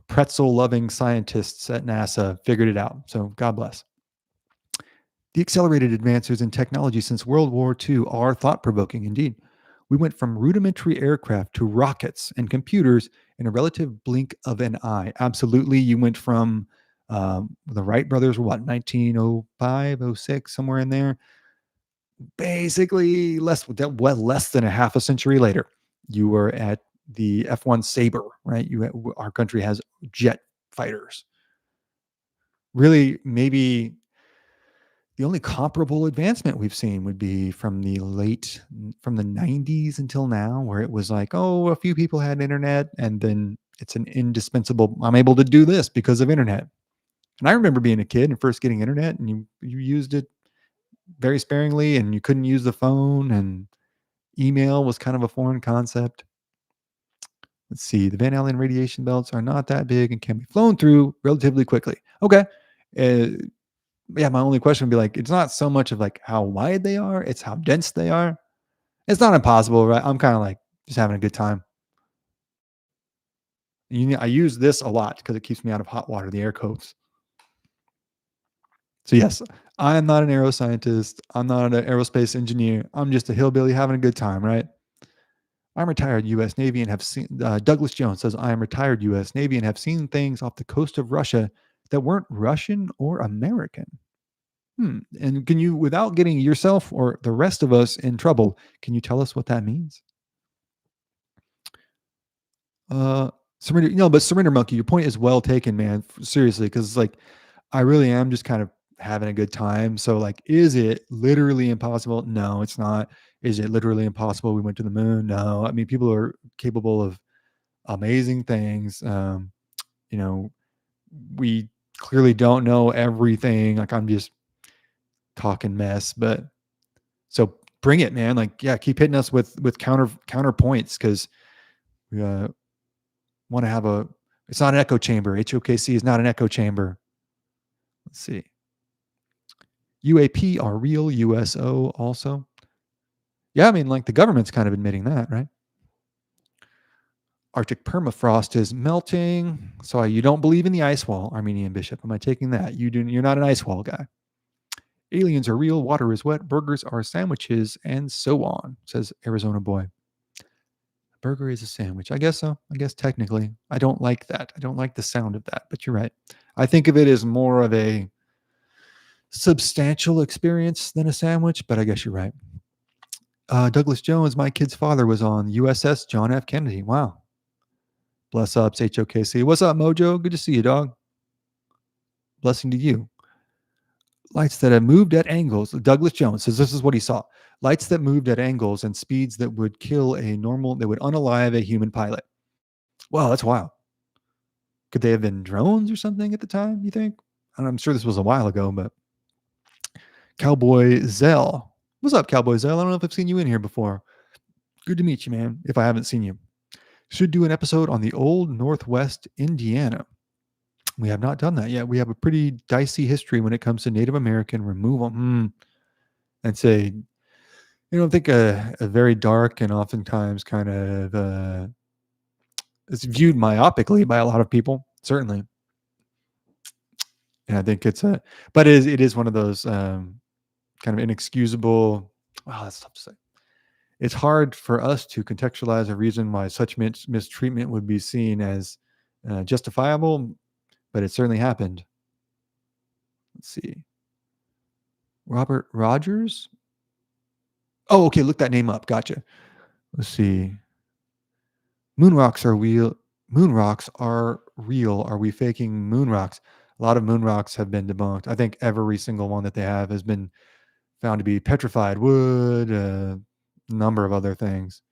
A: pretzel-loving scientists at NASA figured it out. So God bless. The accelerated advances in technology since World War II are thought-provoking indeed. We went from rudimentary aircraft to rockets and computers in a relative blink of an eye. Absolutely. You went from the Wright brothers, what, 1905, 06, somewhere in there. Basically, less than a half a century later, you were at the F-1 Sabre, right? Our country has jet fighters. Really, maybe the only comparable advancement we've seen would be from the 90s until now, where it was like, oh, a few people had internet, and then it's an indispensable, I'm able to do this because of internet. And I remember being a kid and first getting internet, and you used it very sparingly, and you couldn't use the phone, and email was kind of a foreign concept. Let's see. The Van Allen radiation belts are not that big and can be flown through relatively quickly. Okay. Yeah, my only question would be like, it's not so much of like how wide they are, it's how dense they are. It's not impossible, right? I'm kind of like just having a good time. I use this a lot because it keeps me out of hot water, the air coats. So yes, I am not an aeroscientist. I'm not an aerospace engineer. I'm just a hillbilly having a good time, right? I'm retired U.S. Navy and have seen, Douglas Jones says, I am retired U.S. Navy and have seen things off the coast of Russia that weren't Russian or American. And can you, without getting yourself or the rest of us in trouble, can you tell us what that means? Surrender, but Surrender Monkey, your point is well taken, man. Seriously, because like I really am just kind of having a good time. So like, is it literally impossible? No, it's not. Is it literally impossible? We went to the moon? No. I mean, people are capable of amazing things. You know, we clearly don't know everything. Like I'm just talking mess, but so bring it, man. Like, yeah, keep hitting us with counterpoints because we want to have a. It's not an echo chamber. HOKC is not an echo chamber. Let's see. UAP are real. USO also. Yeah, I mean, like the government's kind of admitting that, right? Arctic permafrost is melting. So you don't believe in the ice wall, Armenian bishop. Am I taking that? You're not an ice wall guy. Aliens are real. Water is wet. Burgers are sandwiches, and so on, says Arizona Boy. Burger is a sandwich. I guess so. I guess technically. I don't like that. I don't like the sound of that, but you're right. I think of it as more of a substantial experience than a sandwich, but I guess you're right. Douglas Jones, my kid's father, was on USS John F. Kennedy. Wow. Bless ups, HOKC. What's up, Mojo? Good to see you, dog. Blessing to you. Lights that have moved at angles. Douglas Jones says this is what he saw. Lights that moved at angles and speeds that would kill that would unalive a human pilot. Wow, that's wild. Could they have been drones or something at the time, you think? I'm sure this was a while ago, but Cowboy Zell. What's up, Cowboy Zell? I don't know if I've seen you in here before. Good to meet you, man, if I haven't seen you. Should do an episode on the old Northwest Indiana. We have not done that yet. We have a pretty dicey history when it comes to Native American removal. I'd say, I think a very dark and oftentimes kind of It's viewed myopically by a lot of people, certainly. And I think it's a, but it is one of those kind of inexcusable. Wow, that's tough to say. It's hard for us to contextualize a reason why such mistreatment would be seen as justifiable, but it certainly happened. Let's see. Robert Rogers? Oh, okay. Look that name up. Gotcha. Let's see. Moon rocks are real. Moon rocks are real. Are we faking moon rocks? A lot of moon rocks have been debunked. I think every single one that they have has been found to be petrified wood, a number of other things.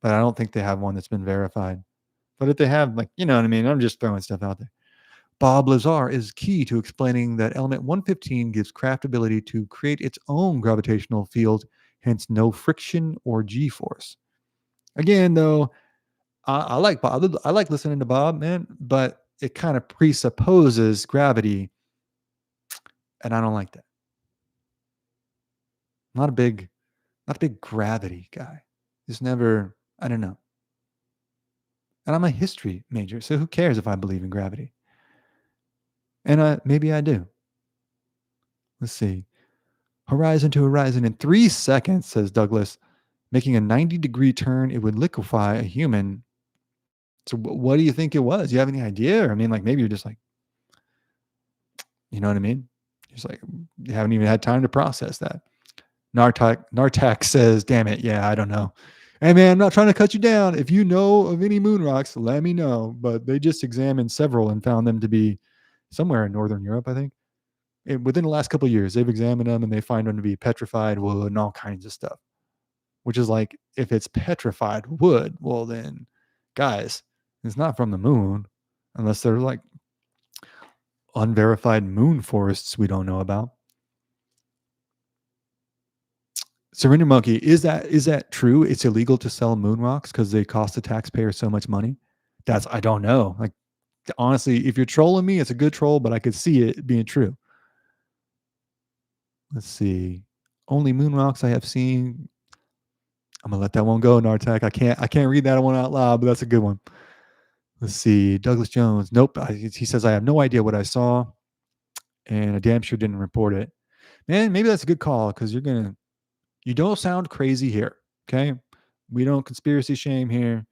A: But I don't think they have one that's been verified. But if they have, like, you know what I mean? I'm just throwing stuff out there. Bob Lazar is key to explaining that element 115 gives craft ability to create its own gravitational field, hence no friction or G-force. Again, though, I like Bob. I like listening to Bob, man, but it kind of presupposes gravity, and I don't like that. Not a big, not a big gravity guy. Just never. I don't know. And I'm a history major, so who cares if I believe in gravity? And maybe I do. Let's see. Horizon to horizon in 3 seconds, says Douglas. Making a 90-degree turn, it would liquefy a human. So what do you think it was? You have any idea? Or, I mean, like, maybe you're just like, you know what I mean? Just like, you haven't even had time to process that. Nartak says, damn it. Yeah, I don't know. Hey, man, I'm not trying to cut you down. If you know of any moon rocks, let me know. But they just examined several and found them to be somewhere in Northern Europe, I think. Within the last couple of years, they've examined them and they find them to be petrified wood and all kinds of stuff. Which is like, if it's petrified wood, well then, guys, it's not from the moon, unless they're like unverified moon forests we don't know about. Surrender Monkey, is that true? It's illegal to sell moon rocks because they cost the taxpayer so much money? I don't know. Like, honestly, if you're trolling me, it's a good troll, but I could see it being true. Let's see. Only moon rocks I have seen. I'm gonna let that one go, Nartek. I can't read that one out loud, but that's a good one. Let's see. Douglas Jones. Nope. He says I have no idea what I saw, and I damn sure didn't report it. Man, maybe that's a good call because you don't sound crazy here. Okay, we don't conspiracy shame here.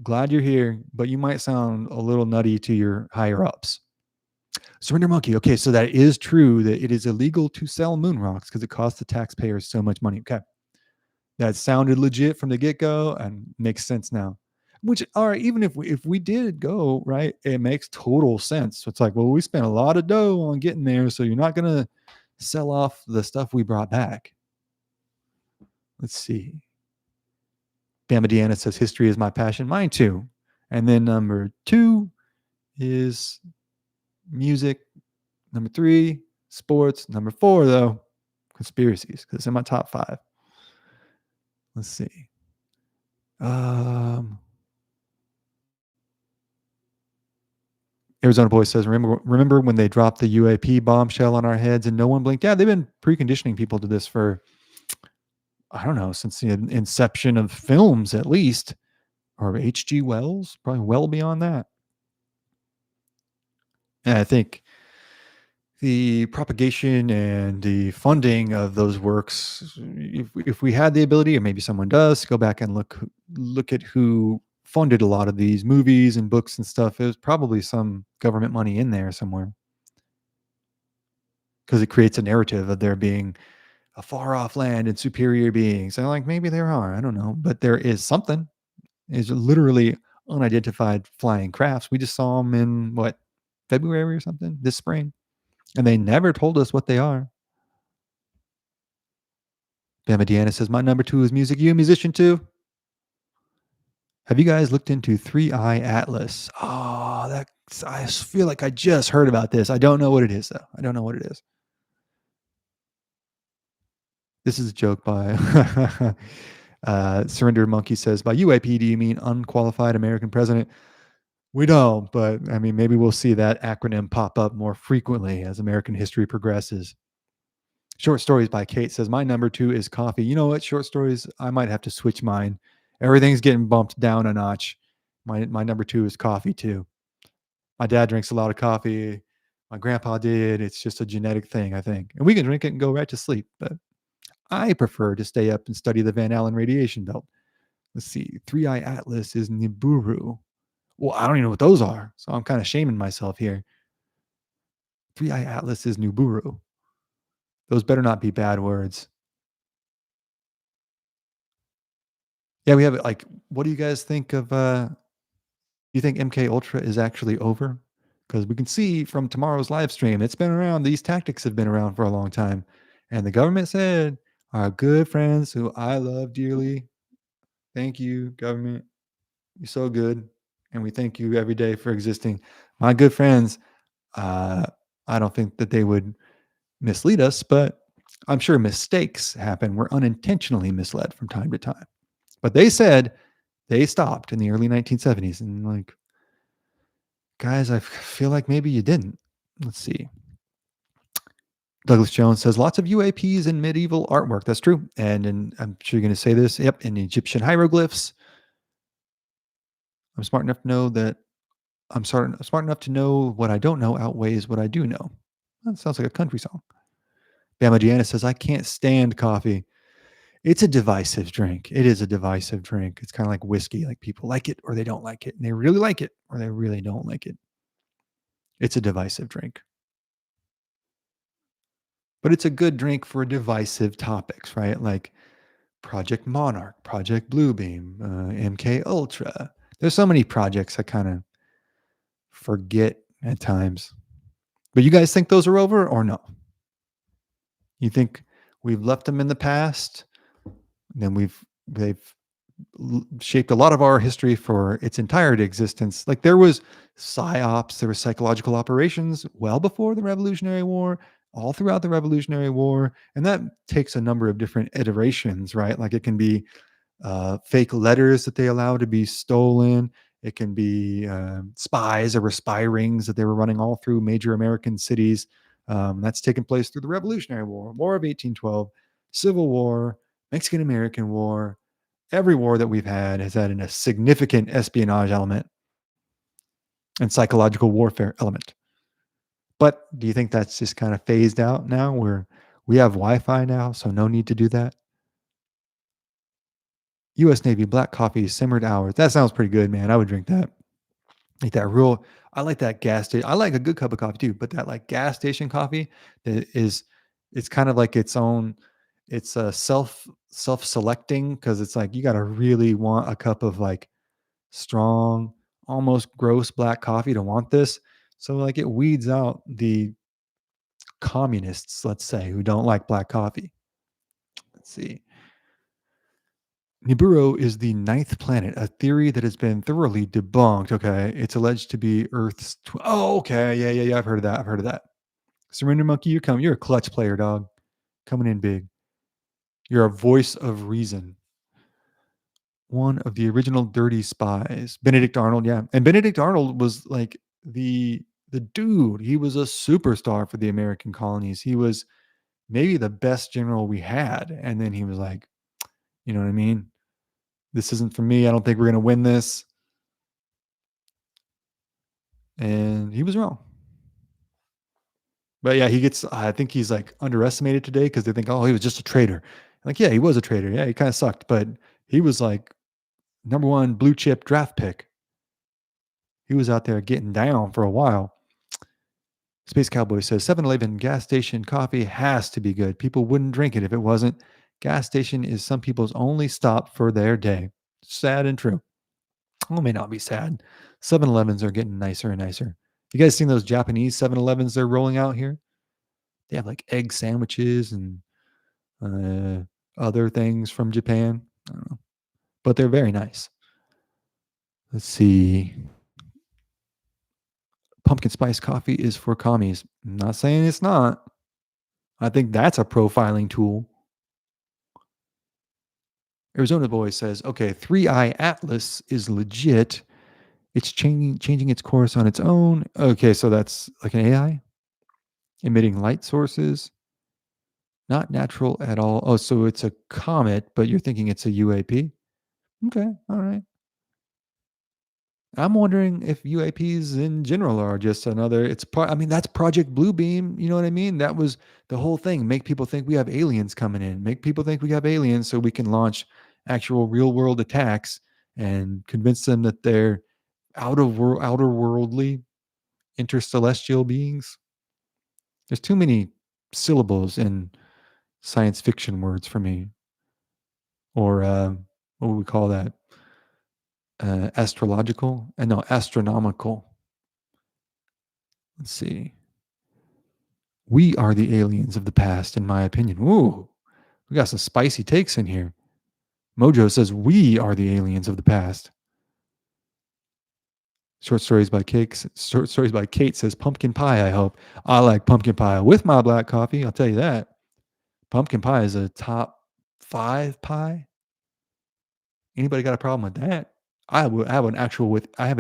A: Glad you're here, but you might sound a little nutty to your higher ups. Surrender Monkey. Okay, so that is true that it is illegal to sell moon rocks because it costs the taxpayers so much money. Okay, that sounded legit from the get go and makes sense now. Which, all right, even if we did go right, it makes total sense. So it's like, well, we spent a lot of dough on getting there, so you're not gonna sell off the stuff we brought back. Let's see. Bama Deanna says history is my passion. Mine too. And then number 2 is music. Number 3, sports. Number 4, though, conspiracies, because it's in my top 5. Let's see. Arizona Boy says, remember when they dropped the UAP bombshell on our heads and no one blinked? Yeah, they've been preconditioning people to this for, I don't know, since the inception of films, at least, or H.G. Wells, probably well beyond that. And I think the propagation and the funding of those works, if we had the ability, or maybe someone does, go back and look at who funded a lot of these movies and books and stuff, there's probably some government money in there somewhere, because it creates a narrative of there being a far off land and superior beings. And like, maybe there are, I don't know, but there is something. Is literally unidentified flying crafts. We just saw them in February or something this spring, and they never told us what they are. Bama Deanna says, my number 2 is music. You a musician too? Have you guys looked into 3-Eye Atlas? Oh, I feel like I just heard about this. I don't know what it is, though. I don't know what it is. This is a joke by Surrender Monkey says, by UAP, do you mean unqualified American president? We don't, but I mean, maybe we'll see that acronym pop up more frequently as American history progresses. Short Stories by Kate says, my number 2 is coffee. You know what? Short stories, I might have to switch mine. Everything's getting bumped down a notch. My number 2 is coffee too. My dad drinks a lot of coffee. My grandpa did. It's just a genetic thing, I think. And we can drink it and go right to sleep, but I prefer to stay up and study the Van Allen radiation belt. Let's see. Three Eye Atlas is Nibiru. Well, I don't even know what those are, so I'm kind of shaming myself here. Three Eye Atlas is Nibiru. Those better not be bad words. Yeah, we have it. Like, what do you guys think of? You think MK Ultra is actually over? Because we can see from tomorrow's live stream, it's been around. These tactics have been around for a long time, and the government said, "Our good friends who I love dearly, thank you, government. You're so good, and we thank you every day for existing." My good friends, uh, I don't think that they would mislead us, but I'm sure mistakes happen. We're unintentionally misled from time to time. But they said they stopped in the early 1970s. And like, guys, I feel like maybe you didn't. Let's see. Douglas Jones says lots of UAPs in medieval artwork. That's true. And I'm sure you're going to say this. Yep. In Egyptian hieroglyphs. I'm smart enough to know that smart enough to know what I don't know outweighs what I do know. That sounds like a country song. Bama Gianna says, I can't stand coffee. It's a divisive drink. It is a divisive drink. It's kind of like whiskey. Like people like it or they don't like it. And they really like it or they really don't like it. It's a divisive drink. But it's a good drink for divisive topics, right? Like Project Monarch, Project Bluebeam, MK Ultra. There's so many projects I kind of forget at times. But you guys think those are over or no? You think we've left them in the past? Then they've shaped a lot of our history for its entire existence. Like there was psyops, there were psychological operations well before the Revolutionary War, all throughout the Revolutionary War, and that takes a number of different iterations, right? Like it can be fake letters that they allow to be stolen. It can be spies. There were spy rings that they were running all through major American cities. That's taken place through the Revolutionary War, War of 1812, Civil War, Mexican American War. Every war that we've had has had a significant espionage element and psychological warfare element. But do you think that's just kind of phased out now where we have Wi-Fi now, so no need to do that? US Navy black coffee simmered hours. That sounds pretty good, man. I would drink that. Like that real I like that gas station. I like a good cup of coffee too, but that like gas station coffee that is it's kind of like its own it's a self-selecting because it's like you got to really want a cup of like strong, almost gross black coffee to want this. So like it weeds out the communists, let's say, who don't like black coffee. Let's see. Nibiru is the ninth planet, a theory that has been thoroughly debunked. Okay. It's alleged to be Earth's. Oh, okay. Yeah. I've heard of that. I've heard of that. Surrender Monkey, you come. You're a clutch player, dog. Coming in big. You're a voice of reason. One of the original dirty spies. Benedict Arnold, yeah. And Benedict Arnold was like the dude. He was a superstar for the American colonies. He was maybe the best general we had. And then he was like, you know what I mean? This isn't for me. I don't think we're going to win this. And he was wrong. But yeah, I think he's like underestimated today because they think, oh, he was just a traitor. Like, yeah, he was a traitor. Yeah, he kind of sucked, but he was like number one blue chip draft pick. He was out there getting down for a while. Space Cowboy says 7-Eleven gas station coffee has to be good. People wouldn't drink it if it wasn't. Gas station is some people's only stop for their day. Sad and true. Well, it may not be sad. 7-Elevens are getting nicer and nicer. You guys seen those Japanese 7-Elevens they're rolling out here? They have like egg sandwiches and other things from Japan. I don't know. But they're very nice. Let's see. Pumpkin spice coffee is for commies. I'm not saying it's not. I think that's a profiling tool. Arizona Boy says, okay, Three Eye Atlas is legit. It's changing its course on its own. Okay, so that's like an AI emitting light sources. Not natural at all. Oh, so it's a comet, but you're thinking it's a UAP? Okay, all right. I'm wondering if UAPs in general are just another. I mean, that's Project Bluebeam. You know what I mean? That was the whole thing. Make people think we have aliens coming in. Make people think we have aliens so we can launch actual real world attacks and convince them that they're outer worldly interstellestial beings. There's too many syllables in science fiction words for me, or what would we call that? Astrological? And no, astronomical. Let's see. We are the aliens of the past, in my opinion. Ooh, we got some spicy takes in here. Mojo says we are the aliens of the past. Short stories by Kate says pumpkin pie. I hope I like pumpkin pie with my black coffee. I'll tell you that. Pumpkin pie is a top 5 pie. Anybody got a problem with that? I have an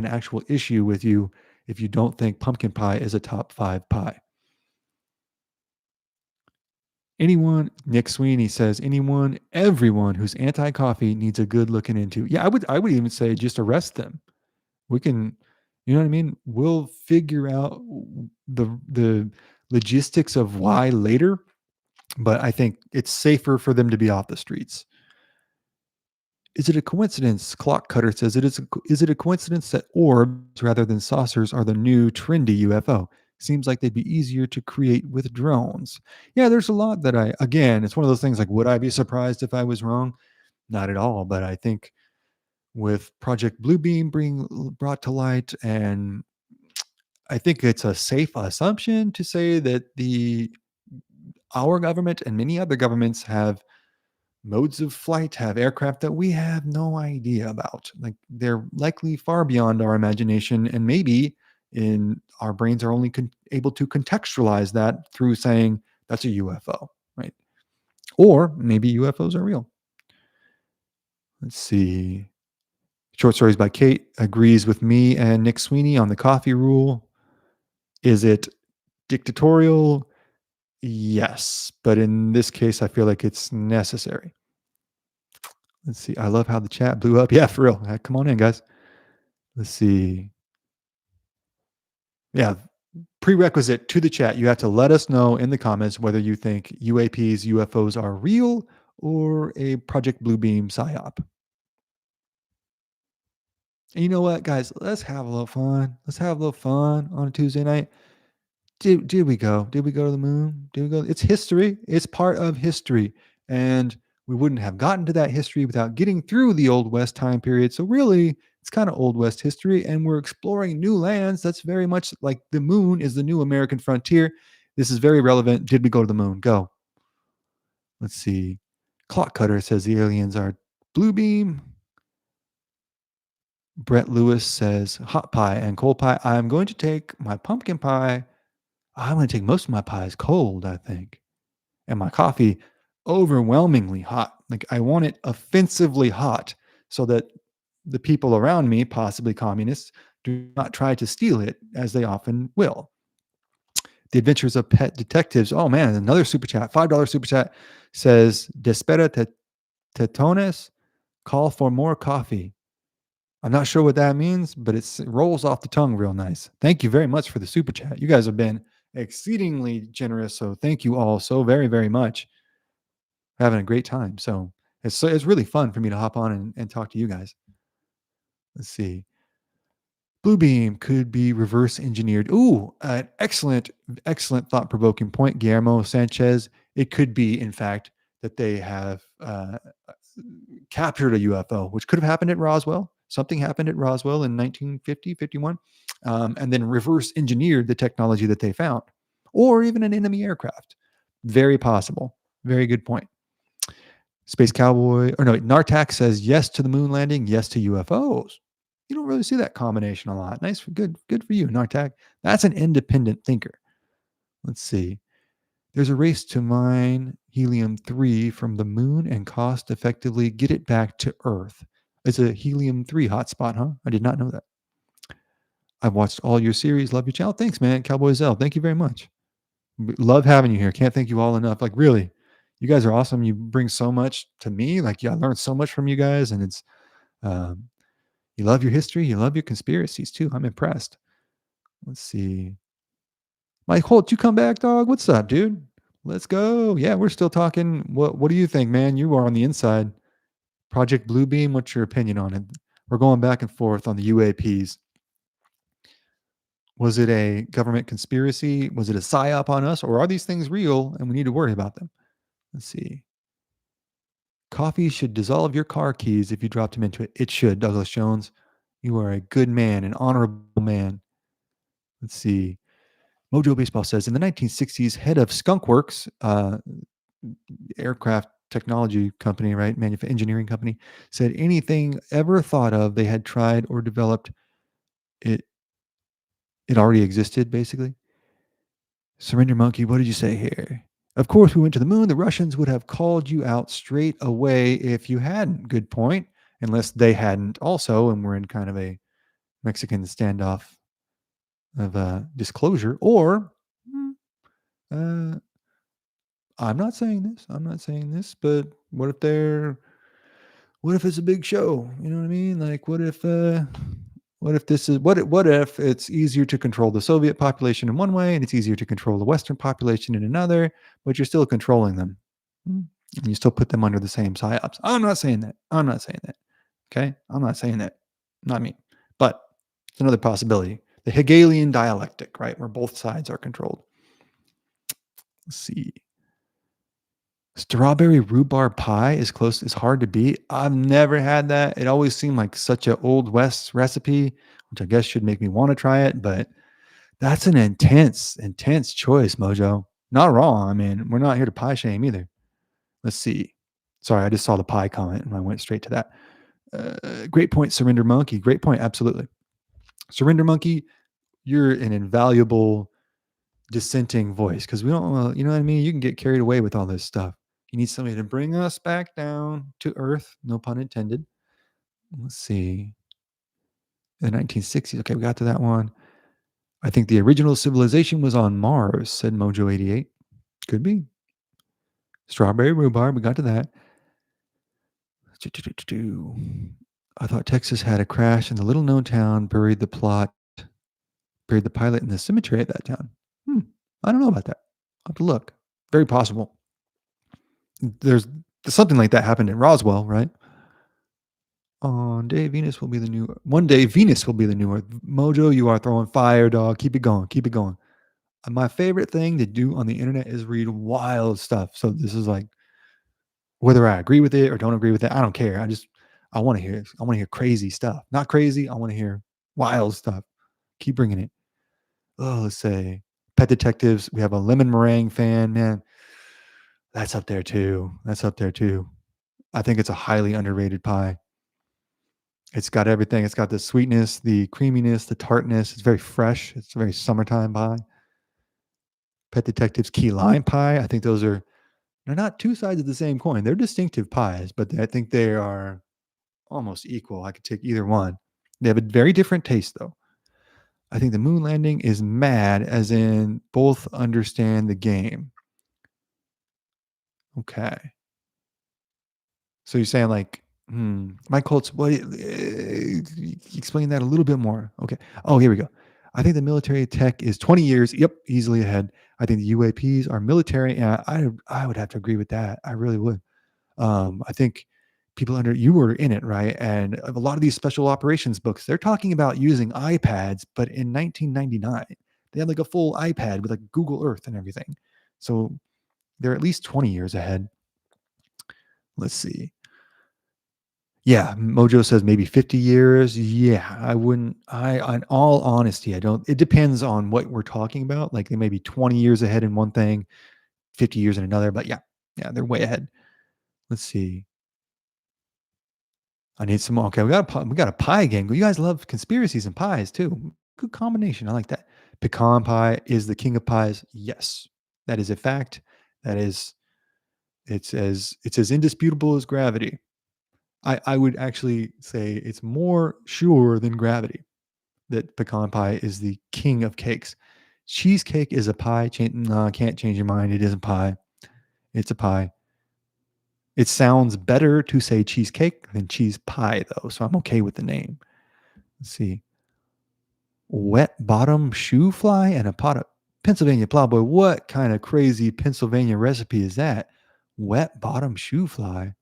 A: actual issue with you if you don't think pumpkin pie is a top 5 pie. Anyone, Nick Sweeney says, everyone who's anti-coffee needs a good looking into. Yeah, I would even say just arrest them. We can, you know what I mean? We'll figure out the logistics of why later, but I think it's safer for them to be off the streets. Is it a coincidence? Clock Cutter says is it a coincidence that orbs rather than saucers are the new trendy UFO? Seems like they'd be easier to create with drones. Yeah, there's a lot that again, it's one of those things like, would I be surprised if I was wrong? Not at all. But I think with Project Bluebeam being brought to light, and I think it's a safe assumption to say that our government and many other governments have modes of flight, have aircraft that we have no idea about. Like they're likely far beyond our imagination, and maybe in our brains are only able to contextualize that through saying that's a UFO, right? Or maybe UFOs are real. Let's see. Short Stories by Kate agrees with me and Nick Sweeney on the coffee rule. Is it dictatorial? Yes, but in this case, I feel like it's necessary. Let's see. I love how the chat blew up. Yeah, for real. Come on in, guys. Let's see. Yeah, prerequisite to the chat. You have to let us know in the comments whether you think UAPs, UFOs are real or a Project Bluebeam psyop. And you know what, guys? Let's have a little fun. Let's have a little fun on a Tuesday night. Did we go? Did we go to the moon? Did we go? It's history. It's part of history. And we wouldn't have gotten to that history without getting through the Old West time period. So really, it's kind of Old West history. And we're exploring new lands. That's very much like the moon is the new American frontier. This is very relevant. Did we go to the moon? Go. Let's see. Clock Cutter says the aliens are blue beam. Brett Lewis says hot pie and cold pie. I'm going to take my pumpkin pie. I'm going to take most of my pies cold, I think. And my coffee overwhelmingly hot. Like I want it offensively hot so that the people around me, possibly communists, do not try to steal it as they often will. The Adventures of Pet Detectives. Oh man, another super chat. $5 super chat says Despera tetones, call for more coffee. I'm not sure what that means, but it rolls off the tongue real nice. Thank you very much for the super chat. You guys have been exceedingly generous. So thank you all so very, very much. Having a great time. So it's really fun for me to hop on and talk to you guys. Let's see. Bluebeam could be reverse engineered. Ooh, an excellent thought provoking point, Guillermo Sanchez. It could be, in fact, that they have captured a UFO, which could have happened at Roswell. Something happened at Roswell in 1950, 51, and then reverse engineered the technology that they found, or even an enemy aircraft. Very possible. Very good point. Space Cowboy, or no, Nartak says yes to the moon landing, yes to UFOs. You don't really see that combination a lot. Nice, good for you, Nartak. That's an independent thinker. Let's see. There's a race to mine helium-3 from the moon and cost effectively get it back to Earth. It's a helium-3 hotspot, huh? I did not know that. I've watched all your series. Love your channel. Thanks, man. Cowboy Zell. Thank you very much. Love having you here. Can't thank you all enough. Like, really, you guys are awesome. You bring so much to me. Like, yeah, I learned so much from you guys, and it's, um, You love your history. You love your conspiracies too. I'm impressed. Let's see. Mike Holt, you come back, dog. What's up, dude? Let's go. Yeah, we're still talking. What do you think, man? You are on the inside. Project Bluebeam, what's your opinion on it? We're going back and forth on the UAPs. Was it a government conspiracy? Was it a psyop on us? Or are these things real and we need to worry about them? Let's see. Coffee should dissolve your car keys if you dropped them into it. It should, Douglas Jones. You are a good man, an honorable man. Let's see. Mojo Baseball says in the 1960s, head of Skunkworks, aircraft technology company, right? Engineering company, said anything ever thought of, they had tried or developed, it it already existed, basically. Surrender Monkey, what did you say here? Of course, we went to the moon. The Russians would have called you out straight away if you hadn't. Good point. Unless they hadn't also, and we're in kind of a Mexican standoff of disclosure. Or, uh, I'm not saying this. I'm not saying this. But what if they're? What if it's a big show? You know what I mean? Like, what if? What if this is what if it's easier to control the Soviet population in one way and it's easier to control the Western population in another, but you're still controlling them. And you still put them under the same psyops. I'm not saying that. I'm not saying that. Okay? I'm not saying that. Not me. But it's another possibility. The Hegelian dialectic, right? Where both sides are controlled. Let's see. Strawberry rhubarb pie is close. It's hard to beat. I've never had that. It always seemed like such a old West recipe, which I guess should make me want to try it. But that's an intense, intense choice, Mojo. Not wrong. I mean, we're not here to pie shame either. Let's see. Sorry, I just saw the pie comment and I went straight to that. Great point, Surrender Monkey. Great point. Absolutely. Surrender Monkey, you're an invaluable dissenting voice because we don't, you know what I mean? You can get carried away with all this stuff. You need somebody to bring us back down to earth, no pun intended. Let's see. The 1960s. Okay, we got to that one. I think the original civilization was on Mars, said Mojo88. Could be. Strawberry rhubarb, we got to that. I thought Texas had a crash in the little known town, buried the pilot in the cemetery at that town. I don't know about that. I'll have to look. Very possible. There's something like that happened in Roswell, right? One day Venus will be the new Earth. Mojo, you are throwing fire, dog. Keep it going. Keep it going. My favorite thing to do on the internet is read wild stuff. So this is like, whether I agree with it or don't agree with it, I don't care. I want to hear it. I want to hear crazy stuff. Not crazy. I want to hear wild stuff. Keep bringing it. Oh, let's say Pet Detectives. We have a lemon meringue fan, man. That's up there too. I think it's a highly underrated pie. It's got everything. It's got the sweetness, the creaminess, the tartness. It's very fresh. It's a very summertime pie. Pet Detectives key lime pie. I think they're not two sides of the same coin. They're distinctive pies, but I think they are almost equal. I could take either one. They have a very different taste, though. I think the moon landing is mad, as in both understand the game. Okay. So you're saying like, Mike Holtz, what? Explain that a little bit more. Okay. Oh, here we go. I think the military tech is 20 years. Yep, easily ahead. I think the UAPs are military, and I would have to agree with that. I really would. I think you were in it, right? And a lot of these special operations books, they're talking about using iPads, but in 1999, they had like a full iPad with like Google Earth and everything. So they're at least 20 years ahead. Let's see. Yeah, Mojo says maybe 50 years. Yeah, I wouldn't. In all honesty, I don't. It depends on what we're talking about. Like they may be 20 years ahead in one thing, 50 years in another. But yeah, they're way ahead. Let's see. I need some more. Okay, we got a pie gang. You guys love conspiracies and pies too. Good combination. I like that. Pecan pie is the king of pies. Yes, that is a fact. That is, it's as indisputable as gravity. I would actually say it's more sure than gravity that pecan pie is the king of cakes. Cheesecake is a pie. No, I can't change your mind. It is a pie. It's a pie. It sounds better to say cheesecake than cheese pie, though, so I'm okay with the name. Let's see. Wet bottom shoe fly and a pot of Pennsylvania plowboy. What kind of crazy Pennsylvania recipe is that? Wet bottom shoe fly.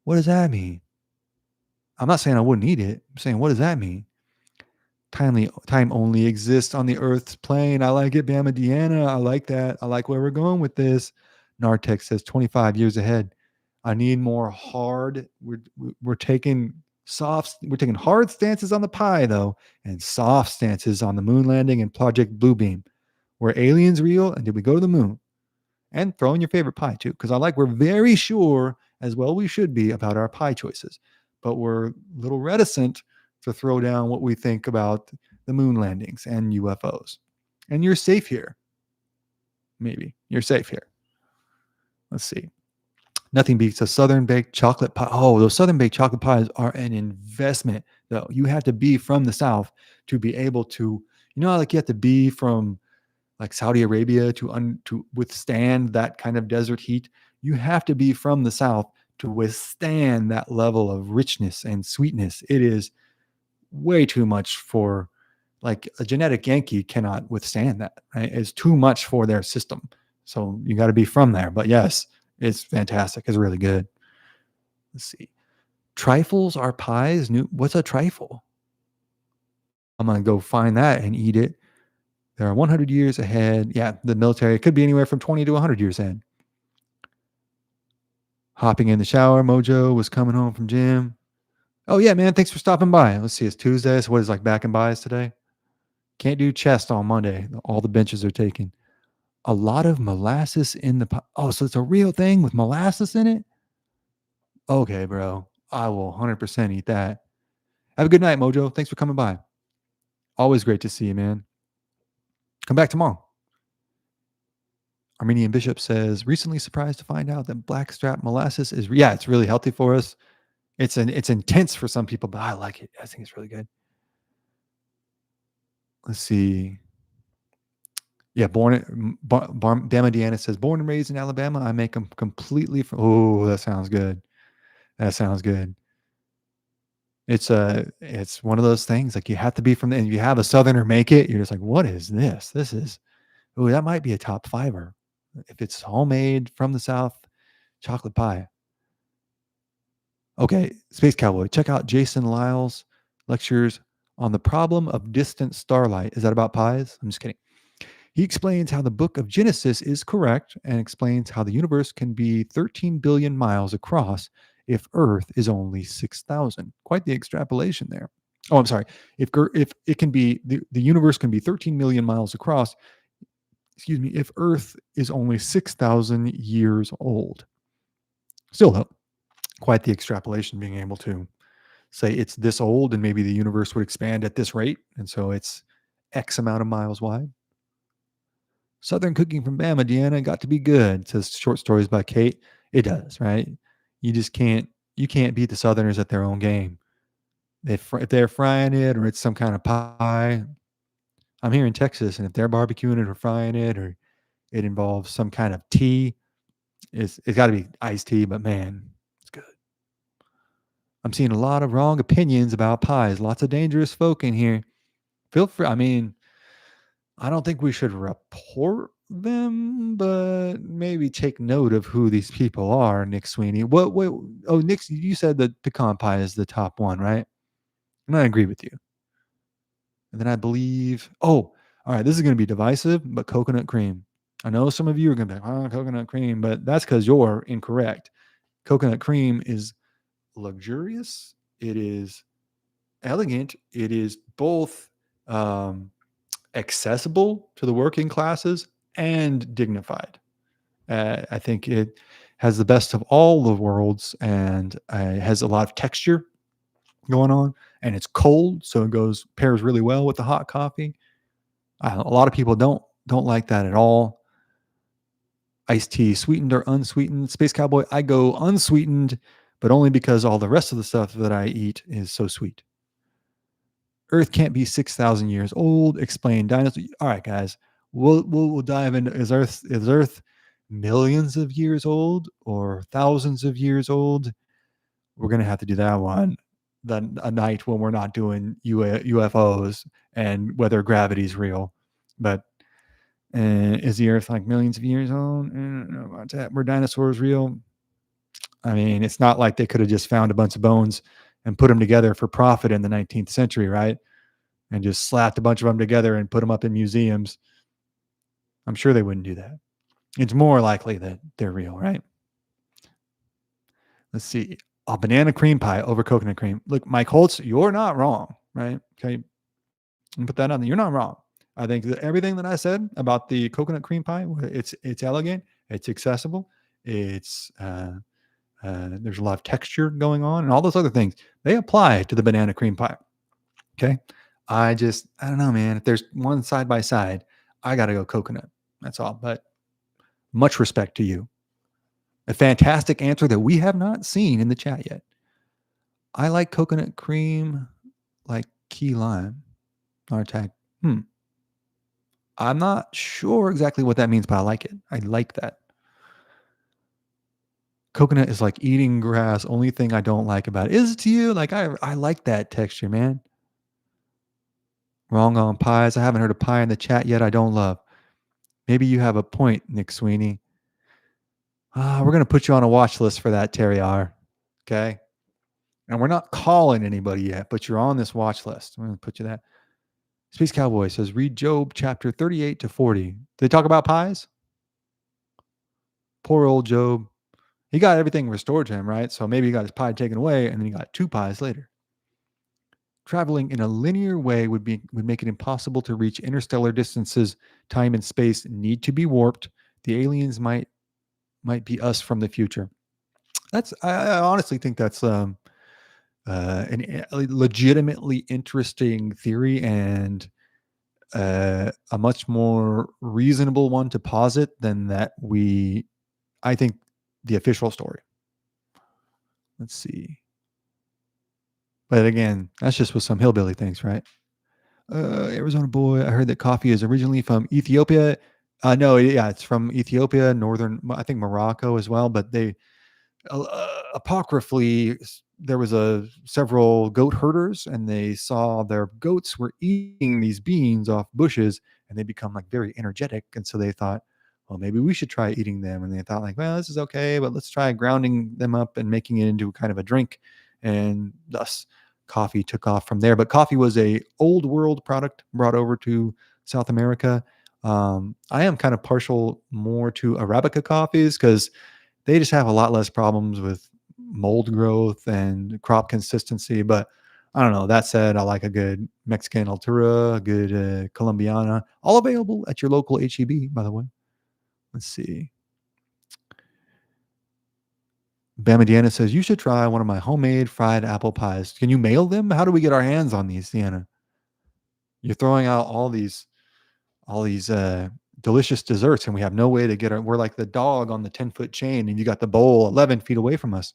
A: What does that mean? I'm not saying I wouldn't eat it. I'm saying, what does that mean? Time only exists on the Earth's plane. I like it, Bama Deanna. I like that. I like where we're going with this. Nartek says 25 years ahead. I need more hard. We're taking soft. We're taking hard stances on the pie though, and soft stances on the moon landing and Project Bluebeam. Were aliens real, and did we go to the moon? And throw in your favorite pie too, because we're very sure, as well we should be, about our pie choices, but we're a little reticent to throw down what we think about the moon landings and UFOs. And you're safe here. Maybe you're safe here. Let's see. Nothing beats a southern baked chocolate pie. Oh, those southern baked chocolate pies are an investment, though. You have to be from the South to be able to, like you have to be from like Saudi Arabia to withstand that kind of desert heat. You have to be from the South to withstand that level of richness and sweetness. It is way too much for, like, a genetic Yankee cannot withstand that. Right? It's too much for their system. So you got to be from there. But yes, it's fantastic. It's really good. Let's see. Trifles are pies. What's a trifle? I'm gonna go find that and eat it. There are 100 years ahead. Yeah, the military could be anywhere from 20 to 100 years ahead. Hopping in the shower. Mojo was coming home from gym. Oh, yeah, man. Thanks for stopping by. Let's see. It's Tuesday. So what is, like, back and buys today? Can't do chest on Monday. All the benches are taken. A lot of molasses in the pot. Oh, so it's a real thing with molasses in it? Okay, bro. I will 100% eat that. Have a good night, Mojo. Thanks for coming by. Always great to see you, man. Come back tomorrow. Armenian Bishop says, recently surprised to find out that blackstrap molasses is, yeah, it's really healthy for us. It's intense for some people, but I like it. I think it's really good. Let's see. Yeah, Bama Deanna says, born and raised in Alabama. I make them completely from. Oh, that sounds good. That sounds good. It's one of those things, like, you have to be from and if you have a southerner make it, you're just like, what is this? This is, oh, that might be a top fiver. If it's homemade from the South, chocolate pie. Okay, Space Cowboy, check out Jason Lyle's lectures on the problem of distant starlight. Is that about pies? I'm just kidding. He explains how the book of Genesis is correct and explains how the universe can be 13 billion miles across if Earth is only 6,000. Quite the extrapolation there. Oh, I'm sorry. If it can be, the universe can be 13 million miles across, excuse me, if Earth is only 6,000 years old. Still, though, quite the extrapolation, being able to say it's this old and maybe the universe would expand at this rate. And so it's X amount of miles wide. Southern cooking from Bama, Deanna, got to be good. It says short stories by Kate. It does, right? You just can't beat the Southerners at their own game. If they're frying it or it's some kind of pie, I'm here in Texas, and if they're barbecuing it or frying it, or it involves some kind of tea, it's got to be iced tea. But man, it's good. I'm seeing a lot of wrong opinions about pies. Lots of dangerous folk in here. Feel free. I mean, I don't think we should report them, but maybe take note of who these people are. Nick Sweeney. What? Oh, Nick, you said that pecan pie is the top one, right? And I agree with you. And then I believe, oh, all right, this is going to be divisive, but coconut cream. I know some of you are going to be like, oh, coconut cream, but that's because you're incorrect. Coconut cream is luxurious. It is elegant. It is both accessible to the working classes and dignified. I think it has the best of all the worlds, and it has a lot of texture going on, and it's cold, so it pairs really well with the hot coffee. A lot of people don't like that at all. Iced tea, sweetened or unsweetened. Space Cowboy, I go unsweetened, but only because all the rest of the stuff that I eat is so sweet. Earth can't be 6,000 years old. Explain dinosaurs. All right, guys, we'll dive into, is Earth millions of years old or thousands of years old? We're gonna have to do that one than a night when we're not doing UFOs and whether gravity's real. But is the Earth like millions of years old? I don't know about that. Were dinosaurs real? I mean, it's not like they could have just found a bunch of bones and put them together for profit in the 19th century, right? And just slapped a bunch of them together and put them up in museums. I'm sure they wouldn't do that. It's more likely that they're real, right? Let's see. A banana cream pie over coconut cream. Look, Mike Holtz, you're not wrong, right? Okay. Put that on there. You're not wrong. I think that everything that I said about the coconut cream pie, it's elegant, it's accessible, it's there's a lot of texture going on, and all those other things they apply to the banana cream pie. Okay, I don't know, man. If there's one side by side, I got to go coconut. That's all. But much respect to you. A fantastic answer that we have not seen in the chat yet. I like coconut cream, like key lime. Our tag. I'm not sure exactly what that means, but I like it. I like that. Coconut is like eating grass. Only thing I don't like about it is it to you. Like I like that texture, man. Wrong on pies. I haven't heard a pie in the chat yet. I don't love. Maybe you have a point, Nick Sweeney. We're gonna put you on a watch list for that, Terry R. Okay, and we're not calling anybody yet, but you're on this watch list. I'm gonna put you that. Space Cowboy says read Job chapter 38 to 40. Did they talk about pies? Poor old Job. He got everything restored to him, right? So maybe he got his pie taken away, and then he got 2 pies later. Traveling in a linear way would make it impossible to reach interstellar distances. Time and space need to be warped. The aliens might be us from the future. I honestly think that's a legitimately interesting theory and a much more reasonable one to posit than I think the official story. Let's see. But again, that's just with some hillbilly things, right? Arizona boy, I heard that coffee is originally from Ethiopia. No, yeah, it's from Ethiopia, northern, I think Morocco as well. But they apocryphally, there was several goat herders, and they saw their goats were eating these beans off bushes, and they become like very energetic, and so they thought, well, maybe we should try eating them. And they thought like, well, this is okay, but let's try grounding them up and making it into kind of a drink, and thus coffee took off from there. But coffee was a old world product brought over to South America. I am kind of partial more to Arabica coffees because they just have a lot less problems with mold growth and crop consistency. But I don't know. That said, I like a good Mexican Altura, a good Colombiana, all available at your local HEB, by the way. Let's see. Bama Deanna says, you should try one of my homemade fried apple pies. Can you mail them? How do we get our hands on these, Deanna? You're throwing out all these delicious desserts, and we have no way to get we're like the dog on the 10-foot chain, and you got the bowl 11 feet away from us.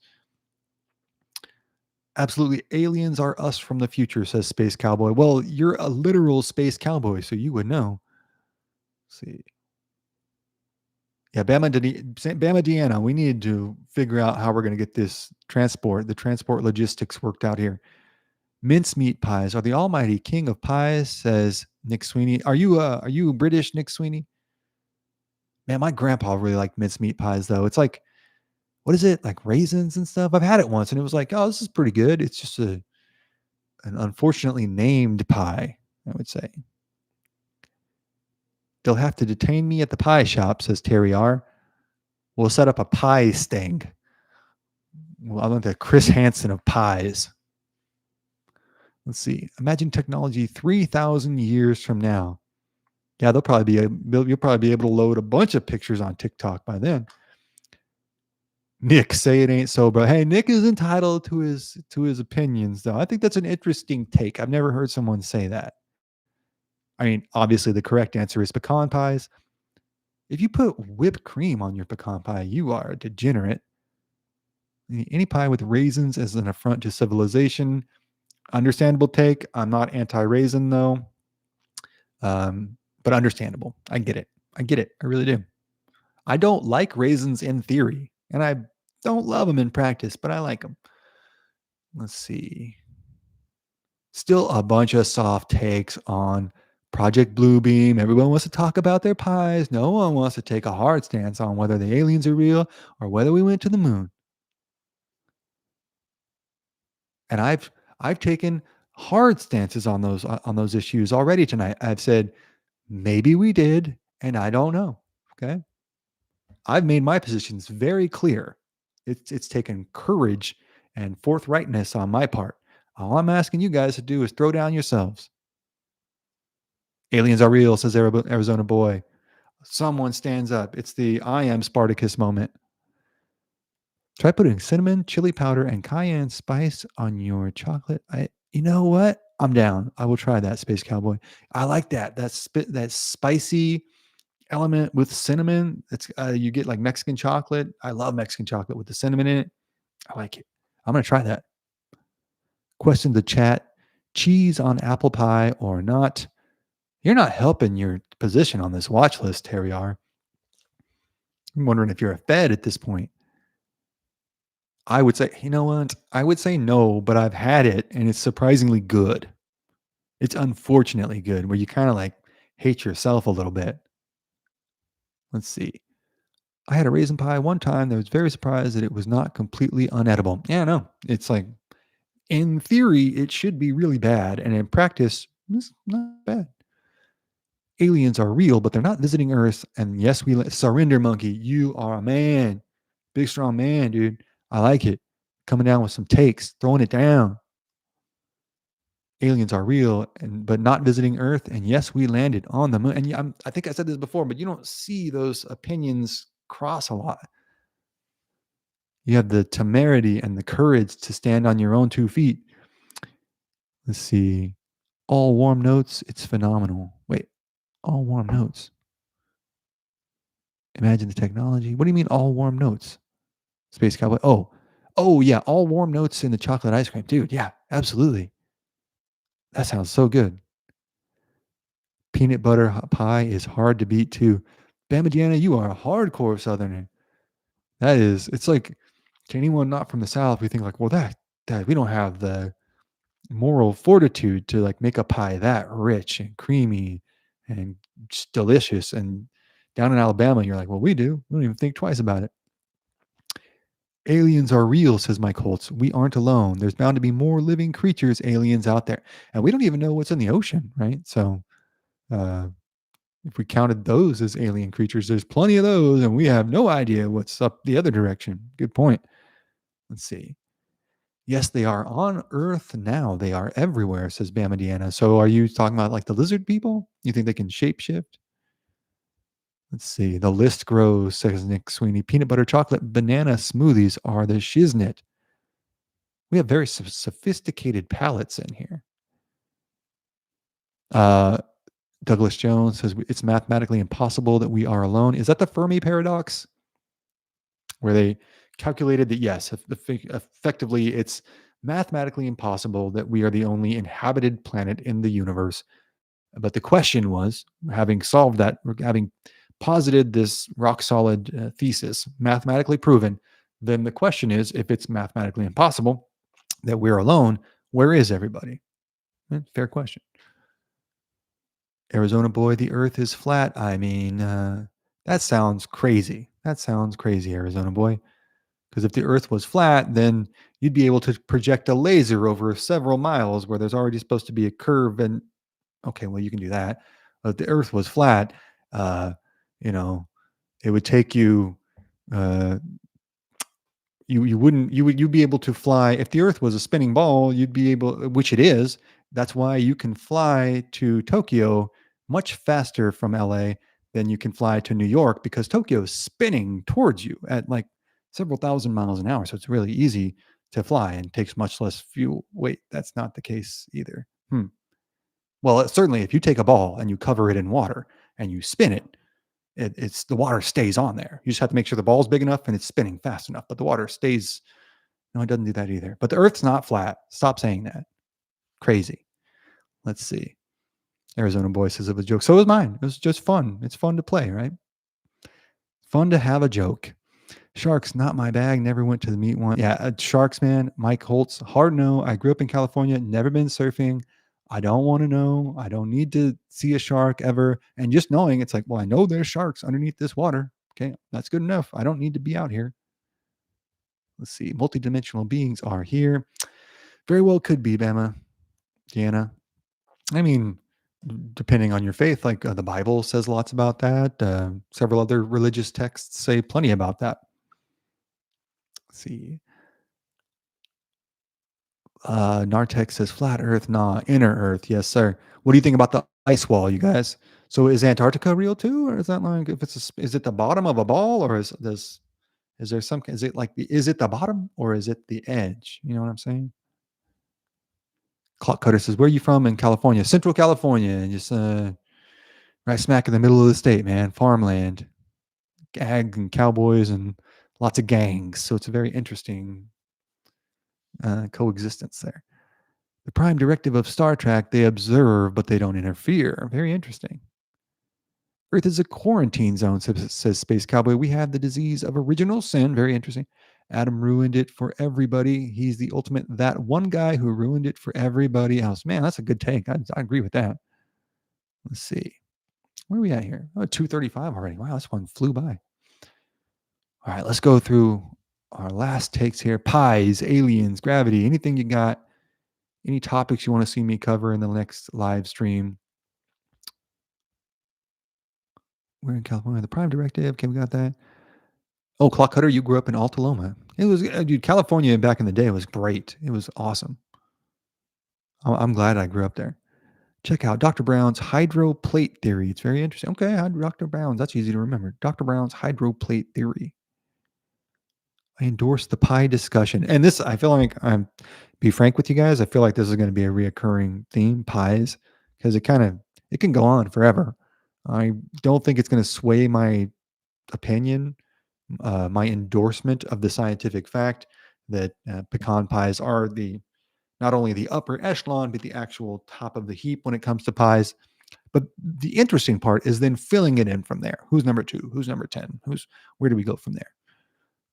A: Absolutely. Aliens are us from the future, says Space Cowboy. Well, you're a literal space cowboy, so you would know. Let's see. Yeah, Bama Deanna, we need to figure out how we're going to get the transport logistics worked out here. Mincemeat pies are the almighty king of pies, says Nick Sweeney. Are you British, Nick Sweeney? Man, my grandpa really liked mincemeat pies, though. It's like, what is it? Like raisins and stuff? I've had it once, and it was like, oh, this is pretty good. It's just an unfortunately named pie, I would say. They'll have to detain me at the pie shop, says Terry R. We'll set up a pie sting. Well, I want the Chris Hansen of pies. Let's see. Imagine technology 3,000 years from now. Yeah, you'll probably be able to load a bunch of pictures on TikTok by then. Nick, say it ain't so, bro. Hey, Nick is entitled to his opinions, though. I think that's an interesting take. I've never heard someone say that. I mean, obviously, the correct answer is pecan pies. If you put whipped cream on your pecan pie, you are a degenerate. Any pie with raisins as an affront to civilization. Understandable take. I'm not anti-raisin, though. But understandable. I get it. I really do. I don't like raisins in theory, and I don't love them in practice, but I like them. Let's see. Still a bunch of soft takes on Project Bluebeam. Everyone wants to talk about their pies. No one wants to take a hard stance on whether the aliens are real or whether we went to the moon. And I've taken hard stances on those issues already tonight. I've said maybe we did, and I don't know. Okay, I've made my positions very clear. It's taken courage and forthrightness on my part. All I'm asking you guys to do is throw down yourselves. Aliens are real, says Arizona boy. Someone stands up. It's the I am Spartacus moment. Try putting cinnamon, chili powder, and cayenne spice on your chocolate. You know what? I'm down. I will try that, Space Cowboy. I like that. That spicy element with cinnamon. It's you get like Mexican chocolate. I love Mexican chocolate with the cinnamon in it. I like it. I'm gonna try that. Question the chat: cheese on apple pie or not? You're not helping your position on this watch list, Terry R. I'm wondering if you're a Fed at this point. I would say, you know what? I would say no, but I've had it and it's surprisingly good. It's unfortunately good where you kind of like hate yourself a little bit. Let's see. I had a raisin pie one time that was very surprised that it was not completely unedible. Yeah, no. It's like in theory, it should be really bad. And in practice, it's not bad. Aliens are real, but they're not visiting Earth. And yes, surrender monkey. You are a man. Big strong man, dude. I like it. Coming down with some takes, throwing it down. Aliens are real, but not visiting Earth. And yes, we landed on the moon. And I think I said this before, but you don't see those opinions cross a lot. You have the temerity and the courage to stand on your own 2 feet. Let's see. All warm notes. It's phenomenal. Wait, all warm notes. Imagine the technology. What do you mean all warm notes? Space Cowboy. Oh yeah, all warm notes in the chocolate ice cream, dude. Yeah, absolutely. That sounds so good. Peanut butter pie is hard to beat too. Bama Deanna, you are a hardcore Southerner. That is, it's like to anyone not from the South, we think like, well, that we don't have the moral fortitude to like make a pie that rich and creamy and just delicious. And down in Alabama, you're like, well, we do. We don't even think twice about it. Aliens are real, says Mike Holtz. We aren't alone. There's bound to be more living creatures, aliens out there. And we don't even know what's in the ocean, right? So uh, if we counted those as alien creatures, there's plenty of those, and we have no idea what's up the other direction. Good point. Let's see. Yes, they are on Earth now. They are everywhere, says Bama Deanna. So are you talking about like the lizard people? You think they can shapeshift? Let's see. The list grows, says Nick Sweeney. Peanut butter chocolate banana smoothies are the shiznit. We have very sophisticated palates in here. Uh, Douglas Jones says it's mathematically impossible that we are alone. Is that the Fermi paradox? Where they calculated that, yes, effectively, it's mathematically impossible that we are the only inhabited planet in the universe. But the question was, having solved that, having posited this rock solid thesis, mathematically proven, then the question is, if it's mathematically impossible that we're alone, where is everybody? Fair question. Arizona boy, the earth is flat. I mean, that sounds crazy. That sounds crazy, Arizona boy. Because if the earth was flat, then you'd be able to project a laser over several miles where there's already supposed to be a curve. And okay, well, you can do that. But if the earth was flat, uh, you know, it would take you uh, you'd be able to fly. If the earth was a spinning ball, you'd be able, which it is. That's why you can fly to Tokyo much faster from LA than you can fly to New York, because Tokyo is spinning towards you at like several thousand miles an hour. So it's really easy to fly and takes much less fuel. Wait, that's not the case either. Well, certainly if you take a ball and you cover it in water and you spin it, it's the water stays on there. You just have to make sure the ball's big enough and it's spinning fast enough, but the water stays. No, it doesn't do that either. But the earth's not flat. Stop saying that. Crazy. Let's see. Arizona boy says it was a joke. So was mine. It was just fun. It's fun to play, right? Fun to have a joke. Sharks, not my bag. Never went to the meat one. Yeah, sharks, man. Mike Holtz, hard no. I grew up in California, never been surfing. I don't want to know. I don't need to see a shark ever. And just knowing it's like, well, I know there's sharks underneath this water. Okay, that's good enough. I don't need to be out here. Let's see. Multidimensional beings are here. Very well could be, Bama, Deanna. I mean, depending on your faith, like the Bible says lots about that. Several other religious texts say plenty about that. Let's see. Nartek says flat Earth, nah, inner Earth, yes, sir. What do you think about the ice wall, you guys? So is Antarctica real too, or is that like if is it the bottom of a ball, or is there some is it like is it the bottom or is it the edge? You know what I'm saying? Clock Cutter says, "Where are you from in California? Central California, and just right smack in the middle of the state, man. Farmland, ag and cowboys, and lots of gangs. So it's a very interesting coexistence there." The prime directive of Star Trek, they observe, but they don't interfere. Very interesting. Earth is a quarantine zone, says Space Cowboy. We have the disease of original sin. Very interesting. Adam ruined it for everybody. He's the ultimate, that one guy who ruined it for everybody else. Man, that's a good take. I agree with that. Let's see. Where are we at here? Oh, 2:35 already. Wow, this one flew by. All right, let's go through our last takes here. Pies, aliens, gravity, anything you got, any topics you want to see me cover in the next live stream. We're in California. The Prime Directive. Okay, we got that. Oh, Clock Cutter, you grew up in Alta Loma. It was, dude, California back in the day was great. It was awesome. I'm glad I grew up there. Check out Dr. Brown's hydroplate theory. It's very interesting. Okay, Dr. Brown's. That's easy to remember. Dr. Brown's hydroplate theory. I endorse the pie discussion. And this, I feel like be frank with you guys. I feel like this is going to be a reoccurring theme, pies, because it can go on forever. I don't think it's going to sway my opinion, my endorsement of the scientific fact that pecan pies are not only the upper echelon, but the actual top of the heap when it comes to pies. But the interesting part is then filling it in from there. Who's number 2? Who's number 10? Where do we go from there?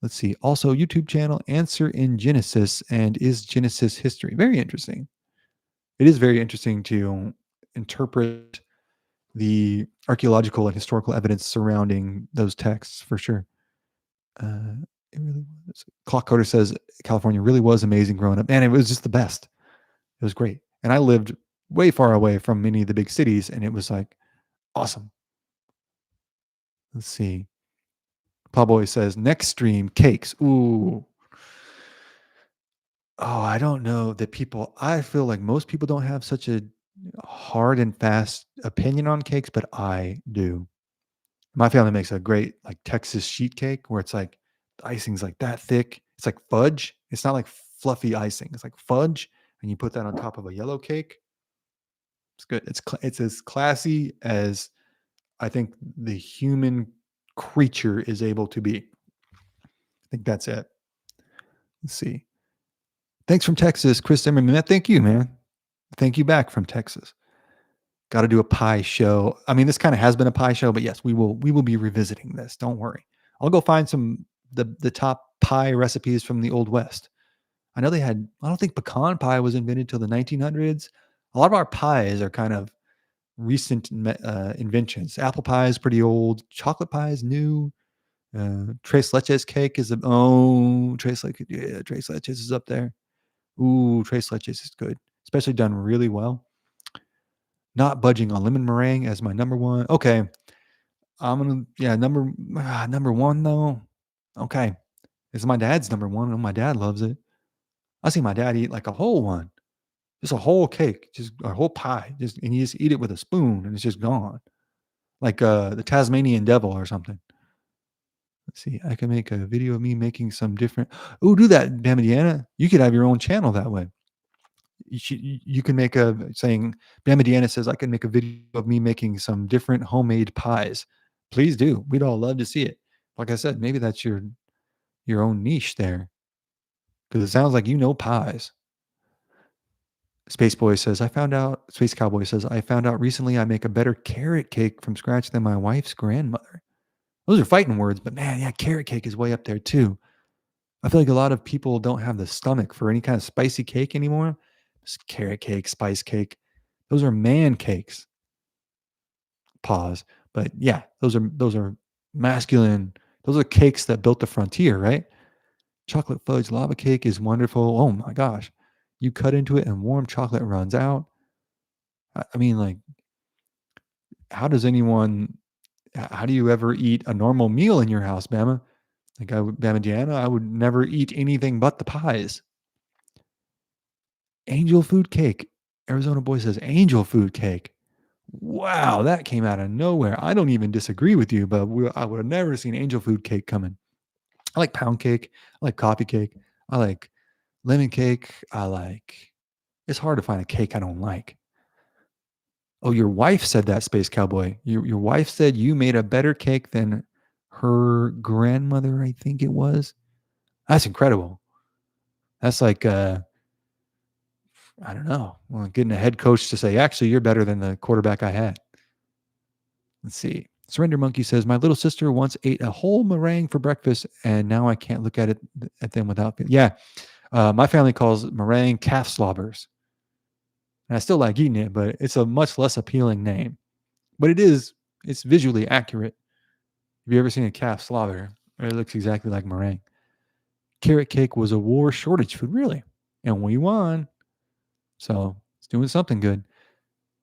A: Let's see. Also, YouTube channel Answer in Genesis and Is Genesis History? Very interesting. It is very interesting to interpret the archaeological and historical evidence surrounding those texts for sure. It really was. Clock Coder says California really was amazing growing up, and it was just the best. It was great, and I lived way far away from many of the big cities, and it was like awesome. Let's see. Pawboy says next stream cakes. Ooh. Oh, I don't know that people. I feel like most people don't have such a hard and fast opinion on cakes, but I do. My family makes a great like Texas sheet cake where it's like the icing's like that thick. It's like fudge. It's not like fluffy icing. It's like fudge, and you put that on top of a yellow cake. It's good. It's as classy as I think the human creature is able to be. I think that's it. Let's see. Thanks from Texas, Chris Zimmerman. Thank you, man. Thank you back from Texas. Got to do a pie show. I mean, this kind of has been a pie show, but yes, we will be revisiting this. Don't worry. I'll go find some the top pie recipes from the Old West. I know I don't think pecan pie was invented till the 1900s. A lot of our pies are kind of recent inventions. Apple pie is pretty old. Chocolate pie is new. Tres leches cake is Tres leches is up there. Ooh, Tres leches is good, especially done really well. Not budging on lemon meringue as my number one. Okay, I'm gonna number one though. Okay, it's my dad's number one. I know my dad loves it. I see my dad eat like a whole one, just a whole cake, just a whole pie, and you just eat it with a spoon, and it's just gone, like the Tasmanian devil or something. Let's see. I can make a video of me making some different. Oh, do that, Bamadiana. You could have your own channel that way. You can make a saying. Bamadiana says I can make a video of me making some different homemade pies. Please do. We'd all love to see it. Like I said, maybe that's your own niche there, because it sounds like you know pies. Space Boy says, I found out, Space Cowboy says, I found out recently I make a better carrot cake from scratch than my wife's grandmother. Those are fighting words, but man, yeah, carrot cake is way up there too. I feel like a lot of people don't have the stomach for any kind of spicy cake anymore. Just carrot cake, spice cake. Those are man cakes. Pause. But yeah, those are masculine. Those are cakes that built the frontier, right? Chocolate fudge lava cake is wonderful. Oh my gosh. You cut into it and warm chocolate runs out. I mean, like, how does anyone, how do you ever eat a normal meal in your house, Bama? Like, Bama Deanna, I would never eat anything but the pies. Angel food cake. Arizona boy says angel food cake. Wow, that came out of nowhere. I don't even disagree with you, but I would have never seen angel food cake coming. I like pound cake. I like coffee cake. I like lemon cake. It's hard to find a cake I don't like. Oh, your wife said that, Space Cowboy. Your wife said you made a better cake than her grandmother, I think it was. That's incredible. That's like, I don't know, well, getting a head coach to say, actually, you're better than the quarterback I had. Let's see. Surrender Monkey says, my little sister once ate a whole meringue for breakfast, and now I can't look at them without. Yeah, my family calls meringue calf slobbers. And I still like eating it, but it's a much less appealing name. But it's visually accurate. Have you ever seen a calf slobber? It looks exactly like meringue. Carrot cake was a war shortage food, really. And we won. So it's doing something good.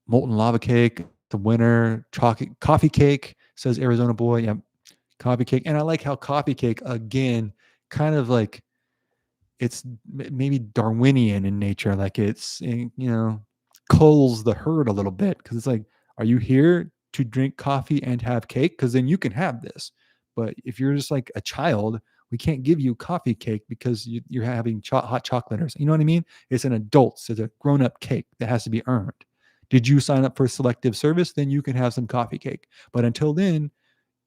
A: Molten lava cake, the winner. Chocolate coffee cake, says Arizona boy. Yeah, coffee cake. And I like how coffee cake, again, kind of like it's maybe Darwinian in nature. Like it's, culls the herd a little bit because it's like, are you here to drink coffee and have cake? Because then you can have this. But if you're just like a child, we can't give you coffee cake because you're having hot chocolate or something. You know what I mean? It's an adult, it's a grown up cake that has to be earned. Did you sign up for selective service? Then you can have some coffee cake. But until then,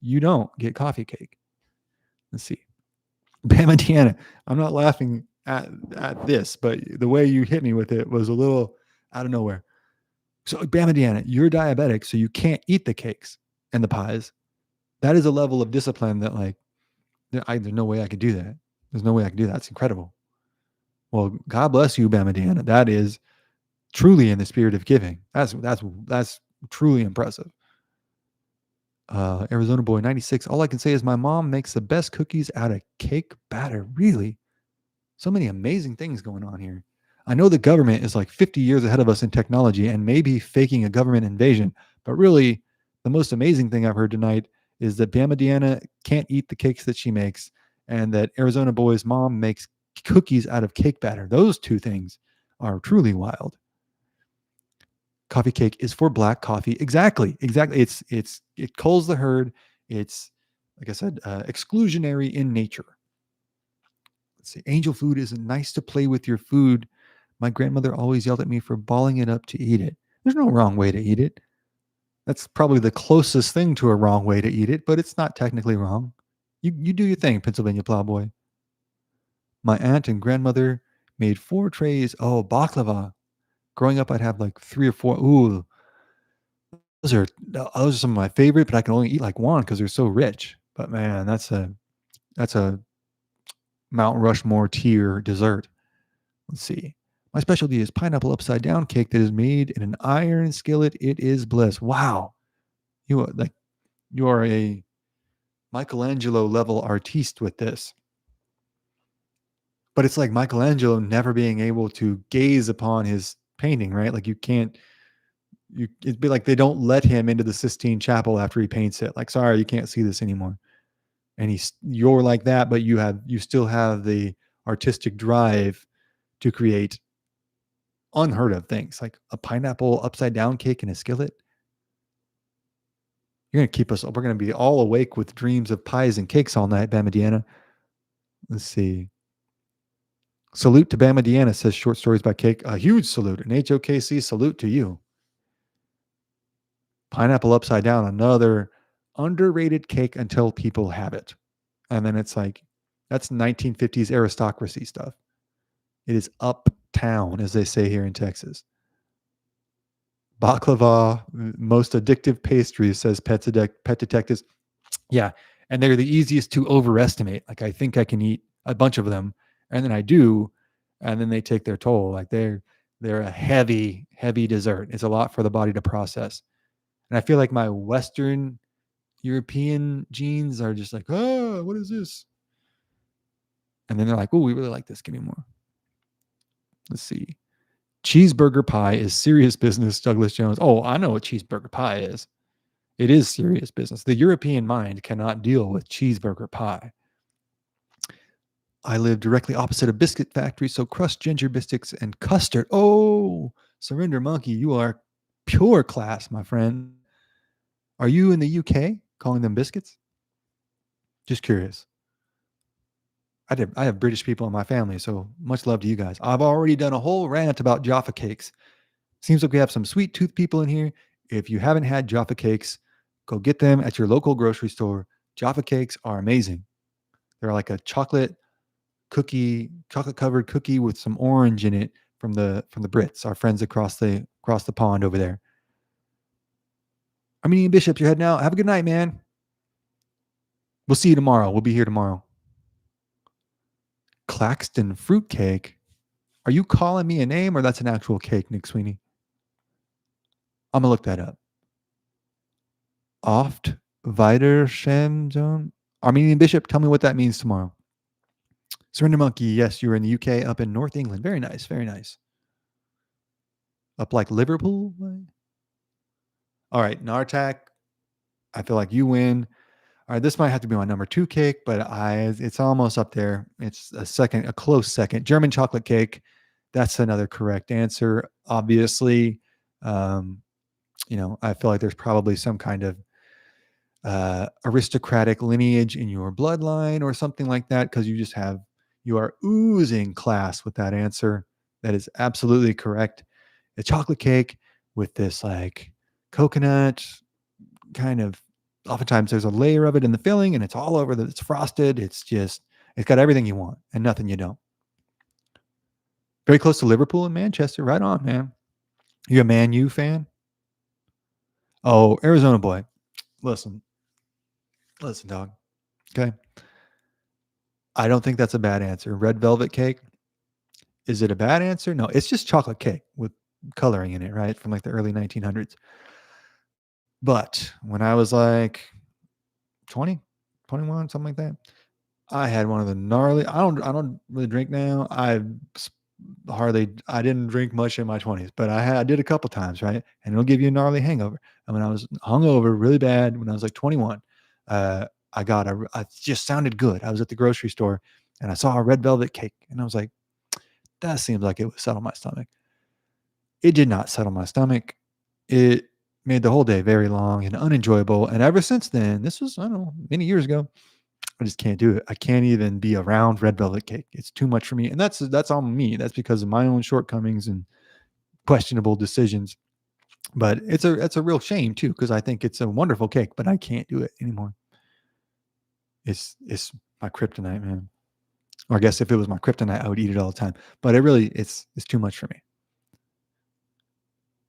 A: you don't get coffee cake. Let's see. Bama Deanna, I'm not laughing at this, but the way you hit me with it was a little out of nowhere. So, Bama Deanna, you're diabetic, so you can't eat the cakes and the pies. That is a level of discipline that, like, there's no way I could do that. There's no way I could do that. It's incredible. Well, God bless you, Bama Deanna. That is truly in the spirit of giving. That's truly impressive. Arizona boy 96. All I can say is my mom makes the best cookies out of cake batter. Really? So many amazing things going on here. I know the government is like 50 years ahead of us in technology and maybe faking a government invasion, but really, the most amazing thing I've heard tonight is that Bama Deanna can't eat the cakes that she makes, and that Arizona Boy's mom makes cookies out of cake batter. Those two things are truly wild. Coffee cake is for black coffee. Exactly. It culls the herd. It's, like I said, exclusionary in nature. Let's see. Angel food is nice to play with your food. My grandmother always yelled at me for balling it up to eat it. There's no wrong way to eat it. That's probably the closest thing to a wrong way to eat it, but it's not technically wrong. You do your thing, Pennsylvania Plowboy. My aunt and grandmother made 4 trays. Oh, baklava. Growing up, I'd have like 3 or 4. Ooh, those are some of my favorite, but I can only eat like one because they're so rich. But man, that's a Mount Rushmore tier dessert. Let's see. My specialty is pineapple upside down cake that is made in an iron skillet. It is bliss. Wow. You are a Michelangelo level artiste with this. But it's like Michelangelo never being able to gaze upon his painting, right? Like it'd be like they don't let him into the Sistine Chapel after he paints it. Like, sorry, you can't see this anymore. And you're like that, but you still have the artistic drive to create unheard of things, like a pineapple upside down cake in a skillet. You're gonna keep us. We're gonna be all awake with dreams of pies and cakes all night, Bama Deanna. Let's see. Salute to Bama Deanna, says Short Stories by Cake. A huge salute, an HOKC salute to you. Pineapple upside down, another underrated cake until people have it, and then it's like that's 1950s aristocracy stuff. It is uptown, as they say here in Texas. Baklava, most addictive pastry, says Pet Detectives. Yeah. and they're the easiest to overestimate. Like I think I can eat a bunch of them, and then I do, and then they take their toll. Like they're a heavy dessert. It's a lot for the body to process. And I feel like my Western European genes are just like, oh, what is this? And then they're like, oh, we really like this. Give me more. Let's see. Cheeseburger pie is serious business, Douglas Jones. Oh, I know what cheeseburger pie is. It is serious business. The European mind cannot deal with cheeseburger pie. I live directly opposite a biscuit factory, so crust, ginger biscuits, and custard. Oh, Surrender Monkey, you are pure class, my friend. Are you in the UK calling them biscuits? Just curious. I have British people in my family, so much love to you guys. I've already done a whole rant about Jaffa cakes. Seems like we have some sweet tooth people in here. If you haven't had Jaffa cakes, go get them at your local grocery store. Jaffa cakes are amazing. They're like a chocolate covered cookie with some orange in it from the Brits, our friends across the pond over there. Armenian Bishop, you're heading out. Have a good night, man. We'll see you tomorrow. We'll be here tomorrow. Claxton fruitcake. Are you calling me a name or that's an actual cake, Nick Sweeney? I'm gonna look that up. Oft Wiedersehen. Armenian Bishop, tell me what that means tomorrow. Surrender Monkey, yes, you're in the UK, up in North England. Very nice, very nice. Up like Liverpool. All right, Nartak, I feel like you win. All right, this might have to be my number 2 cake, but it's almost up there. It's a close second. German chocolate cake. That's another correct answer. Obviously, I feel like there's probably some kind of aristocratic lineage in your bloodline or something like that, because you are oozing class with that answer. That is absolutely correct. A chocolate cake with this like coconut kind of, oftentimes there's a layer of it in the filling and it's all over it's frosted. It's got everything you want and nothing you don't. Very close to Liverpool and Manchester. Right on, man. You a Man U fan? Oh, Arizona boy. Listen, dog. Okay. I don't think that's a bad answer. Red velvet cake. Is it a bad answer? No, it's just chocolate cake with coloring in it, right? From like the early 1900s. But when I was like 20, 21, something like that, I had one of the gnarly. I don't really drink now. I didn't drink much in my 20s, but I did a couple times, right? And it'll give you a gnarly hangover. And when I was hungover really bad, when I was like 21, I just sounded good. I was at the grocery store and I saw a red velvet cake and I was like, that seems like it would settle my stomach. It did not settle my stomach. It made the whole day very long and unenjoyable. And ever since then, this was, I don't know, many years ago, I just can't do it. I can't even be around red velvet cake. It's too much for me. And that's on me. That's because of my own shortcomings and questionable decisions. But it's a real shame too, because I think it's a wonderful cake, but I can't do it anymore. It's my kryptonite, man. Or I guess if it was my kryptonite, I would eat it all the time. But it's too much for me.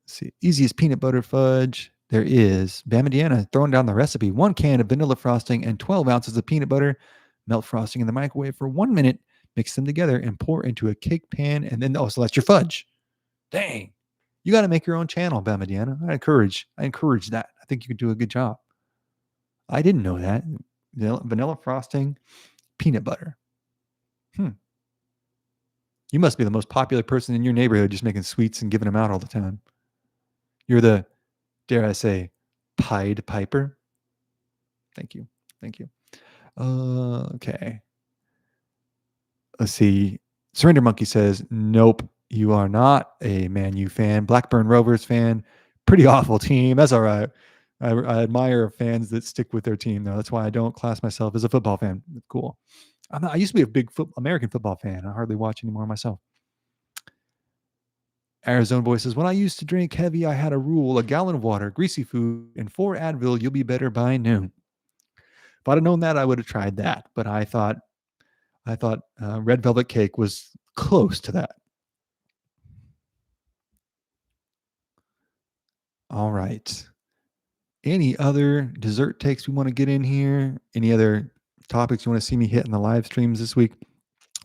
A: Let's see, easiest peanut butter fudge there is. Bam Indiana throwing down the recipe: 1 can of vanilla frosting and 12 ounces of peanut butter. Melt frosting in the microwave for 1 minute. Mix them together and pour into a cake pan. And then, so that's your fudge. Dang, you got to make your own channel, Bam Indiana. I encourage that. I think you could do a good job. I didn't know that. Vanilla frosting, peanut butter. You must be the most popular person in your neighborhood, just making sweets and giving them out all the time. You're the, dare I say, Pied Piper. Thank you. Okay. Let's see. Surrender Monkey says, nope, you are not a Man U fan. Blackburn Rovers fan. Pretty awful team. That's all right. I admire fans that stick with their team, though. That's why I don't class myself as a football fan. It's cool. I used to be a big American football fan. I hardly watch anymore myself. Arizona Boy says, when I used to drink heavy, I had a rule: a gallon of water, greasy food, and 4 Advil. You'll be better by noon. If I'd have known that, I would have tried that. But I thought red velvet cake was close to that. All right. Any other dessert takes we want to get in here? Any other topics you want to see me hit in the live streams this week?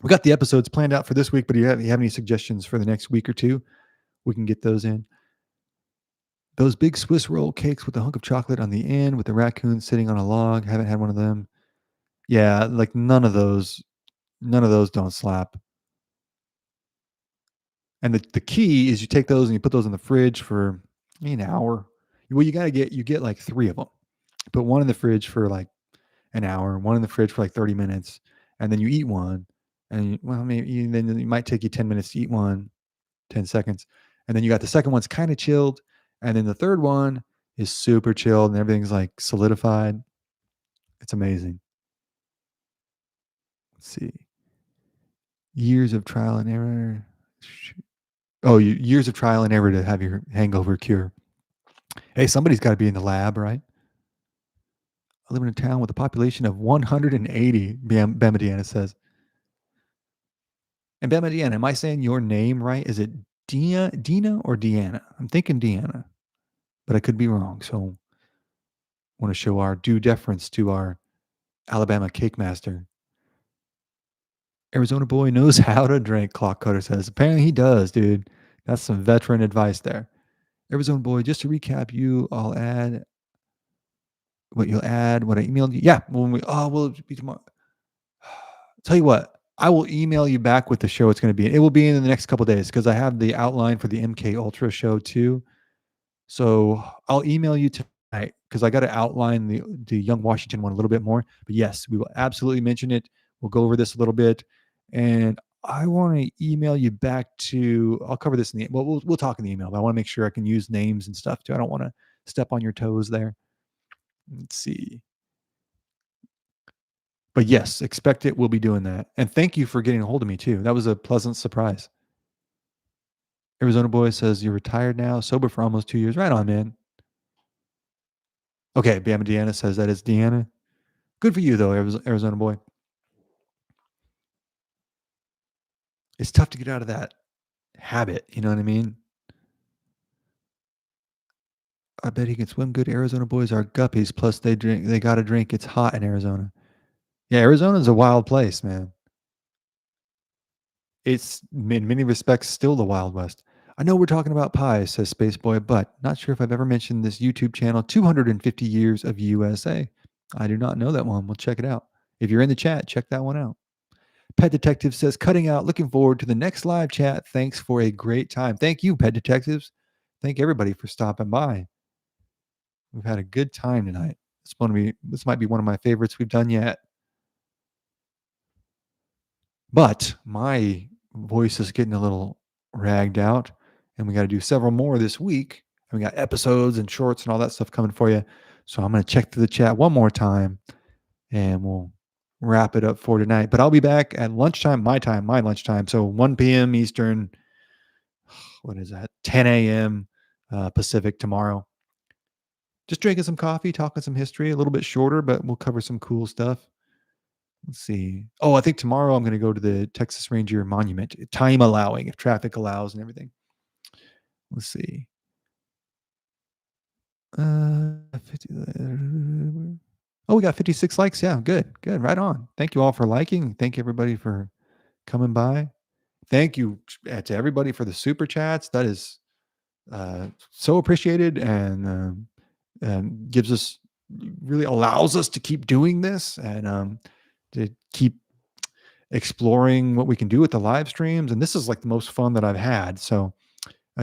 A: We got the episodes planned out for this week, but you have any suggestions for the next week or two? We can get those in. Those big Swiss roll cakes with the hunk of chocolate on the end with the raccoon sitting on a log. Haven't had one of them. Yeah, like none of those don't slap. And the key is you take those and you put those in the fridge for an hour. Well, you get like 3 of them. Put one in the fridge for like an hour, one in the fridge for like 30 minutes, and then you eat one. And well, maybe then it might take you 10 minutes to eat one, 10 seconds. And then you got the second one's kind of chilled. And then the third one is super chilled and everything's like solidified. It's amazing. Let's see. Years of trial and error. Oh, years of trial and error to have your hangover cure. Hey, somebody's got to be in the lab, right? I live in a town with a population of 180, Bama Deanna says. And Bama Deanna, am I saying your name right? Is it Dina or Deanna? I'm thinking Deanna, but I could be wrong. So I want to show our due deference to our Alabama cake master. Arizona boy knows how to drink, Clock Cutter says. Apparently he does, dude. That's some veteran advice there. Arizona boy, just to recap, you'll add what I emailed you. Yeah, we'll be tomorrow. Tell you what, I will email you back with the show it's going to be. It will be in the next couple days because I have the outline for the MK Ultra show too. So I'll email you tonight because I got to outline the Young Washington one a little bit more. But yes, we will absolutely mention it. We'll go over this a little bit, and I want to email you back to. I'll cover this in the. Well, we'll talk in the email, but I want to make sure I can use names and stuff too. I don't want to step on your toes there. Let's see. But yes, expect it. We'll be doing that. And thank you for getting a hold of me too. That was a pleasant surprise. Arizona boy says you're retired now, sober for almost 2 years. Right on, man. Okay, Bama Deanna says that is Deanna. Good for you though, Arizona boy. It's tough to get out of that habit. You know what I mean? I bet he can swim good. Arizona boys are guppies. Plus, they drink. They got to drink. It's hot in Arizona. Yeah, Arizona's a wild place, man. It's in many respects still the Wild West. I know we're talking about pies, says Spaceboy, but not sure if I've ever mentioned this YouTube channel, 250 Years of USA. I do not know that one. We'll check it out. If you're in the chat, check that one out. Pet Detective says, cutting out, looking forward to the next live chat. Thanks for a great time. Thank you, Pet Detectives. Thank everybody for stopping by. We've had a good time tonight. This might be one of my favorites we've done yet. But my voice is getting a little ragged out, and we got to do several more this week. And we got episodes and shorts and all that stuff coming for you. So I'm going to check through the chat one more time, and we'll wrap it up for tonight. But I'll be back at lunchtime, my lunchtime. So 1 p.m. Eastern. What is that? 10 a.m. Pacific tomorrow. Just drinking some coffee, talking some history, a little bit shorter, but we'll cover some cool stuff. Let's see. Oh, I think tomorrow I'm going to go to the Texas Ranger Monument, time allowing, if traffic allows and everything. Let's see. 50, oh, we got 56 likes. Yeah, good. Right on. Thank you all for liking. Thank you everybody for coming by. Thank you to everybody for the super chats. That is so appreciated and gives us, really allows us to keep doing this and to keep exploring what we can do with the live streams. And this is like the most fun that I've had. So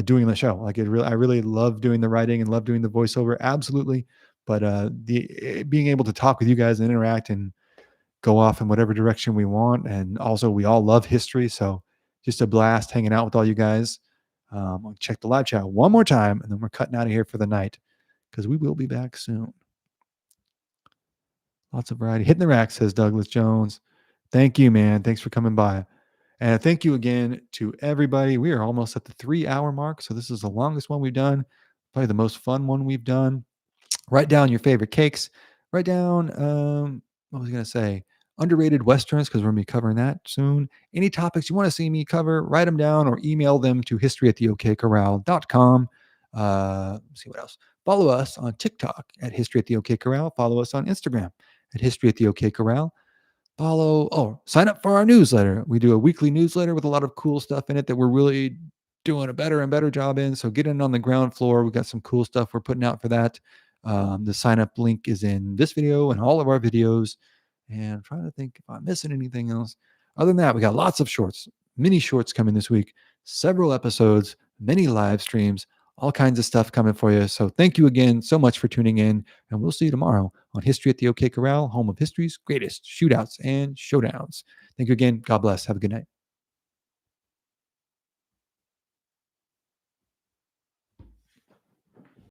A: doing the show, like I really love doing the writing and love doing the voiceover. Absolutely. But being able to talk with you guys and interact and go off in whatever direction we want. And also we all love history. So just a blast hanging out with all you guys. I'll check the live chat one more time and then we're cutting out of here for the night because we will be back soon. Lots of variety. Hitting the rack, says Douglas Jones. Thank you, man. Thanks for coming by. And thank you again to everybody. We are almost at the 3-hour mark. So this is the longest one we've done, probably the most fun one we've done. Write down your favorite cakes. Write down, what was I going to say? Underrated Westerns, because we're going to be covering that soon. Any topics you want to see me cover, write them down or email them to history@theokcorral.com. Let's see what else. Follow us on TikTok at History at the OK Corral. Follow us on Instagram at History at the OK Corral. Sign up for our newsletter. We do a weekly newsletter with a lot of cool stuff in it that we're really doing a better and better job in. So get in on the ground floor. We've got some cool stuff we're putting out for that. The sign up link is in this video and all of our videos. And I'm trying to think if I'm missing anything else. Other than that, we got lots of shorts, mini shorts coming this week, several episodes, many live streams, all kinds of stuff coming for you. So thank you again so much for tuning in. And we'll see you tomorrow on History at the OK Corral, home of history's greatest shootouts and showdowns. Thank you again. God bless. Have a good night.